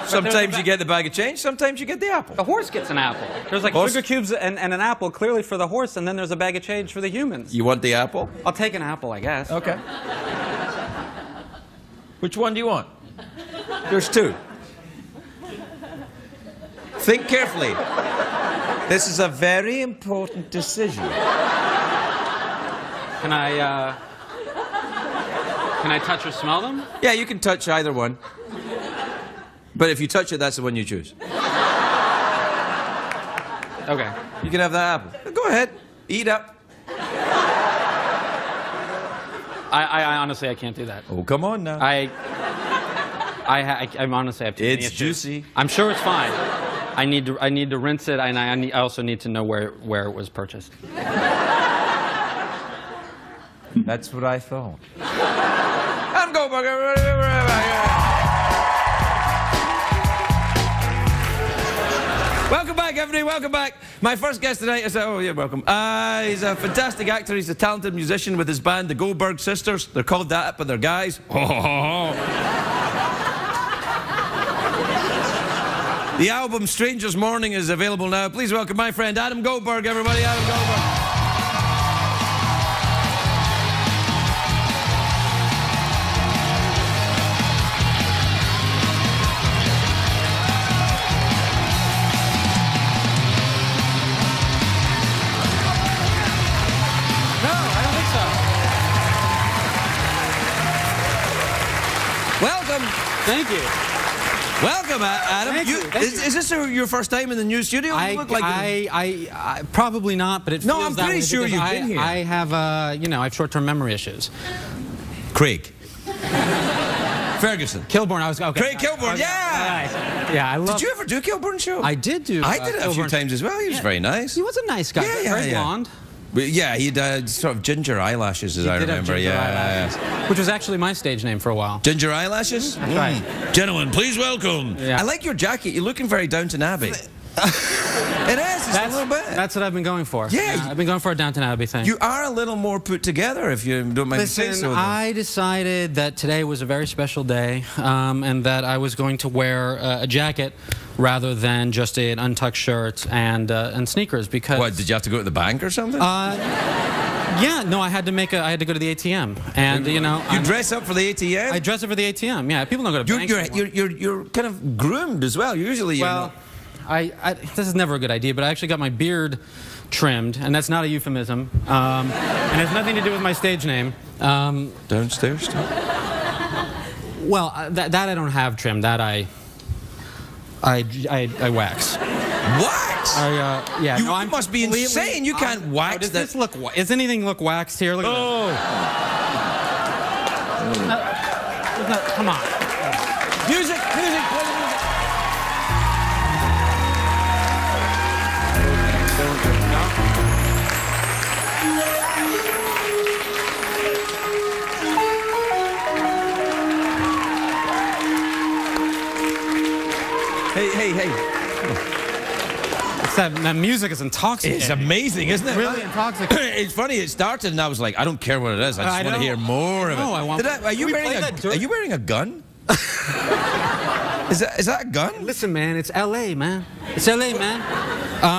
Sometimes you get the bag of change, sometimes you get the apple. The horse gets an apple. There's like sugar cubes and an apple clearly for the horse, and then there's a bag of change for the humans. You want the apple? I'll take an apple, I guess. Okay. Which one do you want? There's two. Think carefully. This is a very important decision. Can I touch or smell them? Yeah, you can touch either one. But if you touch it, that's the one you choose. Okay. You can have that apple. Go ahead. Eat up. I honestly, I can't do that. Oh, come on now. I'm honestly, I have too many It's issues. juicy. I'm sure it's fine. I need to rinse it, and I also need to know where it was purchased. That's what I thought. I'm Goldberg. Welcome back, everybody. Welcome back. My first guest tonight is... oh, you're welcome. He's a fantastic actor. He's a talented musician with his band, the Goldberg Sisters. They're called that, but they're guys. The album Stranger's Morning is available now. Please welcome my friend Adam Goldberg, everybody. Adam Goldberg. Welcome. Thank you. Welcome, Adam. Thank you. Is this your first time in the new studio? I probably not, but it feels I'm that pretty way sure because you've been here. I have, I have short-term memory issues. Craig. Ferguson. Kilborn. I was okay. Craig Kilborn. Yeah. Yeah, I love. Did you ever do Kilborn's show? I did do. I did it a few times as well. He was very nice. He was a nice guy. Very blonde. But yeah, he had sort of ginger eyelashes, as I remember. Yeah. Which was actually my stage name for a while. Ginger eyelashes? That's right. Gentlemen, please welcome. Yeah. I like your jacket. You're looking very Downton Abbey. It is, a little bit. That's what I've been going for. Yeah. I've been going for a Downton Abbey thing. You are a little more put together, if you don't mind me saying so. I decided that today was a very special day, and that I was going to wear a jacket rather than just an untucked shirt and sneakers, because... What, did you have to go to the bank or something? Yeah, no, I had to go to the ATM, and you dress up for the ATM? I dress up for the ATM. Yeah, people don't go to banks anymore. You're kind of groomed as well. Usually, this is never a good idea, but I actually got my beard trimmed, and that's not a euphemism, and it has nothing to do with my stage name. Downstairs? Well, that I don't have trimmed. That I wax. Wax? Yeah. You must be insane. You can't wax that. Does anything look waxed here? Look at that. Come on. Music. Hey. That music is intoxicating. It's amazing, isn't it? Really intoxicating. It's funny, it started and I was like, I don't care what it is, I just want to hear more of it. Are you wearing a gun? Is that a gun? Listen, man, it's LA, man. It's LA, man.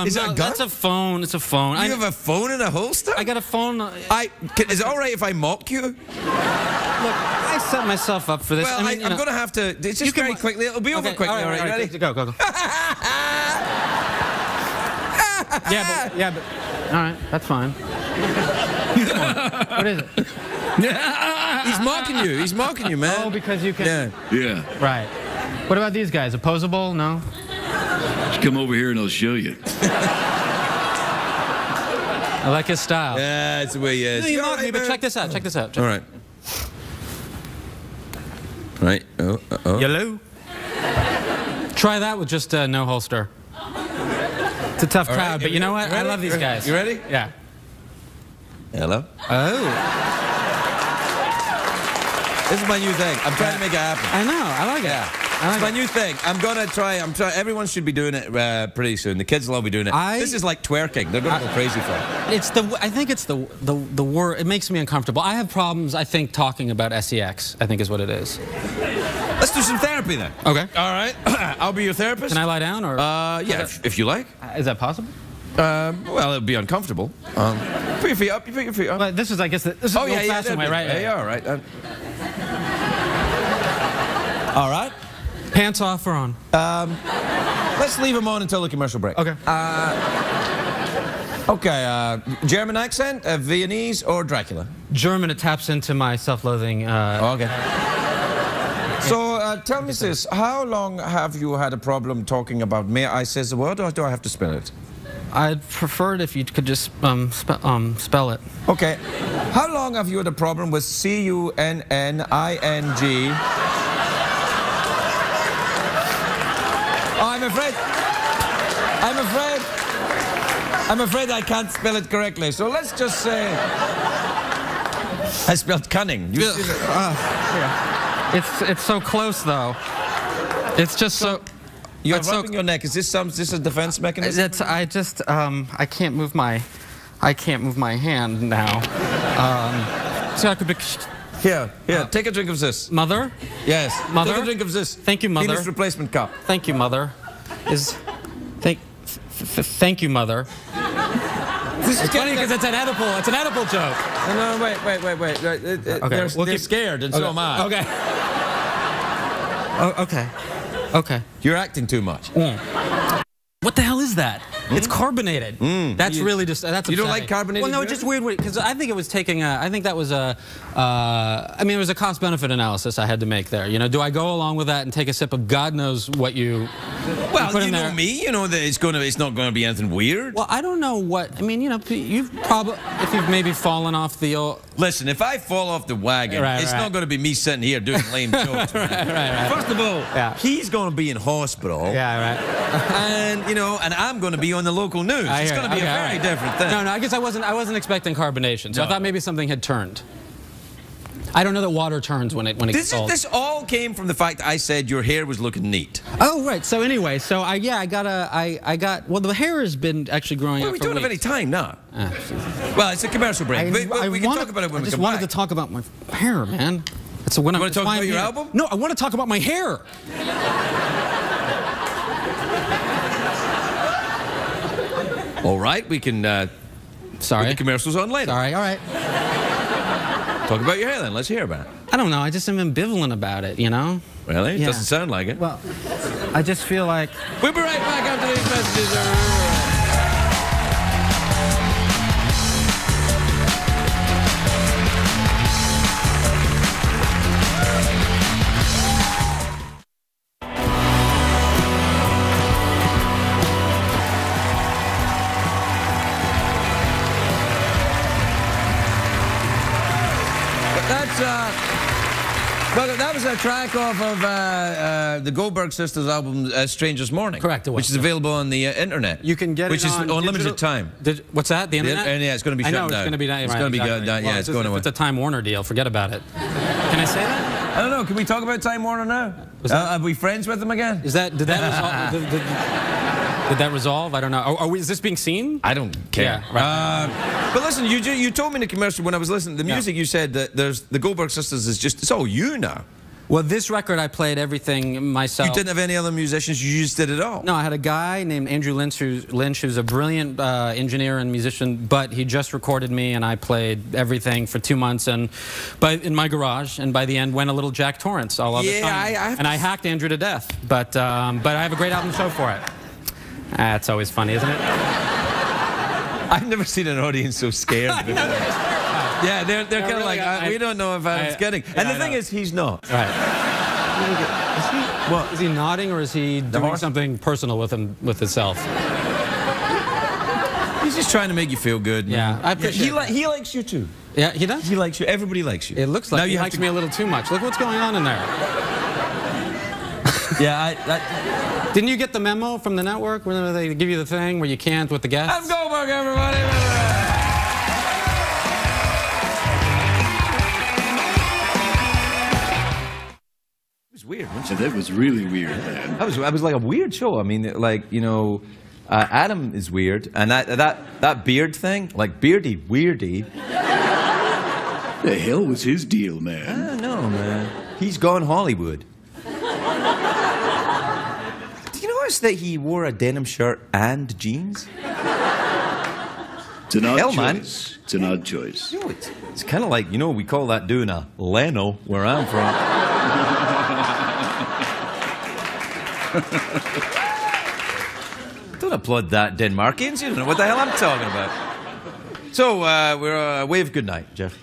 Is that a gun? That's a phone. It's a phone. You have a phone in a holster? I got a phone. Is it all right if I mock you? Look, I set myself up for this. Well, I'm going to have to... It's just very quickly. It'll be over quickly. All right, ready? Go. Yeah, but... All right, that's fine. Come on. What is it? He's mocking you, man. Oh, because you can... Yeah. Right. What about these guys? Opposable? No? Just come over here and I'll show you. I like his style. Yeah, that's the way he is. You mock me, but check this out. All right. Right. Oh. Yellow. Try that with just no holster. It's a tough crowd, but you know what? I love these guys. You ready? Yeah. Hello? Oh. This is my new thing. I'm trying to make it happen. I know. I like it. Yeah. It's my new thing. I'm going to try. Everyone should be doing it pretty soon. The kids will all be doing it. This is like twerking. They're going to go crazy for it. I think it's the word. It makes me uncomfortable. I have problems, I think, talking about sex, I think is what it is. Let's do some therapy then. Okay. All right. I'll be your therapist. Can I lie down or? Yeah, if you like. Is that possible? Well, it'll be uncomfortable. Put your feet up. You put your feet up. Well, this is, I guess, the old-fashioned way, right? Yeah, all right. All right. Pants off or on? Let's leave them on until the commercial break. Okay. German accent, Viennese, or Dracula? German. It taps into my self-loathing. Okay. So, tell me this. How long have you had a problem talking about... May I say the word, or do I have to spell it? I'd prefer it if you could just spell it. Okay. How long have you had a problem with C-U-N-N-I-N-G? Oh, I'm afraid I can't spell it correctly. So let's just say I spelled cunning. You see yeah. It's so close though. It's just so. You're rubbing your neck. Is this a defense mechanism? I can't move my hand now. So I could be. Here, take a drink of this. Mother? Yes. Mother? Take a drink of this. Thank you, Mother. Penis replacement cup. Thank you, Mother. Thank you, Mother. This is funny because it's an edible joke. No, wait. Okay. They're scared, and so am I. Okay. Okay. You're acting too much. What the hell is that? It's carbonated. That's really just, that's upsetting. You don't like carbonated? Well, no, just weird, because I think it was taking a, I think that was a, I mean, it was a cost-benefit analysis I had to make there. You know, do I go along with that and take a sip of God knows what you well, put you in know there? me, you know that it's not going to be anything weird. Well, I don't know what, I mean, you know, you've probably, if you've maybe fallen off the old... Listen, if I fall off the wagon, it's not going to be me sitting here doing lame jokes. right. First of all, he's going to be in hospital. Yeah, right. And, you know, and I'm going to be on the local news. It's going to be a very different thing. No, I guess I wasn't expecting carbonation, so I thought maybe something had turned. I don't know that water turns when it gets cold. This all came from the fact that I said your hair was looking neat. Oh, right. So anyway, so I got, well, the hair has been actually growing out we for don't have any time now. Well, it's a commercial break. We can talk about it when we come back. I just wanted to talk about my hair, man. It's when you want to talk about your album? No, I want to talk about my hair. All right, we can put the commercials on later. Sorry, all right. Talk about your hair then. Let's hear about it. I don't know. I just am ambivalent about it, you know? Really? It doesn't sound like it. Well, I just feel like... We'll be right back after these messages. Well, that was a track off of the Goldberg Sisters album, Stranger's Morning. Correct, it was. Which is available on the internet. You can get it on... Which is on limited time. What's that, the internet? Yeah, it's going to be shut down. I know, it's going to be... It's going to be done, yeah, it's going away. It's a Time Warner deal, forget about it. Can I say that? I don't know, can we talk about Time Warner now? Are we friends with them again? Did that resolve... Did that resolve? I don't know. Is this being seen? I don't care. Yeah, right. But listen, you told me in the commercial when I was listening to the music, you said that the Goldberg Sisters is just, it's all you now. Well, this record I played everything myself. You didn't have any other musicians, you just did it all? No, I had a guy named Andrew Lynch who's a brilliant engineer and musician, but he just recorded me and I played everything for 2 months in my garage, and by the end went a little Jack Torrance all of the time. And I hacked Andrew to death, but I have a great album to show for it. That's always funny, isn't it? I've never seen an audience so scared before. Yeah, they're kind of like, we don't know if Adam's kidding. And the thing is, he's not. Right. Is he nodding or is he doing something personal with himself? He's just trying to make you feel good. Yeah. He likes you too. Yeah, he does? He likes you. Everybody likes you. It looks like he likes me a little too much. Look what's going on in there. Yeah, didn't you get the memo from the network where they give you the thing where you can't with the guests? I'm Goldberg, everybody. It was weird, wasn't it? That was really weird, man. That was like a weird show. I mean, like, you know, Adam is weird, and that beard thing, like beardy, weirdy. The hell was his deal, man? I don't know, man. He's gone Hollywood. That he wore a denim shirt and jeans? It's an odd choice. It's an odd choice. You know, it's kind of like, you know, we call that doing a Leno where I'm from. Don't applaud that, Denmarkians. You don't know what the hell I'm talking about. So, we're wave good night, Jeff.